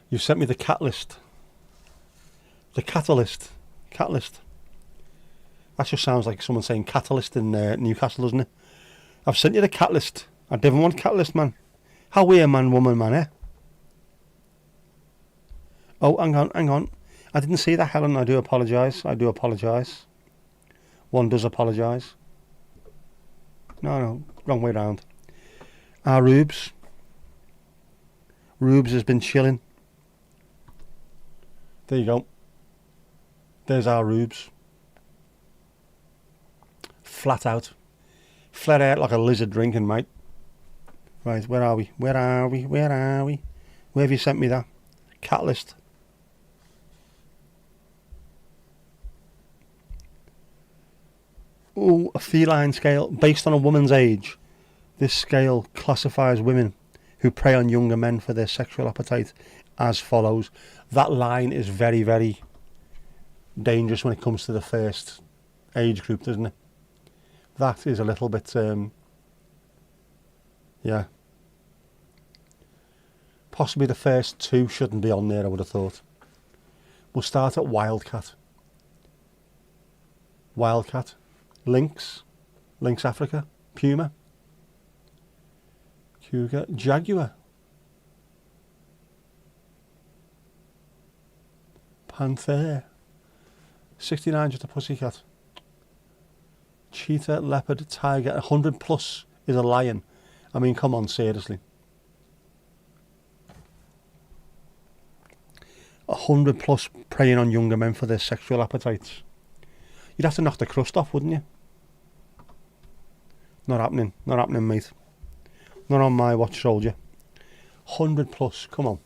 You sent me the cat list. The catalyst. Cat list. That just sounds like someone saying catalyst in Newcastle, doesn't it? I've sent you the cat list. I didn't want cat list, man. How weird, man, woman, man, eh? Oh, hang on. I didn't see that, Helen. I do apologise. One does apologise. No, wrong way round. Our Rubes. Rubes has been chilling. There you go. There's our Rubes. Flat out like a lizard drinking, mate. Right, where are we? Where have you sent me that? Cat list. Ooh, a feline scale based on a woman's age. This scale classifies women who prey on younger men for their sexual appetite as follows. That line is very, very dangerous when it comes to the first age group, doesn't it? That is a little bit, yeah. Possibly the first two shouldn't be on there, I would have thought. We'll start at Wildcat. Wildcat. Lynx Africa. Puma. Cougar. Jaguar. Panther. 69 just a pussycat. Cheetah, leopard, tiger. 100 plus is a lion. I mean, come on, seriously. 100 plus preying on younger men for their sexual appetites. You'd have to knock the crust off, wouldn't you? Not happening, mate. Not on my watch, soldier. 100 plus, come on.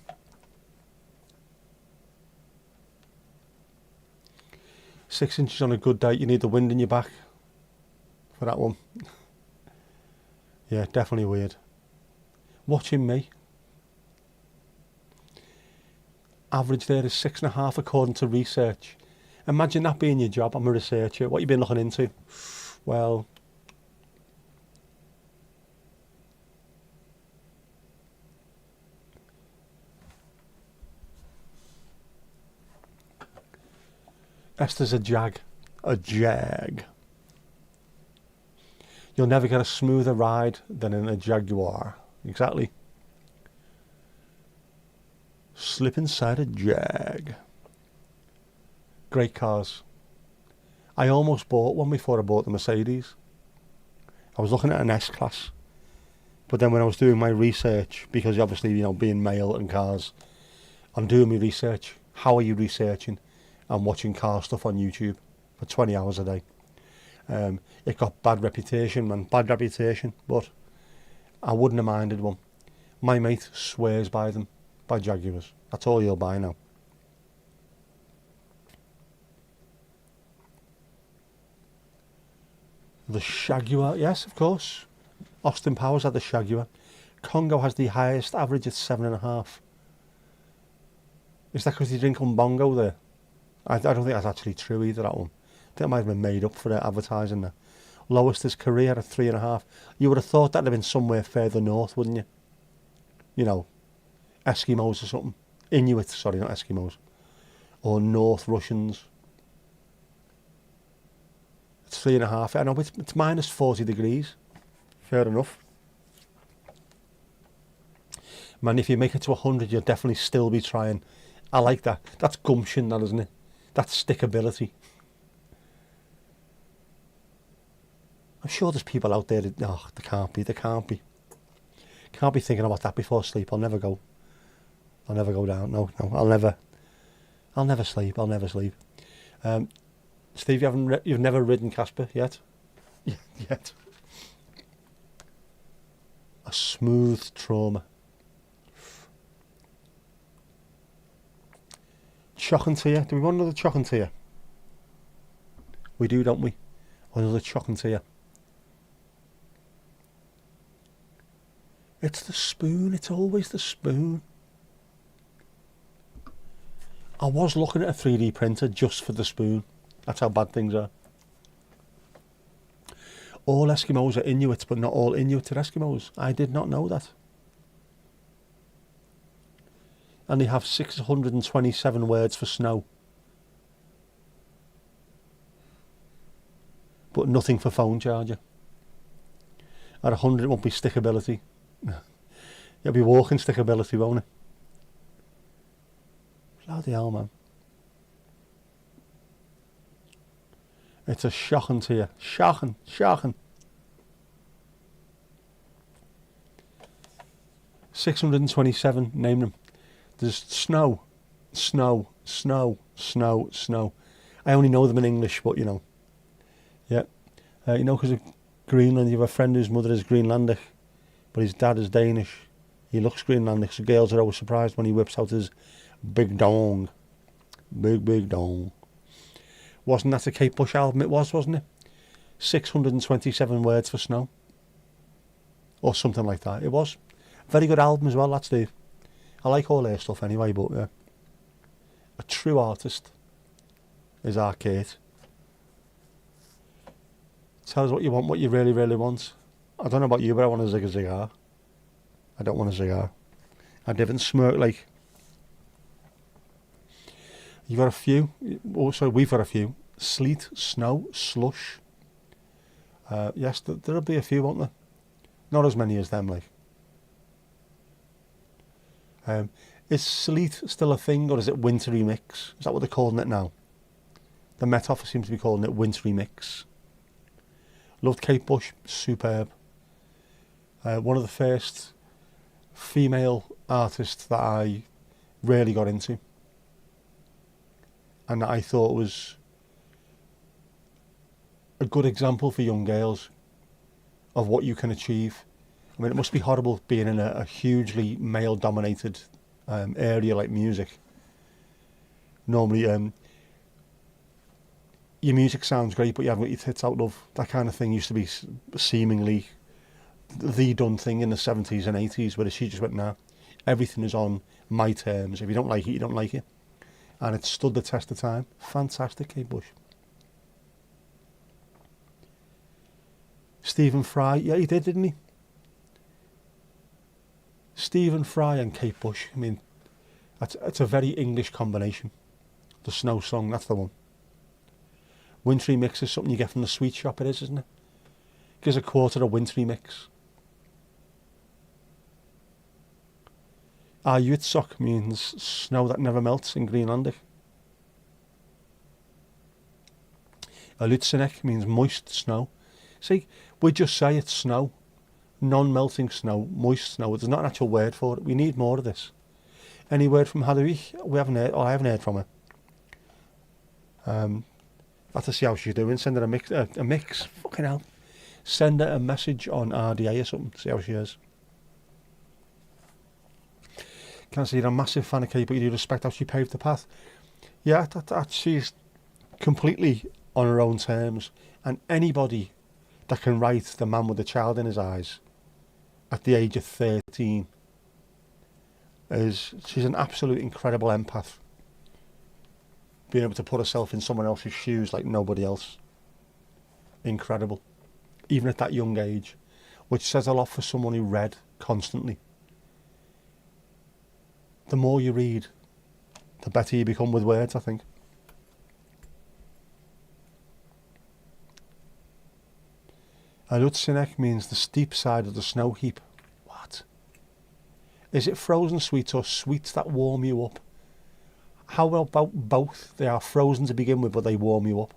Six inches on a good day, you need the wind in your back for that one. Yeah, definitely weird. Watching me. Average there is 6.5 according to research. Imagine that being your job. I'm a researcher. What you been looking into? Well, Esther's a jag. A jag. You'll never get a smoother ride than in a Jaguar. Exactly. Slip inside a Jag. Great cars. I almost bought one before I bought the Mercedes. I was looking at an S-Class. But then when I was doing my research, because obviously, you know, being male and cars, I'm doing my research. How are you researching? I'm watching car stuff on YouTube for 20 hours a day. It got bad reputation, man. Bad reputation. But I wouldn't have minded one. My mate swears by them. By Jaguars. That's all you'll buy now. The Shaguar, yes, of course. Austin Powers had the Shaguar. Congo has the highest average at 7.5. Is that because they drink on bongo there? I don't think that's actually true either, that one. I think it might have been made up for the advertising there. Lowest is Korea at 3.5. You would have thought that'd have been somewhere further north, wouldn't you? You know, Eskimos or something. Inuits, sorry, not Eskimos. Or North Russians. It's 3.5. I know, it's minus 40 degrees. Fair enough. Man, if you make it to 100, you'll definitely still be trying. I like that. That's gumption, that, isn't it? That's stickability. I'm sure there's people out there that, oh, there can't be. Can't be thinking about that before sleep. I'll never go down. No, I'll never sleep. Steve, you've never ridden Casper yet? Yet. A smooth trauma. Chocolatier. Do we want another chocolatier? We do, don't we? Another chocolatier. It's the spoon. It's always the spoon. I was looking at a 3D printer just for the spoon. That's how bad things are. All Eskimos are Inuits, but not all Inuits are Eskimos. I did not know that. And they have 627 words for snow. But nothing for phone charger. At 100 it won't be stickability. It'll be walking stickability, won't it? Bloody hell, man. It's a shocking to you. Shocking. 627, name them. There's snow. I only know them in English, but you know. Yeah. You know, because of Greenland, you have a friend whose mother is Greenlandic, but his dad is Danish. He looks Greenlandic, so girls are always surprised when he whips out his big dong. Big dong. Wasn't that a Kate Bush album? It was, wasn't it? 627 words for snow. Or something like that. It was. Very good album as well, that Steve. I like all their stuff anyway, but yeah. A true artist is our Kate. Tell us what you want, what you really, really want. I don't know about you, but I want a cigar. I don't want a cigar. I didn't smirk like... You've got a few. Also, we've got a few. Sleet, snow, slush. Yes, there'll be a few, won't there? Not as many as them, like. Is sleet still a thing, or is it wintry mix? Is that what they're calling it now? The Met Office seems to be calling it wintry mix. Loved Kate Bush, superb. One of the first female artists that I really got into, and that I thought was a good example for young girls of what you can achieve. I mean, it must be horrible being in a hugely male-dominated area like music. Normally, your music sounds great, but you haven't got your tits out, love. That kind of thing used to be seemingly the done thing in the 70s and 80s, where she just went, nah, everything is on my terms. If you don't like it, you don't like it. And it stood the test of time. Fantastic, Kate Bush. Stephen Fry, yeah, he did, didn't he? Stephen Fry and Kate Bush, I mean, that's a very English combination. The Snow Song, that's the one. Wintry mix is something you get from the sweet shop, it is, isn't it? Gives a quarter of wintry mix. Yutsok means snow that never melts in Greenlandic. Alutsenek means moist snow. See, we just say it's snow. Non-melting snow, moist snow. There's not an actual word for it. We need more of this. Any word from Hadewig? We haven't heard. Oh, I haven't heard from her. Have to see how she's doing. Send her a mix. Fucking hell. Send her a message on RDA or something. See how she is. Can't say you're a massive fan of Kate, but you do respect how she paved the path. Yeah, that she's completely on her own terms. And anybody that can write The Man with the Child in His Eyes at the age of 13 she's an absolute incredible empath, being able to put herself in someone else's shoes like nobody else. Incredible, even at that young age, which says a lot for someone who read constantly. The more you read, the better you become with words, I think. Alutsenek means the steep side of the snow heap. What? Is it frozen sweets or sweets that warm you up? How about both? They are frozen to begin with, but they warm you up.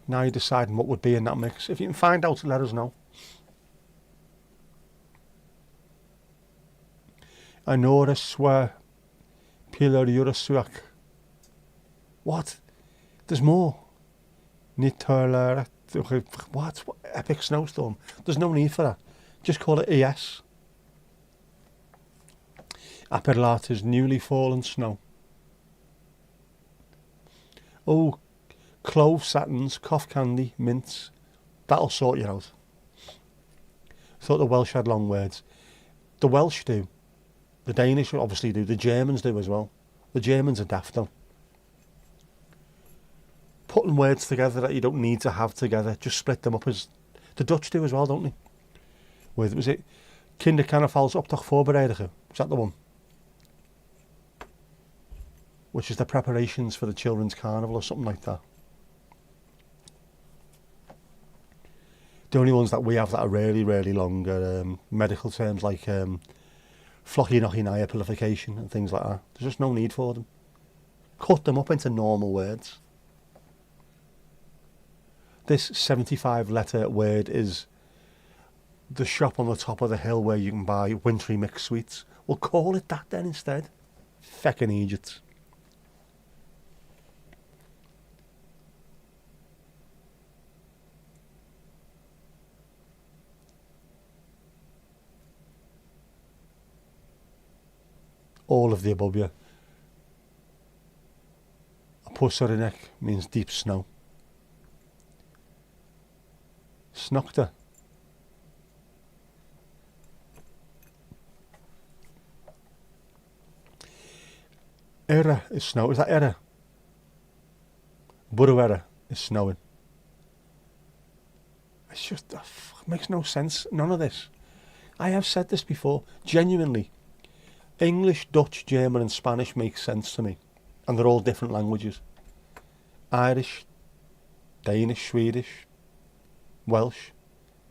Now you're deciding what would be in that mix. If you can find out, let us know. Anora swa pilariurasuak. What? There's more. Nitorlara. What? Epic snowstorm. There's no need for that. Just call it ES. Aperlata's newly fallen snow. Oh, clove satins, cough candy, mints. That'll sort you out. Thought the Welsh had long words. The Welsh do. The Danish obviously do. The Germans do as well. The Germans are daft though. Putting words together that you don't need to have together. Just split them up as... The Dutch do as well, don't they? Was it Kindercarnavals optocht voorbereiden? Is that the one? Which is the preparations for the children's carnival or something like that. The only ones that we have that are really, really long are medical terms like flocchinochinaya pilification and things like that. There's just no need for them. Cut them up into normal words. This 75 letter word is the shop on the top of the hill where you can buy wintry mixed sweets. We'll call it that then instead. Feckin' Egypt. All of the above, yeah. Pusarinek means deep snow. Snokta. Era is snow. Is that era? Buruera is snowing. It's just, it makes no sense. None of this. I have said this before. Genuinely. English, Dutch, German and Spanish make sense to me. And they're all different languages. Irish, Danish, Swedish, Welsh.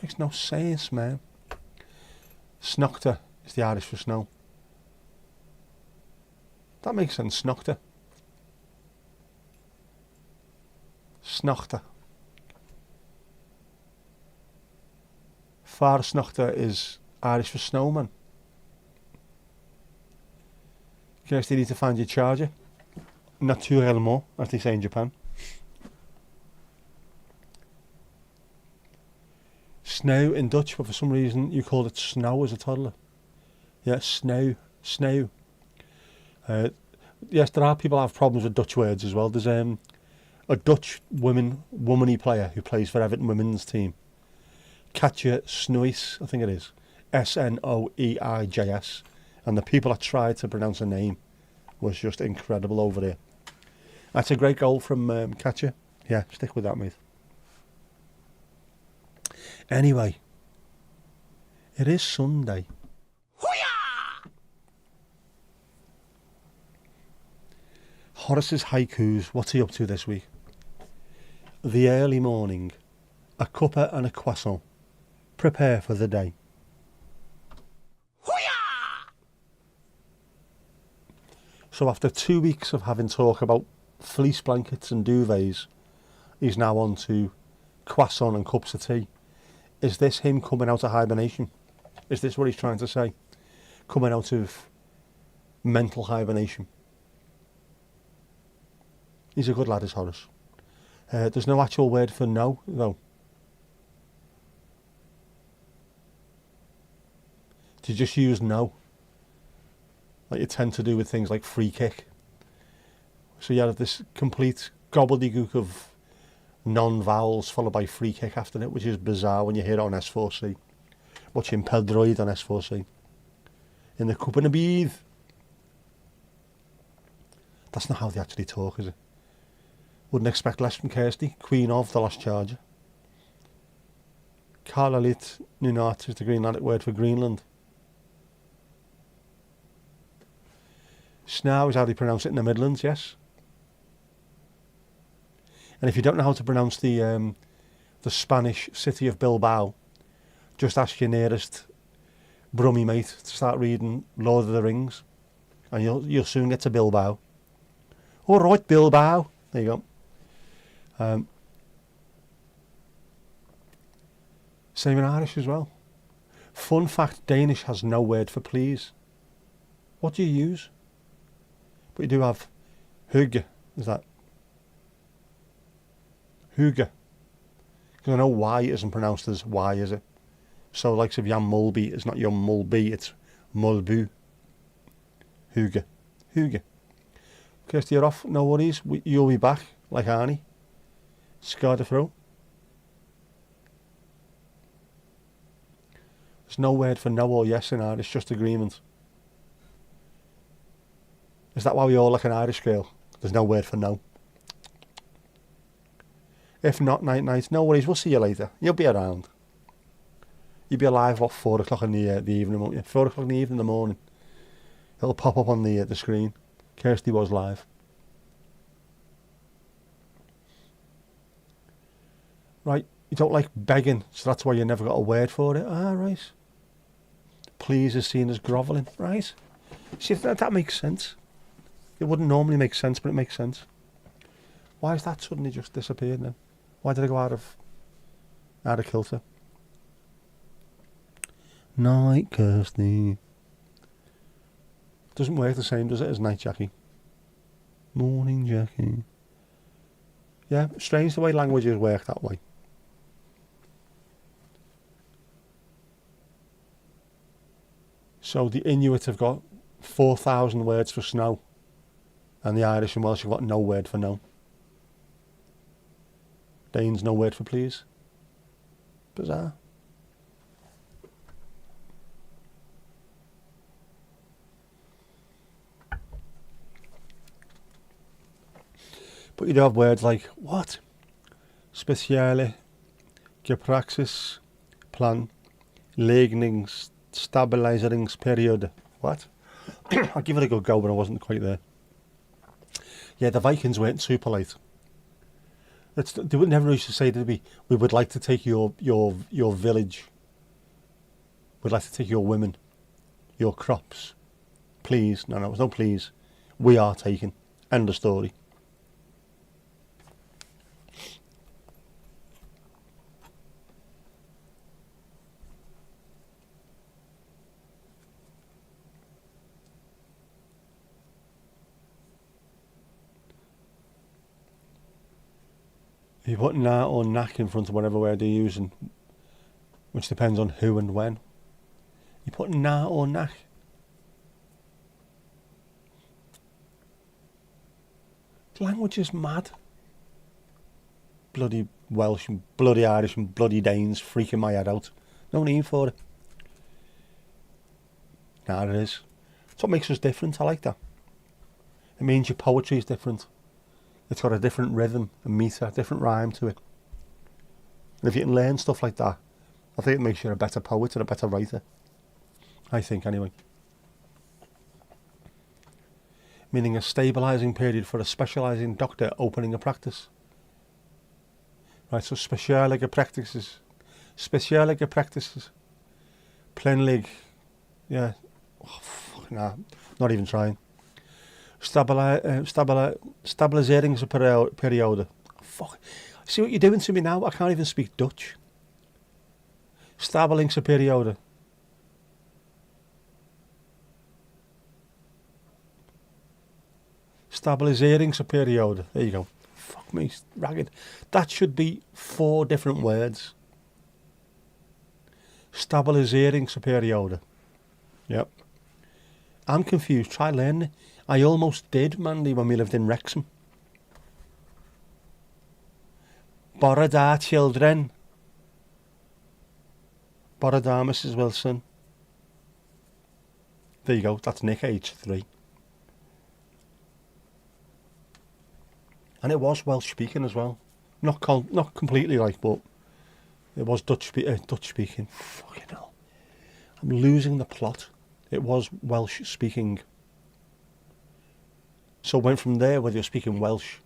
Makes no sense, man. Snokta is the Irish for snow. That makes sense, snokta. Snokta. Far snokta is Irish for snowman. First you need to find your charger. Naturellement, as they say in Japan. Snow in Dutch, but for some reason you called it snow as a toddler. Yeah, snow, snow. Yes, there are people who have problems with Dutch words as well. There's a Dutch womany player who plays for Everton women's team. Katja Snoeijs, I think it is. Snoeijs. And the people that tried to pronounce her name was just incredible over there. That's a great goal from Katja. Yeah, stick with that, mate. Anyway, it is Sunday. Hoo-yah! Horace's haikus, what's he up to this week? The early morning, a cuppa and a croissant. Prepare for the day. So after 2 weeks of having talk about fleece blankets and duvets, he's now on to croissant and cups of tea. Is this him coming out of hibernation? Is this what he's trying to say? Coming out of mental hibernation? He's a good lad, is Horace. There's no actual word for no, though. To just use no. Like you tend to do with things like free kick. So you have this complete gobbledygook of non-vowels followed by free kick after it, which is bizarre when you hear it on S4C. Watching Peldroid on S4C. In the cup and a bead. That's not how they actually talk, is it? Wouldn't expect less from Kirsty, Queen of the Last Charger. Karlalit Nunat is the Greenlandic word for Greenland. Snow is how they pronounce it in the Midlands, yes. And if you don't know how to pronounce the Spanish city of Bilbao, just ask your nearest Brummy mate to start reading Lord of the Rings, and you'll soon get to Bilbao. All right, Bilbao. There you go. Same in Irish as well. Fun fact, Danish has no word for please. What do you use? But you do have hygge. Is that hygge? Because I know Y isn't pronounced as Y, is it? So like if Jan Mulby, it's not Jan Mulby, it's Mulbu. Hygge. Hygge. Kirsty, you're off, no worries. You'll be back, like Arnie. Scar the throw. There's no word for no or yes in Irish, just agreement. Is that why we all like an Irish girl? There's no word for no. If not, night, no worries, we'll see you later. You'll be around. You'll be alive, what, 4 o'clock in the evening, won't you? 4 o'clock in the evening in the morning. It'll pop up on the screen. Kirsty was live. Right, you don't like begging, so that's why you never got a word for it. Ah, right. Please is seen as grovelling, right? See, that makes sense. It wouldn't normally make sense, but it makes sense. Why has that suddenly just disappeared now? Why did I go out of kilter? Night, Kirsty. Doesn't work the same, does it, as night, Jackie? Morning, Jackie. Yeah, strange the way languages work that way. So the Inuit have got 4,000 words for snow, and the Irish and Welsh have got no word for no. Danes, no word for please. Bizarre. But you do have words like what? Speciale, gepraxis, plan, legnings, stabiliseringsperiode. What? I'll give it a good go, but I wasn't quite there. Yeah, the Vikings weren't too polite. They would never used to say, did we would like to take your village. We'd like to take your women, your crops. Please. No, there's no please. We are taken. End of story. If you put na or knack in front of whatever word you're using, which depends on who and when, you put na or knack. The language is mad. Bloody Welsh and bloody Irish and bloody Danes freaking my head out. No need for it. Nah, it is. That's what makes us different. I like that. It means your poetry is different. It's got a different rhythm and meter, different rhyme to it. And if you can learn stuff like that, I think it makes you a better poet and a better writer. I think, anyway. Meaning a stabilising period for a specialising doctor opening a practice. Right, so specialige practices. Plenlig. Yeah. Oh, fuck, nah, not even trying. Stabiliseringsperiode. Fuck. See what you're doing to me now? I can't even speak Dutch. Stabiliseringsperiode. Stabiliseringsperiode. There you go. Fuck me, ragged. That should be 4 different words. Stabiliseringsperiode. Yep. I'm confused. Try learning it. I almost did, Mandy, when we lived in Wrexham. Bore da, children. Bore da, Mrs. Wilson. There you go. That's Nick, age 3. And it was Welsh speaking as well. Not completely like, but it was Dutch speaking. Fucking hell. I'm losing the plot. It was Welsh speaking. So went from there where they were speaking Welsh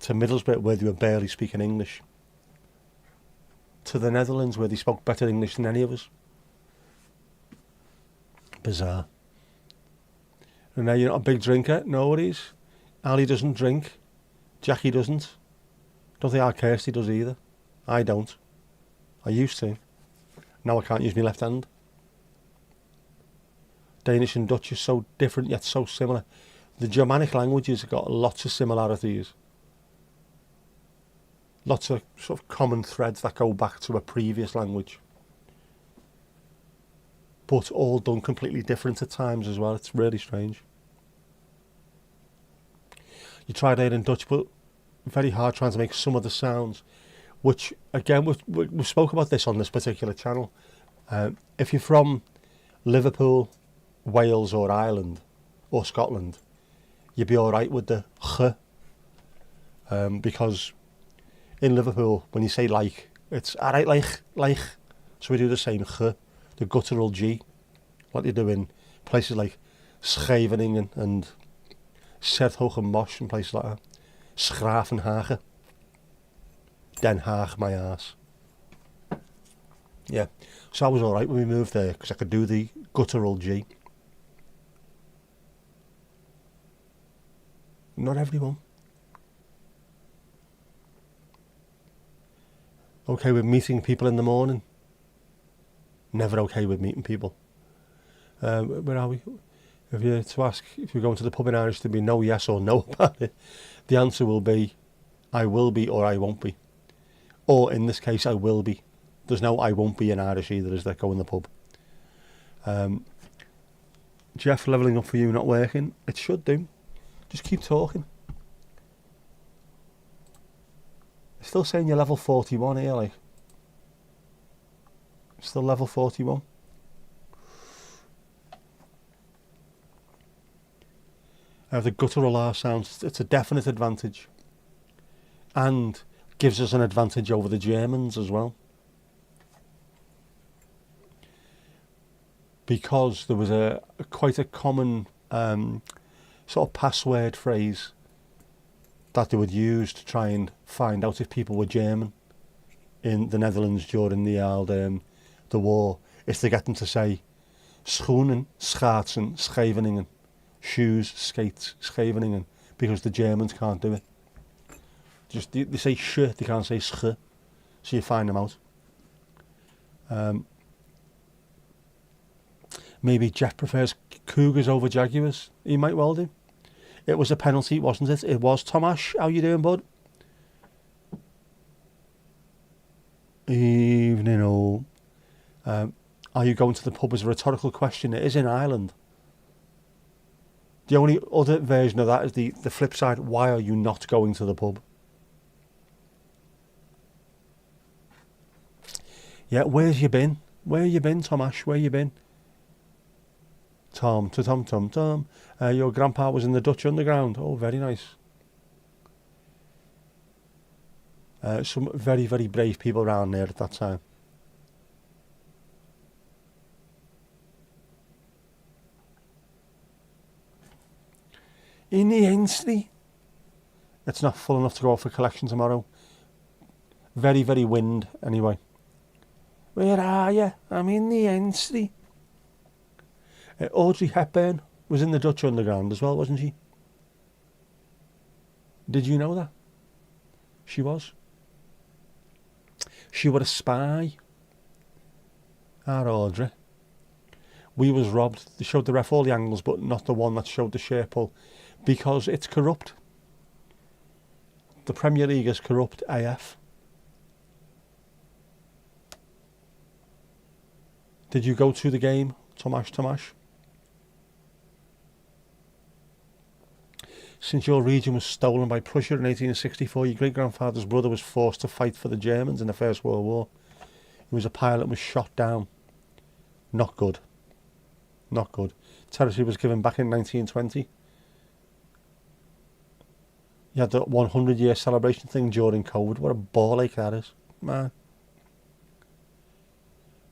to Middlesbrough where they were barely speaking English to the Netherlands where they spoke better English than any of us. Bizarre. And now you're not a big drinker? No worries. Ali doesn't drink. Jackie doesn't. Don't think our Kirsty does either. I don't. I used to. Now I can't use my left hand. Danish and Dutch are so different yet so similar. The Germanic languages have got lots of similarities. Lots of sort of common threads that go back to a previous language. But all done completely different at times as well. It's really strange. You try that in Dutch, but very hard trying to make some of the sounds, which again we spoke about this on this particular channel. If you're from Liverpool, Wales or Ireland or Scotland, you'd be all right with the ch, because in Liverpool when you say like, it's alright like, so we do the same ch, the guttural G, like you do in places like Scheveningen and Sertogenbosch and places like that. Schravenhagen. Den Haag, my ass. Yeah, so I was alright when we moved there because I could do the guttural G. Not everyone. Okay with meeting people in the morning. Never okay with meeting people. Where are we? If you're to ask if you're going to the pub in Irish, to be no, yes or no about it, the answer will be I will be or I won't be. Or in this case, I will be. There's no I won't be in Irish either, is there? Go in the pub. Jeff, levelling up for you not working. It should do. Just keep talking. Still saying you're level 41 here, like. Still level 41. The guttural R sounds, it's a definite advantage. And gives us an advantage over the Germans as well. Because there was quite a common sort of password phrase that they would use to try and find out if people were German in the Netherlands during the war, is to get them to say schoenen, schaatsen, Scheveningen, shoes, skates, Scheveningen, because the Germans can't do it. Just they say sh, they can't say sch, so you find them out. Maybe Jeff prefers Cougars over Jaguars. He might well do. It was a penalty, wasn't it? It was. Tomash, how you doing, bud? Evening all. Are you going to the pub is a rhetorical question. It is in Ireland. The only other version of that is the flip side. Why are you not going to the pub? Yeah, where's you been? Where you been, Tomash? Where you been? Tom. Your grandpa was in the Dutch Underground. Oh, very nice. Some very, very brave people around there at that time. In the Ainsley. It's not full enough to go out for collection tomorrow. Very, very wind, anyway. Where are you? I'm in the Ainsley. Audrey Hepburn was in the Dutch Underground as well, wasn't she? Did you know that? She was. She was a spy. Our Audrey. We was robbed. They showed the ref all the angles, but not the one that showed the share pull, because it's corrupt. The Premier League is corrupt AF. Did you go to the game, Tomash? Since your region was stolen by Prussia in 1864, your great-grandfather's brother was forced to fight for the Germans in the First World War. He was a pilot and was shot down. Not good. Not good. Territory was given back in 1920. You had the 100-year celebration thing during COVID. What a ball ache that is, man.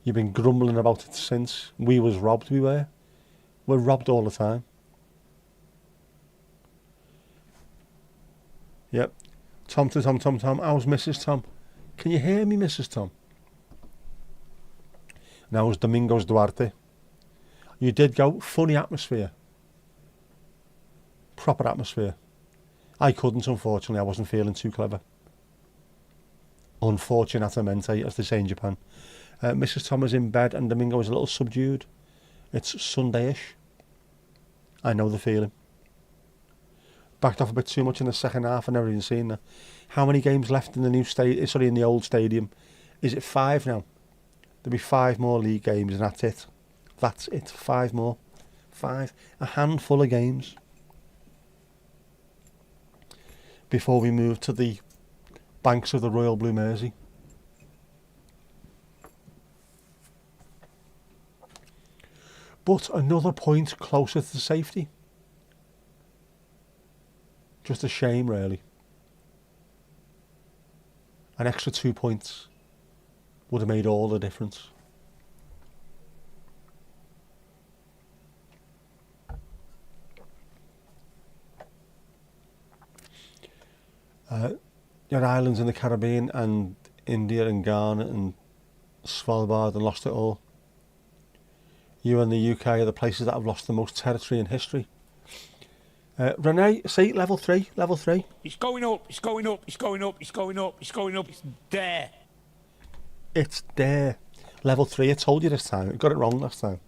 You've been grumbling about it since. We was robbed, we were. We're robbed all the time. Yep. Tom. How's Mrs. Tom? Can you hear me, Mrs. Tom? Now it's Domingos Duarte. You did go. Funny atmosphere. Proper atmosphere. I couldn't, unfortunately. I wasn't feeling too clever. Unfortunatamente, as they say in Japan. Mrs. Tom is in bed and Domingo is a little subdued. It's Sunday-ish. I know the feeling. Backed off a bit too much in the second half. I've never even seen that. How many games left in the new in the old stadium? Is it 5 now? There'll be 5 more league games and that's it. That's it. 5 more. 5. A handful of games. Before we move to the banks of the Royal Blue Mersey. But another point closer to safety. Just a shame, really. An extra 2 points would have made all the difference. Your islands in the Caribbean and India and Ghana and Svalbard and lost it all. You and the UK are the places that have lost the most territory in history. Renee, see, level 3, level 3. It's going up, it's going up, it's going up, it's going up, it's going up, it's there. It's there. Level 3, I told you this time. I got it wrong last time.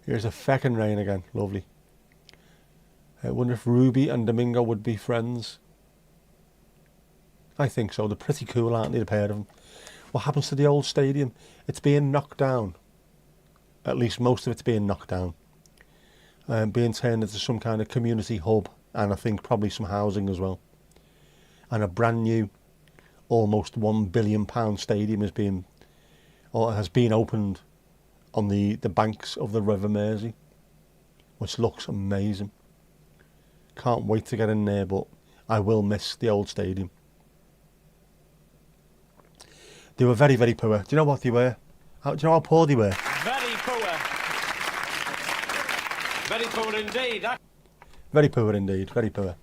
Here's a feckin' rain again. Lovely. I wonder if Ruby and Domingo would be friends. I think so. They're pretty cool, aren't they, the pair of them? What happens to the old stadium? It's being knocked down. At least most of it's being knocked down. Being turned into some kind of community hub. And I think probably some housing as well. And a brand new, almost £1 billion stadium has been opened on the banks of the River Mersey, which looks amazing. Can't wait to get in there, but I will miss the old stadium. They were very, very poor. Do you know what they were? Do you know how poor they were? Very poor. Very poor indeed. Very poor indeed, very poor.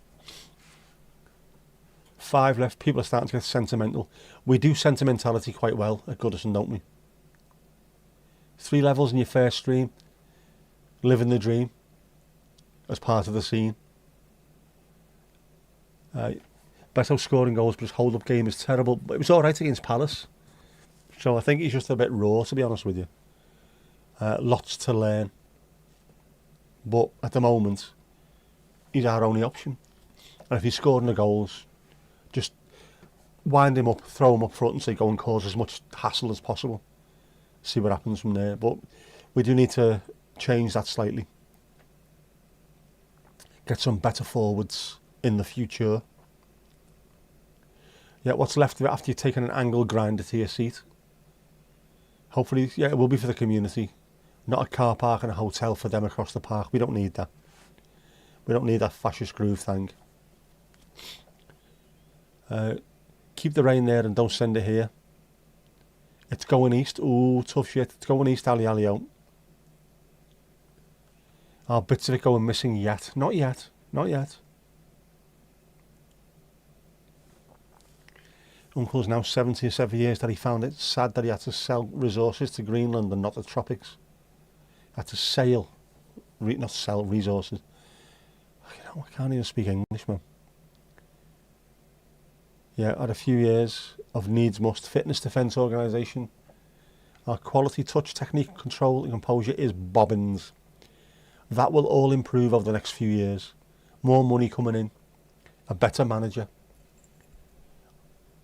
5 left. People are starting to get sentimental. We do sentimentality quite well at Goodison, don't we? 3 levels in your first stream. Living the dream as part of the scene. Beto scoring goals, but his hold-up game is terrible. But it was all right against Palace. So I think he's just a bit raw, to be honest with you. Lots to learn. But at the moment, he's our only option. And if he's scoring the goals, just wind him up, throw him up front and say go and cause as much hassle as possible. See what happens from there. But we do need to change that slightly. Get some better forwards in the future. Yeah, what's left of it after you've taken an angle grinder to your seat? Hopefully, yeah, it will be for the community. Not a car park and a hotel for them across the park. We don't need that. We don't need that fascist groove thing. Keep the rain there and don't send it here. It's going east. Ooh, tough shit. It's going east, Ali Alio. Are bits of it going missing yet? Not yet. Not yet. Uncle's now 77 years that he found it sad that he had to sell resources to Greenland and not the tropics. Had to sail, not sell resources. I can't even speak English, man. Yeah, had a few years of needs must fitness defence organisation. Our quality touch, technique, control and composure is bobbins. That will all improve over the next few years. More money coming in. A better manager.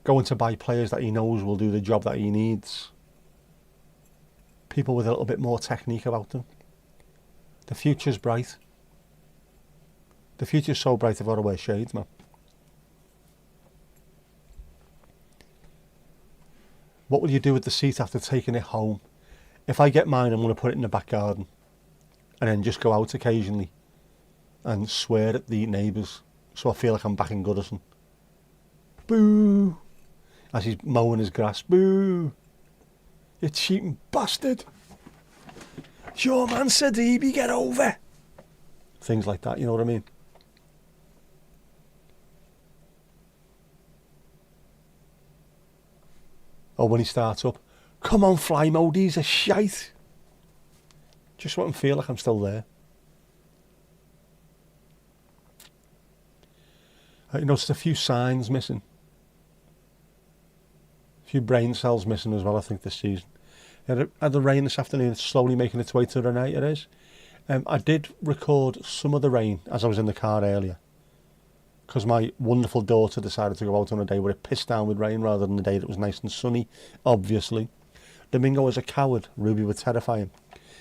Going to buy players that he knows will do the job that he needs. People with a little bit more technique about them. The future's bright. The future's so bright I've got to wear shades, man. What will you do with the seat after taking it home? If I get mine, I'm going to put it in the back garden. And then just go out occasionally. And swear at the neighbours. So I feel like I'm back in Goodison. Boo! As he's mowing his grass. Boo! You cheating bastard! Sure man, Sadibi, get over! Things like that, you know what I mean? Or when he starts up, come on, fly mode, these are shite. Just want to feel like I'm still there. I noticed a few signs missing. A few brain cells missing as well, I think, this season. Had the rain this afternoon, it's slowly making its way to the night, it is. I did record some of the rain as I was in the car earlier, because my wonderful daughter decided to go out on a day where it pissed down with rain rather than a day that was nice and sunny, obviously. Domingo is a coward. Ruby would terrify him.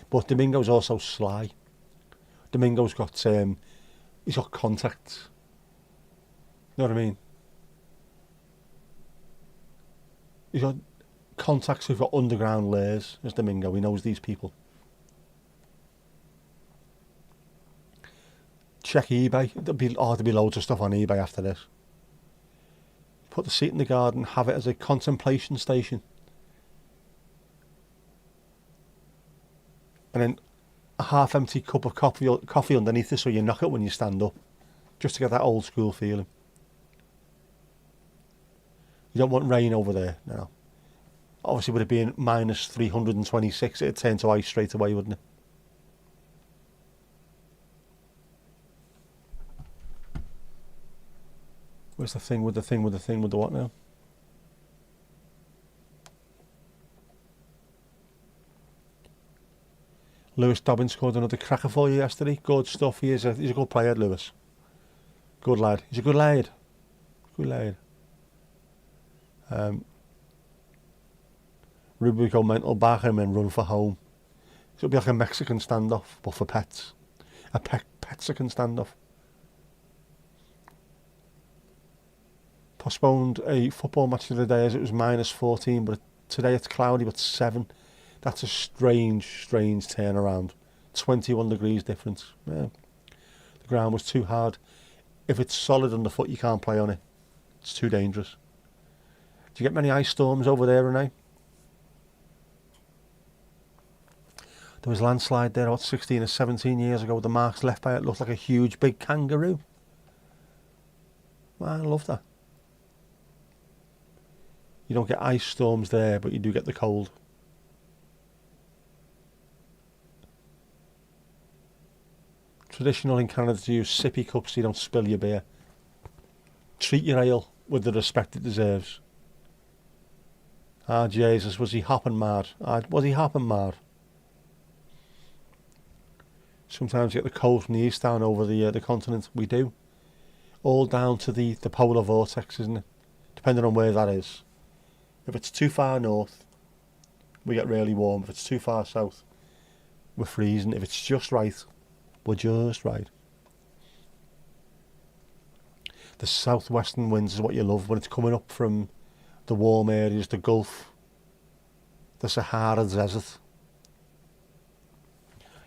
But Domingo's also sly. Domingo's got, he's got contacts. You know what I mean? He's got contacts who've got underground layers, as Domingo. He knows these people. Check eBay. There'll be loads of stuff on eBay after this. Put the seat in the garden, have it as a contemplation station. And then a half-empty cup of coffee underneath it so you knock it when you stand up. Just to get that old school feeling. You don't want rain over there, no. Obviously, with it being minus 326, it'd turn to ice straight away, wouldn't it? Where's the thing with the what now? Lewis Dobbins scored another cracker for you yesterday. Good stuff. He's a good player, Lewis. Good lad. He's a good lad. Good lad. Ruby would go mental, back him and run for home. So it'll be like a Mexican standoff, but for pets. A Mexican standoff. Postponed a football match the other day as it was minus 14, but today it's cloudy but 7. That's a strange turnaround. 21 degrees difference. Yeah. The ground was too hard. If it's solid underfoot, you can't play on it. It's too dangerous. Do you get many ice storms over there, Renee? There was a landslide there about 16 or 17 years ago. The marks left by it looked like a huge big kangaroo. Man, I love that. You don't get ice storms there, but you do get the cold. Traditional in Canada to use sippy cups so you don't spill your beer. Treat your ale with the respect it deserves. Ah, Jesus, was he hopping mad? Was he hopping mad? Sometimes you get the cold from the east down over the continent. We do. All down to the polar vortex, isn't it? Depending on where that is. If it's too far north, we get really warm. If it's too far south, we're freezing. If it's just right, we're just right. The southwestern winds is what you love when it's coming up from the warm areas, the Gulf, the Sahara Desert.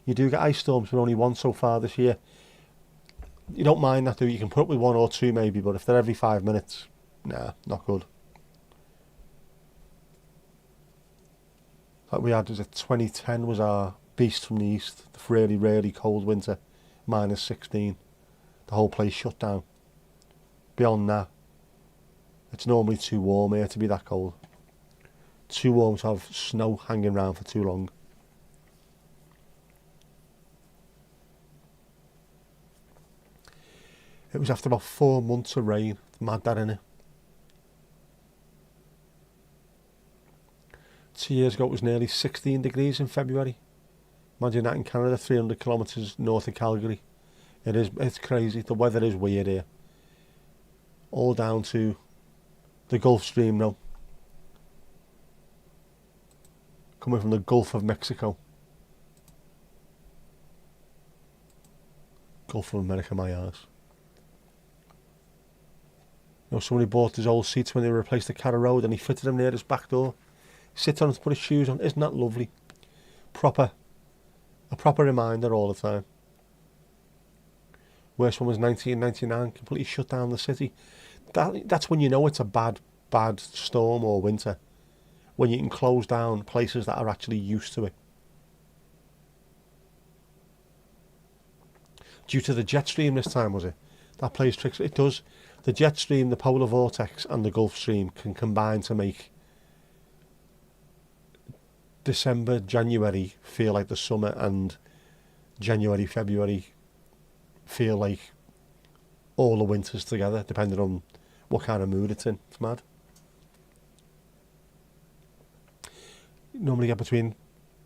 You do get ice storms, but only one so far this year. You don't mind that, do you? You can put up with 1 or 2 maybe, but if they're every 5 minutes, nah, not good. Like we had, was it 2010 was our beast from the east, the really cold winter, minus 16. The whole place shut down. Beyond that, it's normally too warm here to be that cold. Too warm to have snow hanging around for too long. It was after about 4 months of rain. Mad that, innit? 2 years ago it was nearly 16 degrees in February. Imagine that in Canada, 300 kilometres north of Calgary. It's crazy. The weather is weird here. All down to the Gulf Stream now. Coming from the Gulf of Mexico. Gulf of America, my arse. You know, somebody bought his old seats when they replaced the Carrow Road and he fitted them near his back door. Sits on it to put his shoes on. Isn't that lovely? A proper reminder all the time. Worst one was 1999, completely shut down the city. That's when you know it's a bad storm or winter. When you can close down places that are actually used to it. Due to the jet stream this time, was it? That plays tricks. It does. The jet stream, the polar vortex and the Gulf Stream can combine to make December, January feel like the summer, and January, February feel like all the winters together, depending on what kind of mood it's in. It's mad. You normally get between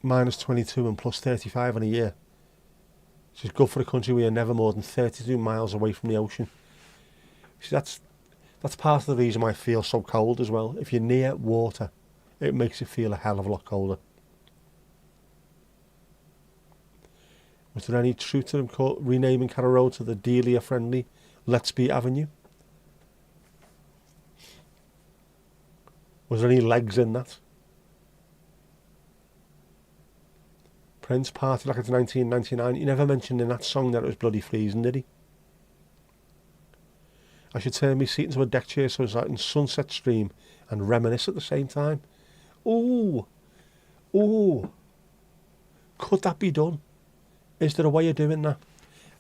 minus 22 and plus 35 in a year. Which is good for a country where you're never more than 32 miles away from the ocean. See, that's part of the reason why it feels so cold as well. If you're near water, it makes it feel a hell of a lot colder. Was there any truth to them renaming Carrow Road to the Delia-friendly Let's Be Avenue? Was there any legs in that? Prince party like it's 1999. He never mentioned in that song that it was bloody freezing, did he? I should turn my seat into a deck chair so it's like in Sunset Stream and reminisce at the same time. Ooh. Ooh. Could that be done? Is there a way of doing that?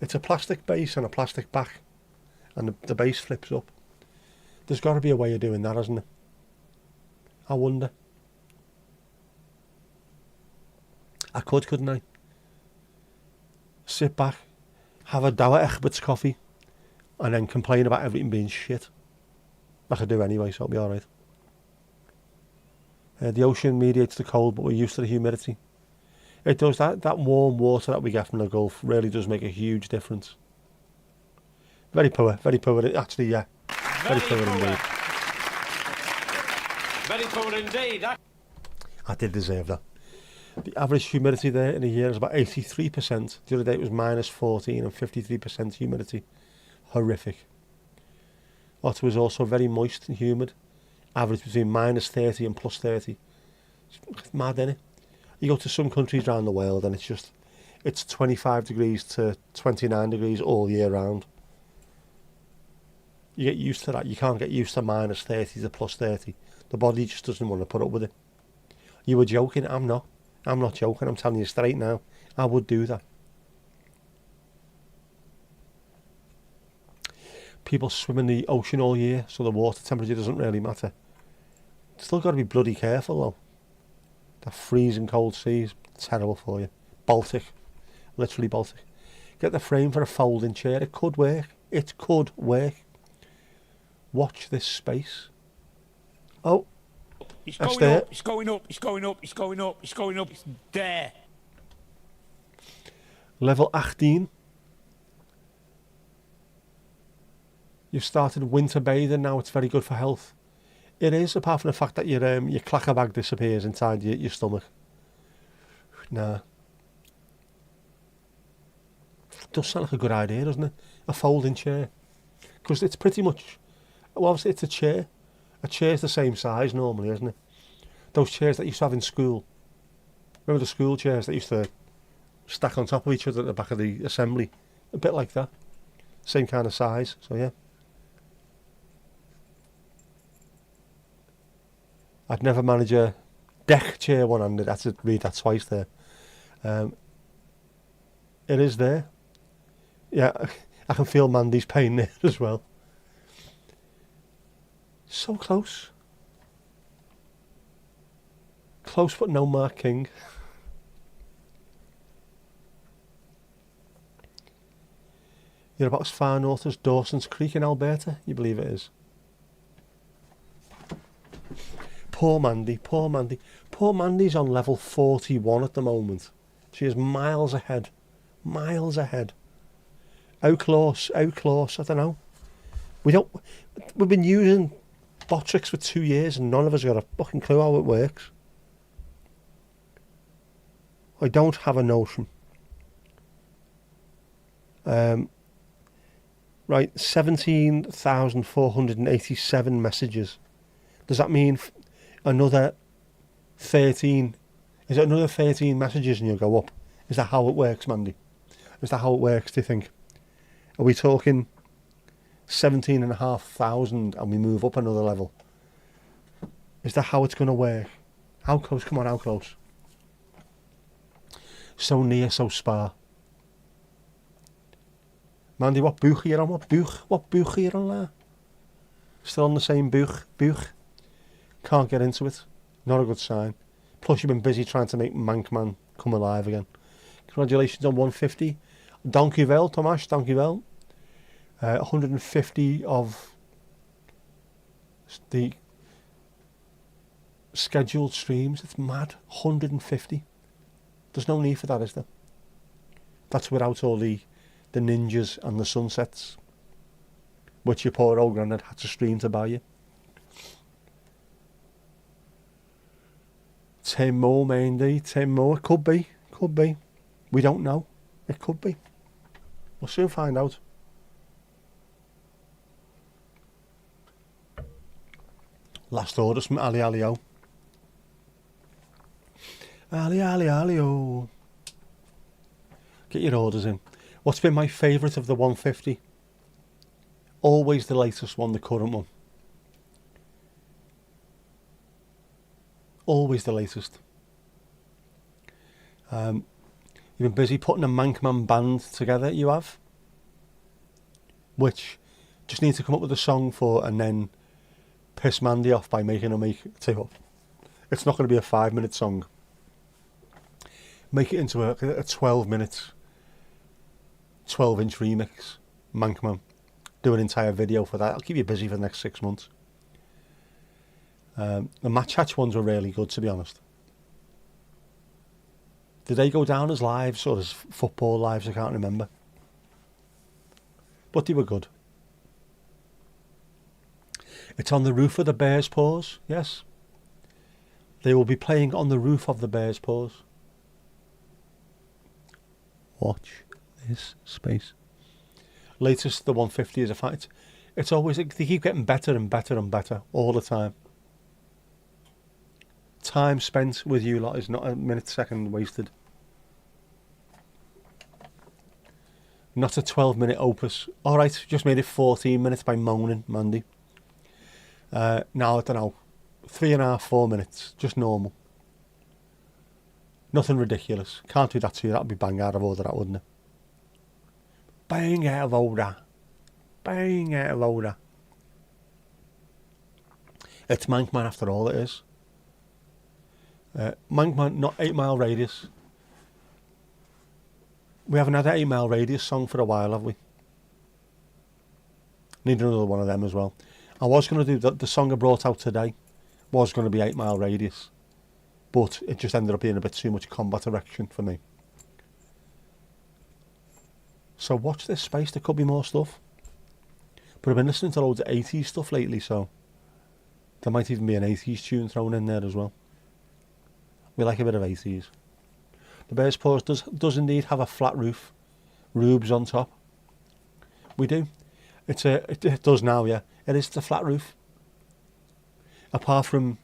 It's a plastic base and a plastic back, and the base flips up. There's got to be a way of doing that, hasn't there? I wonder. I could, couldn't I? Sit back, have a Douwe Egberts coffee, and then complain about everything being shit. Like I do anyway, so it'll be alright. The ocean mediates the cold, but we're used to the humidity. It does. That warm water that we get from the Gulf really does make a huge difference. Very poor, actually, yeah. Very poor indeed. Very poor indeed. I did deserve that. The average humidity there in a year is about 83%. The other day it was minus 14 and 53% humidity. Horrific. Ottawa is also very moist and humid. Average between minus 30 and plus 30. It's mad, isn't it? You go to some countries around the world and it's 25 degrees to 29 degrees all year round. You get used to that. You can't get used to minus 30 to plus 30. The body just doesn't want to put up with it. You were joking. I'm not joking. I'm telling you straight now. I would do that. People swim in the ocean all year, so the water temperature doesn't really matter. Still got to be bloody careful though. That freezing cold seas, terrible for you. Baltic, literally Baltic. Get the frame for a folding chair. It could work. It could work. Watch this space. Oh, It's that's going there. up, it's going up, it's going up, it's going up, it's going up, it's there. Level 18. You've started winter bathing now. It's very good for health. It is, apart from the fact that your clacker bag disappears inside your stomach. Nah. Does sound like a good idea, doesn't it? A folding chair. Because it's pretty much, well, obviously it's a chair. A chair's the same size normally, isn't it? Those chairs that you used to have in school. Remember the school chairs that used to stack on top of each other at the back of the assembly? A bit like that. Same kind of size, so yeah. I'd never manage a deck chair one-handed. I had to read that twice there. It is there. Yeah, I can feel Mandy's pain there as well. So close. Close but no Mark King. You're about as far north as Dawson's Creek in Alberta, you believe it is. Poor Mandy, poor Mandy. Poor Mandy's on level 41 at the moment. She is miles ahead. Miles ahead. How close? How close? I don't know. We've been using Botrix for 2 years and none of us got a fucking clue how it works. I don't have a notion. Right, 17,487 messages. Does that mean another 13? Is it another 13 messages and you'll go up? Is that how it works, Mandy? Is that how it works, do you think? Are we talking 17,500 and we move up another level? Is that how it's going to work? How close? Come on, how close? So near, so far. Mandy, what boeg are you on? What boeg are you on there? Still on the same boeg. Can't get into it. Not a good sign. Plus, you've been busy trying to make Mankman come alive again. Congratulations on 150. Dankjewel, Tomas, dankjewel. 150 of the scheduled streams. It's mad. 150. There's no need for that, is there? That's without all the ninjas and the sunsets, which your poor old granddad had to stream to buy you. Tim Moore, Mandy, Tim Moore. Could be. Could be. We don't know. It could be. We'll soon find out. Last orders from Ali Alio. Ali Alio. Get your orders in. What's been my favourite of the 150? Always the latest one, the current one. Always the latest. You've been busy putting a Mankman band together, you have. Which just need to come up with a song for and then piss Mandy off by making her make two up. It's not going to be a 5-minute song. Make it into a 12-minute, 12-inch remix. Mankman. Do an entire video for that. I'll keep you busy for the next 6 months. The Match Hatch ones were really good, to be honest. Did they go down as lives or as football lives? I can't remember. But they were good. It's on the roof of the Bear's Paws, yes. They will be playing on the roof of the Bear's Paws. Watch this space. Latest, the 150 is a fact. It's always, they keep getting better and better and better all the time. Time spent with you lot is not a minute, second wasted. Not a 12-minute opus. Alright, just made it 14 minutes by moaning, Mandy. Now, I don't know, 3.5, 4 minutes, just normal. Nothing ridiculous. Can't do that to you, that'd be bang out of order, that wouldn't it? Bang out of order. Bang out of order. It's Mankman after all, it is. Mankman, not 8 Mile Radius. We haven't had an 8 Mile Radius song for a while, have we? Need another one of them as well. I was going to do the song I brought out today. Was going to be 8 Mile Radius. But it just ended up being a bit too much combat erection for me. So watch this space, there could be more stuff. But I've been listening to loads of 80s stuff lately, so there might even be an 80s tune thrown in there as well. We like a bit of 80s. The Bear's Paws does indeed have a flat roof. Roofs on top. We do. It does now, yeah. It is the flat roof. Apart from,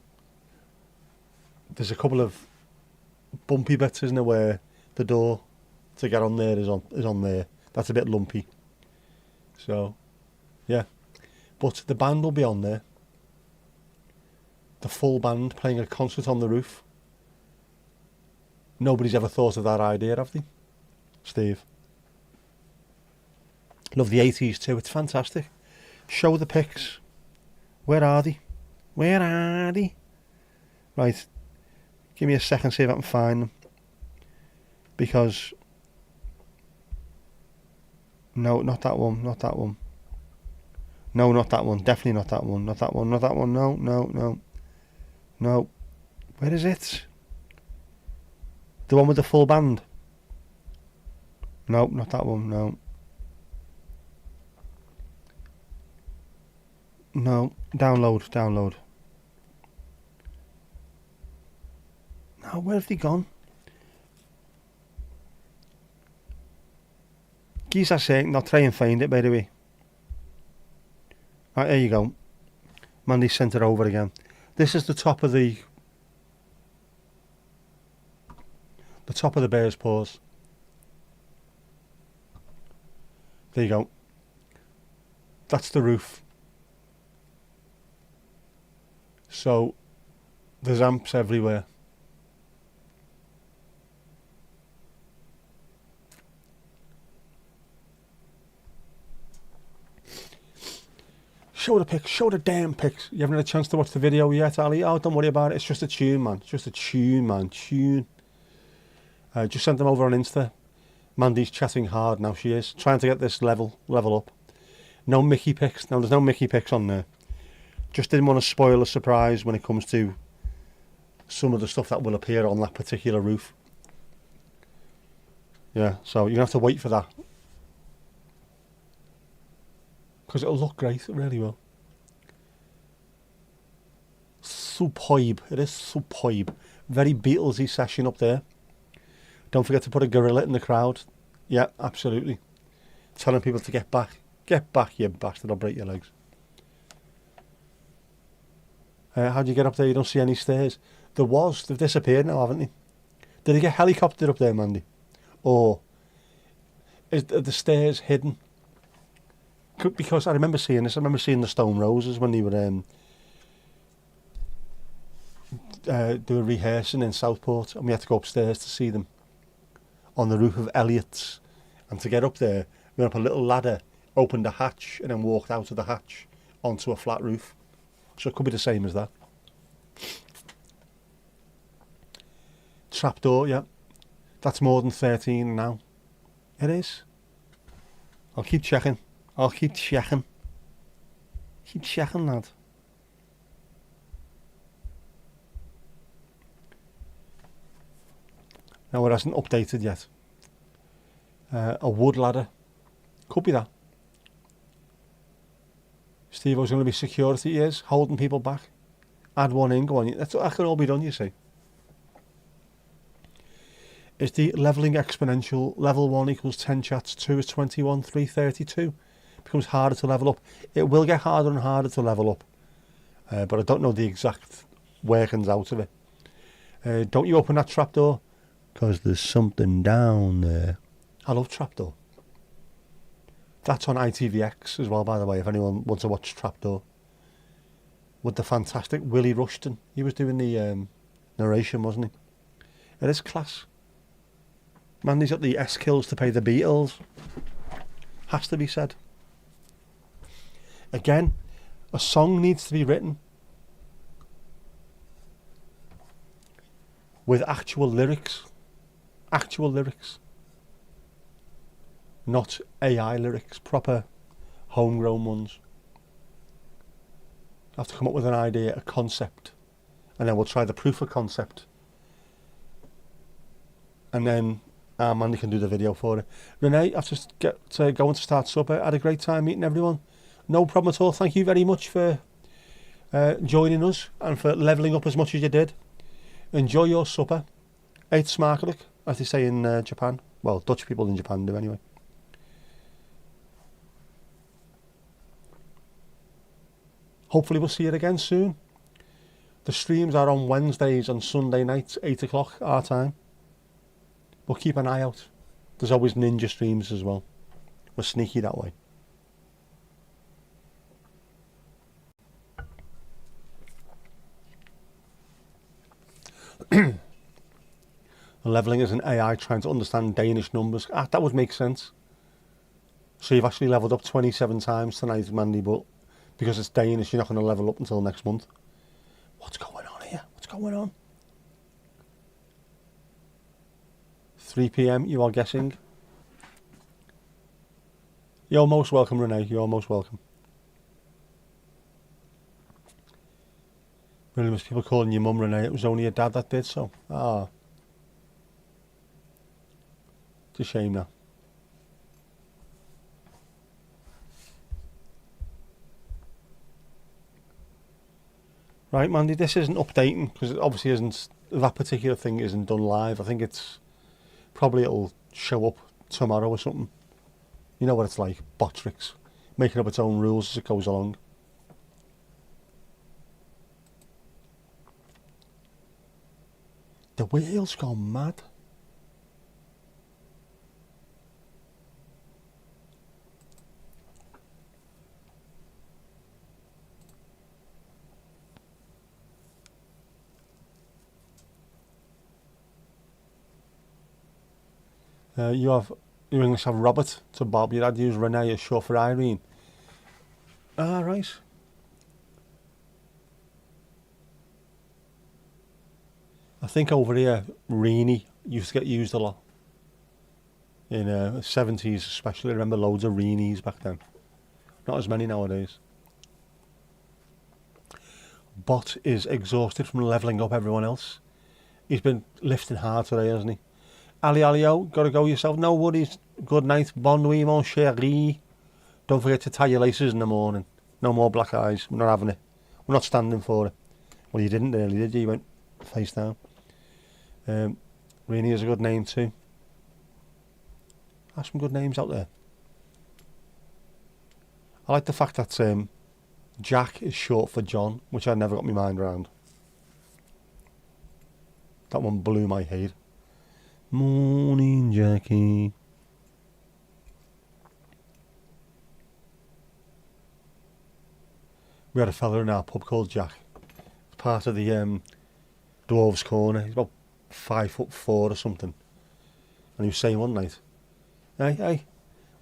there's a couple of bumpy bits, isn't there, where the door to get on there is on there. That's a bit lumpy. So, yeah. But the band will be on there. The full band playing a concert on the roof. Nobody's ever thought of that idea, have they? Steve. Love the 80s too, it's fantastic. Show the pics. Where are they? Where are they? Right. Give me a second, see if I can find them. Because... No, not that one, not that one. No, not that one, definitely not that one, not that one, not that one, no, no, no. No. Where is it? The one with the full band? No, not that one, no. No, download. No, where have they gone? Quizás saying, I'll try and find it, by the way. Right, there you go. Mandy sent it over again. This is the top of the Bear's Paws. There you go. That's the roof. So there's amps everywhere. Show the pics, show the damn pics. You haven't had a chance to watch the video yet, Ali? Oh, don't worry about it. It's just a tune, man. It's just a tune, man. Tune. Just sent them over on Insta. Mandy's chatting hard now, she is. Trying to get this level up. No Mickey pics. No, there's no Mickey pics on there. Just didn't want to spoil a surprise when it comes to some of the stuff that will appear on that particular roof. Yeah, so you're going to have to wait for that. Because it'll look great, it really will. Superb, it is superb. Very Beatlesy session up there. Don't forget to put a gorilla in the crowd. Yeah, absolutely. Telling people to get back. Get back, you bastard, I'll break your legs. How do you get up there? You don't see any stairs. They've disappeared now, haven't they? Did they get helicoptered up there, Mandy? Or are the stairs hidden? Because I remember seeing this. I remember seeing the Stone Roses when they were rehearsing in Southport, and we had to go upstairs to see them on the roof of Elliot's. And to get up there, we went up a little ladder, opened a hatch, and then walked out of the hatch onto a flat roof. So it could be the same as that. Trapdoor, yeah. That's more than 13 now. It is. I'll keep checking. Keep checking, lad. Now it hasn't updated yet. A wood ladder. Could be that. Steve-O's going to be security, he is, holding people back. Add one in, go on. That can all be done, you see. Is the levelling exponential? Level 1 equals 10 chats, 2 is 21, 3, 32. Becomes harder to level up. It will get harder and harder to level up. But I don't know the exact workings out of it. Don't you open that trapdoor? Because there's something down there. I love Trapdoor. That's on ITVX as well, by the way, if anyone wants to watch Trapdoor. With the fantastic Willie Rushton. He was doing the narration, wasn't he? It is class. Man, he's got the S-kills to pay the Beatles. Has to be said. Again, a song needs to be written with actual lyrics. Actual lyrics. Not AI lyrics, proper homegrown ones. I have to come up with an idea, a concept, and then we'll try the proof of concept. And then Mandy can do the video for it. Renee, I've just going to start supper. Had a great time meeting everyone. No problem at all. Thank you very much for joining us and for levelling up as much as you did. Enjoy your supper. Ate smakelijk, as they say in Japan. Well, Dutch people in Japan do anyway. Hopefully we'll see you again soon. The streams are on Wednesdays and Sunday nights, 8 o'clock our time. But keep an eye out. There's always ninja streams as well. We're sneaky that way. The levelling is an AI trying to understand Danish numbers. That would make sense. So you've actually levelled up 27 times tonight, Mandy, but because it's Danish, you're not going to level up until next month. What's going on here? What's going on? 3 p.m, you are guessing. You're most welcome, Renee. You're most welcome. Really was people calling your mum Renee. It was only your dad that did so. It's a shame now. Right, Mandy, this isn't updating because it obviously isn't, that particular thing isn't done live. I think it's probably it'll show up tomorrow or something. You know what it's like, Botrix, making up its own rules as it goes along. The wheel's gone mad. You English have Robert to Bob. Your dad used Renee as short for Irene. Ah, right. I think over here, Reenie used to get used a lot. In the 70s especially, I remember loads of Reenies back then. Not as many nowadays. Bot is exhausted from levelling up everyone else. He's been lifting hard today, hasn't he? Ali Alio, gotta go yourself. No worries. Good night. Bon nuit, mon chéri. Don't forget to tie your laces in the morning. No more black eyes. We're not having it. We're not standing for it. Well, you didn't really, did you? You went face down. Reenie is a good name too. There's some good names out there. I like the fact that Jack is short for John, which I never got my mind around. That one blew my head. Morning, Jackie. We had a fella in our pub called Jack. It's part of the Dwarves Corner. He's about 5'4" or something. And he was saying one night, hey,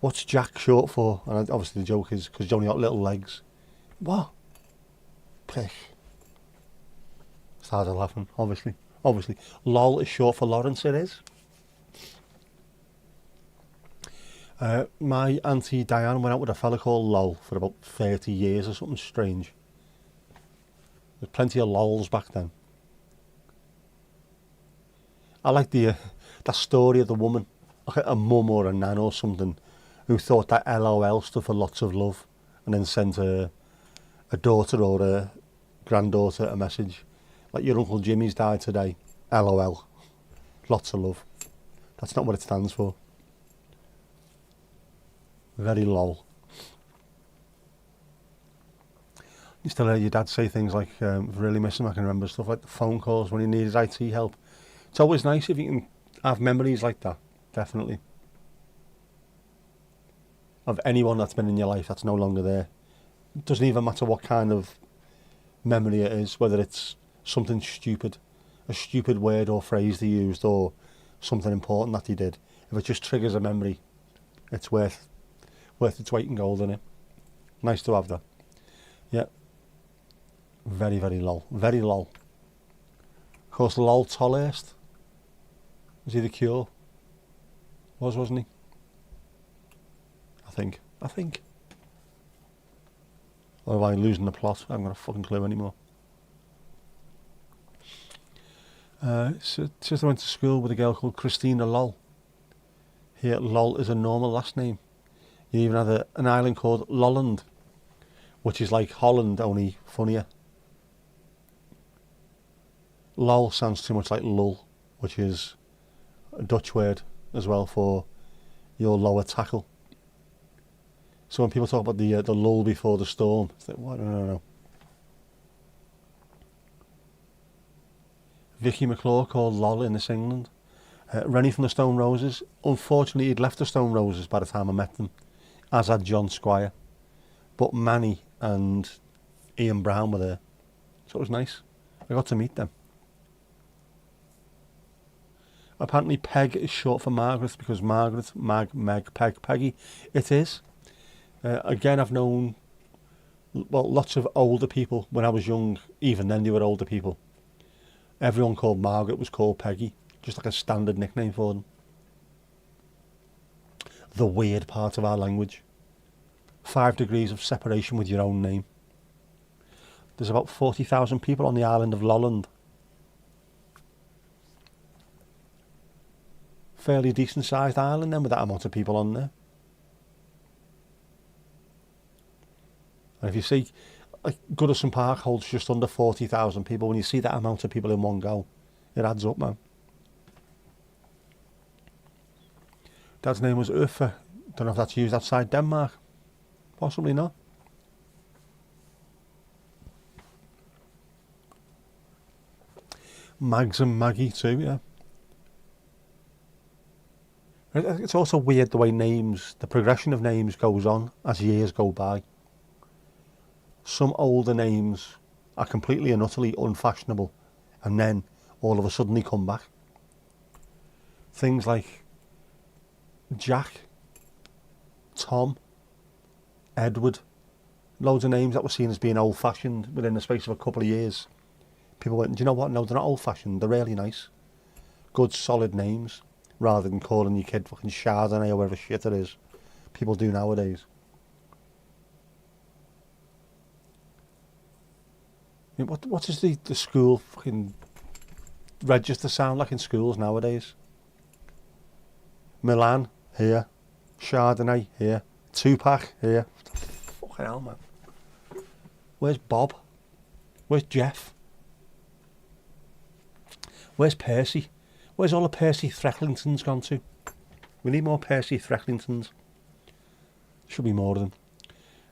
what's Jack short for? And obviously the joke is because he's only got little legs. What? Prick. Started laughing, obviously. LOL is short for Lawrence, it is. My auntie Diane went out with a fella called Lol for about 30 years or something strange. There's plenty of lols back then. I like that story of the woman, like a mum or a nan or something, who thought that LOL stood for lots of love, and then sent a daughter or a granddaughter a message like, your Uncle Jimmy's died today, LOL, lots of love. That's not what it stands for. Very lol. You still hear your dad say things like, really miss him. I can remember stuff like the phone calls when he needed IT help. It's always nice if you can have memories like that, definitely. Of anyone that's been in your life that's no longer there. It doesn't even matter what kind of memory it is, whether it's something stupid, a stupid word or phrase they used, or something important that they did. If it just triggers a memory, it's worth its weight in gold, isn't it? Nice to have that. Yeah. Very, very lol. Very lol. Of course, Lol Tolhurst. Was he the Cure? Wasn't he? I think. Or am I losing the plot? I haven't got a fucking clue anymore. Sister went to school with a girl called Christina Lol. Here, Lol is a normal last name. You even have an island called Lolland, which is like Holland, only funnier. Lol sounds too much like lull, which is a Dutch word as well for your lower tackle. So when people talk about the lull before the storm, it's like, what? No. Vicky McClure called Lol in this England. Rennie from the Stone Roses. Unfortunately, he'd left the Stone Roses by the time I met them, as had John Squire. But Manny and Ian Brown were there. So it was nice. I got to meet them. Apparently Peg is short for Margaret because Margaret, Meg, Peg, Peggy. It is. Again, I've known lots of older people when I was young. Even then they were older people. Everyone called Margaret was called Peggy. Just like a standard nickname for them. The weird part of our language. 5 degrees of separation with your own name. There's about 40,000 people on the island of Lolland. Fairly decent sized island then with that amount of people on there. And if you see, like Goodison Park holds just under 40,000 people. When you see that amount of people in one go, it adds up, man. Dad's name was Uffe. Don't know if that's used outside Denmark. Possibly not. Mags and Maggie too, yeah. It's also weird the way the progression of names goes on as years go by. Some older names are completely and utterly unfashionable, and then all of a sudden they come back. Things like Jack, Tom, Edward, loads of names that were seen as being old-fashioned within the space of a couple of years People went, do you know what? No, they're not old-fashioned. They're really nice. Good, solid names, rather than calling your kid fucking Chardonnay or whatever shit it is. People do nowadays. I mean, what does the school fucking register sound like in schools nowadays? Milan, here. Chardonnay, here. Tupac, here. Fucking hell, man. Where's Bob? Where's Jeff? Where's Percy? Where's all the Percy Threcklingtons gone to? We need more Percy Threcklingtons. Should be more of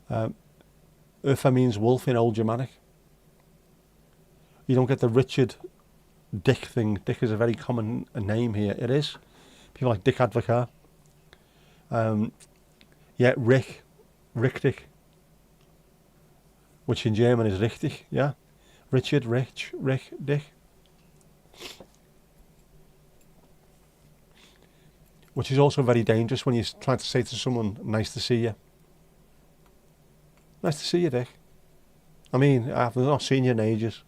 them. Urfa means wolf in Old Germanic. You don't get the Richard Dick thing. Dick is a very common name here. It is. People like Dick Advocat. Yeah, Rick. Richtig. Which in German is richtig, yeah. Richard, Rich, Rick, Dick. Which is also very dangerous when you're trying to say to someone, nice to see you. Nice to see you, Dick. I mean, I've not seen you in ages.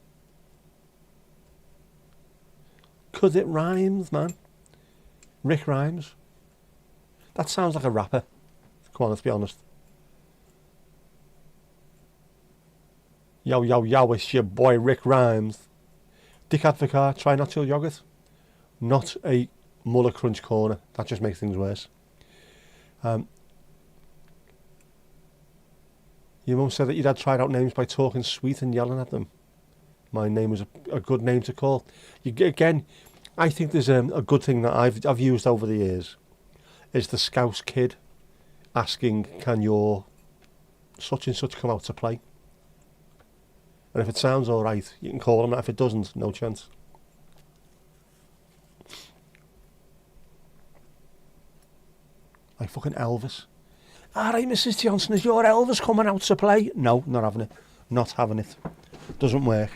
Because it rhymes, man. Rick rhymes. That sounds like a rapper. Come on, let's be honest. Yo, yo, yo, it's your boy Rick Rhymes. Dick Advocat, try not to yogurt. Not a Muller Crunch corner. That just makes things worse. Your mum said that your dad tried out names by talking sweet and yelling at them. My name was a good name to call. Again, I think there's a good thing that I've used over the years is the Scouse kid asking, can your such and such come out to play? And if it sounds all right, you can call them that. If it doesn't, no chance. Like fucking Elvis. All right, Mrs. Johnson, is your Elvis coming out to play? No, not having it. Not having it. Doesn't work.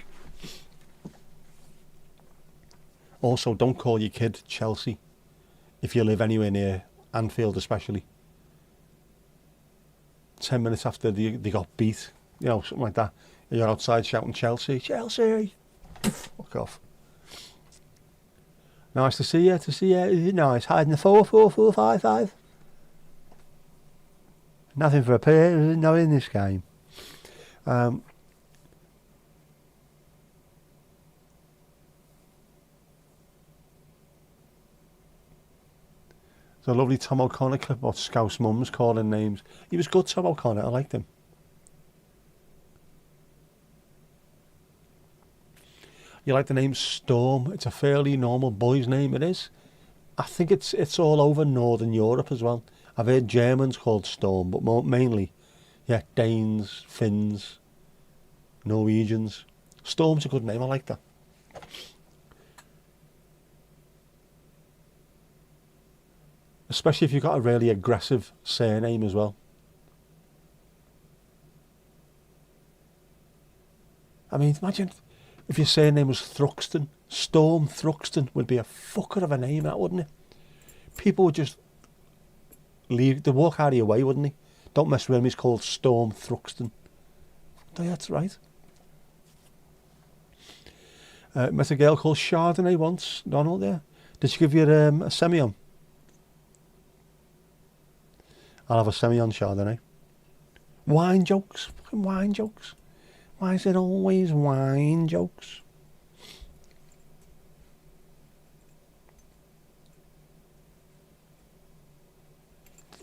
Also, don't call your kid Chelsea if you live anywhere near Anfield, especially. 10 minutes after they got beat, you know, something like that. You're outside shouting Chelsea, Chelsea. Fuck off. Nice to see you. Is it nice? Hiding the 4-4-4-5-5. Nothing for a pair, no in this game. There's a lovely Tom O'Connor clip about Scouse mums calling names. He was good, Tom O'Connor. I liked him. You like the name Storm? It's a fairly normal boy's name, it is. I think it's all over Northern Europe as well. I've heard Germans called Storm, but mainly, yeah, Danes, Finns, Norwegians. Storm's a good name, I like that. Especially if you've got a really aggressive surname as well. I mean, imagine if your surname was Thruxton. Storm Thruxton would be a fucker of a name, that wouldn't it? People would just leave, they'd walk out of your way, wouldn't they? Don't mess with him, he's called Storm Thruxton. Oh, yeah, that's right. Met a girl called Chardonnay once, Donald, there. Did she give you a Semillon? I'll have a Semillon Chardonnay. Wine jokes, fucking wine jokes. Why is it always wine jokes?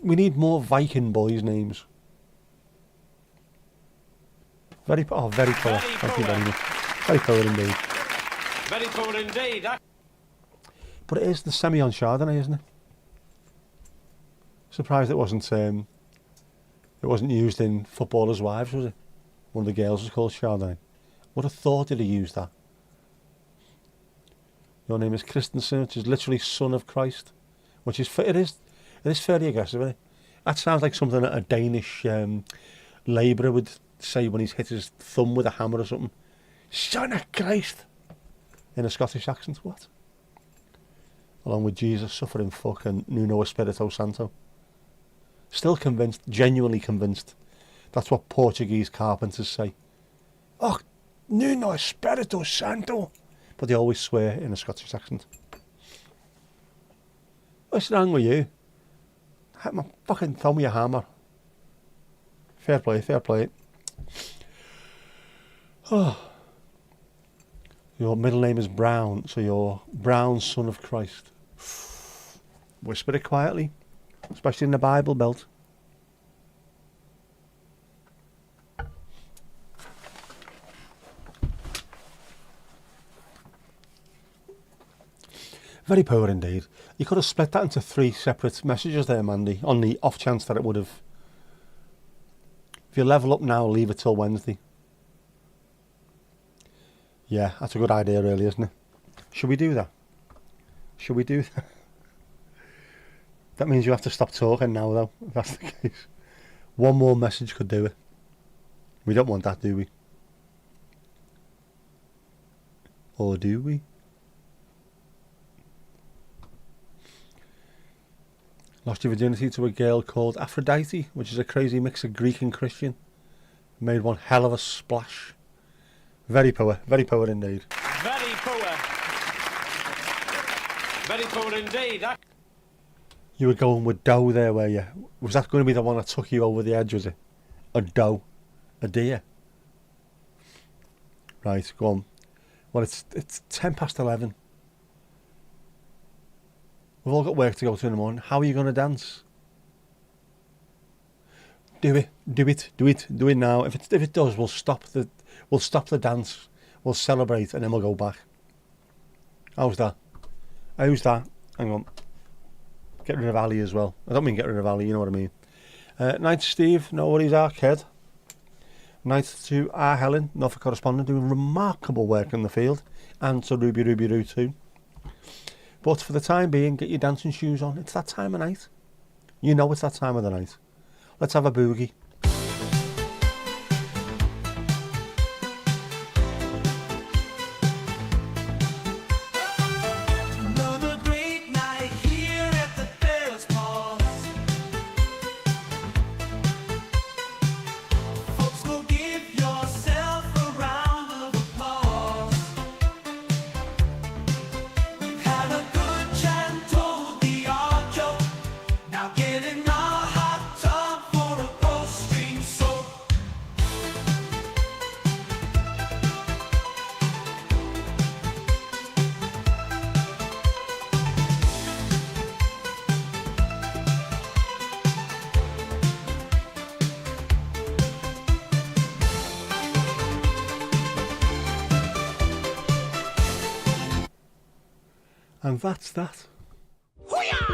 We need more Viking boys' names. Very poor. Thank you very much. Very poor indeed. Very poor indeed. But it is the Semillon Chardonnay, isn't it? Surprised it wasn't used in Footballers' Wives, was it? One of the girls was called Chardonnay. Would have thought he'd have used that. Your name is Christensen, which is literally son of Christ, which is it is fairly aggressive, isn't it? That sounds like something that a Danish labourer would say when he's hit his thumb with a hammer or something. Son of Christ! In a Scottish accent, what? Along with Jesus, suffering fuck, and Nuno Espirito Santo. Still convinced, genuinely convinced. That's what Portuguese carpenters say. Oh, Nuno Espirito Santo. But they always swear in a Scottish accent. What's wrong with you? Fucking throw me a hammer. Fair play, fair play. Oh. Your middle name is Brown, so you're Brown, son of Christ. Whisper it quietly, especially in the Bible Belt. Very poor indeed. You could have split that into 3 separate messages there, Mandy, on the off chance that it would have. If you level up now, leave it till Wednesday. Yeah, that's a good idea really, isn't it? Should we do that? Should we do that? That means you have to stop talking now though, if that's the case. One more message could do it. We don't want that, do we? Or do we? Lost your virginity to a girl called Aphrodite, which is a crazy mix of Greek and Christian. Made one hell of a splash. Very poor indeed. Very poor. Very poor indeed. You were going with doe there, were you? Was that going to be the one that took you over the edge, was it? A doe? A deer? Right, go on. Well, it's 11:10. We've all got work to go to in the morning. How are you going to dance? Do it now. If it does, we'll stop the dance. We'll celebrate and then we'll go back. How's that? Hang on. Get rid of Ali as well. I don't mean get rid of Ali, you know what I mean. Night to Steve, no worries, our kid. Night to our Helen, Norfolk correspondent, doing remarkable work in the field. And to Ruby Roo too. But for the time being, get your dancing shoes on. It's that time of night. You know it's that time of the night. Let's have a boogie. Another great night here at the Paris Palace. Folks, go give yourself a round of applause. We've had a good chat, told the odd joke. Now get in the hot tub for a post-stream soak. And that's that. Hoo-yah!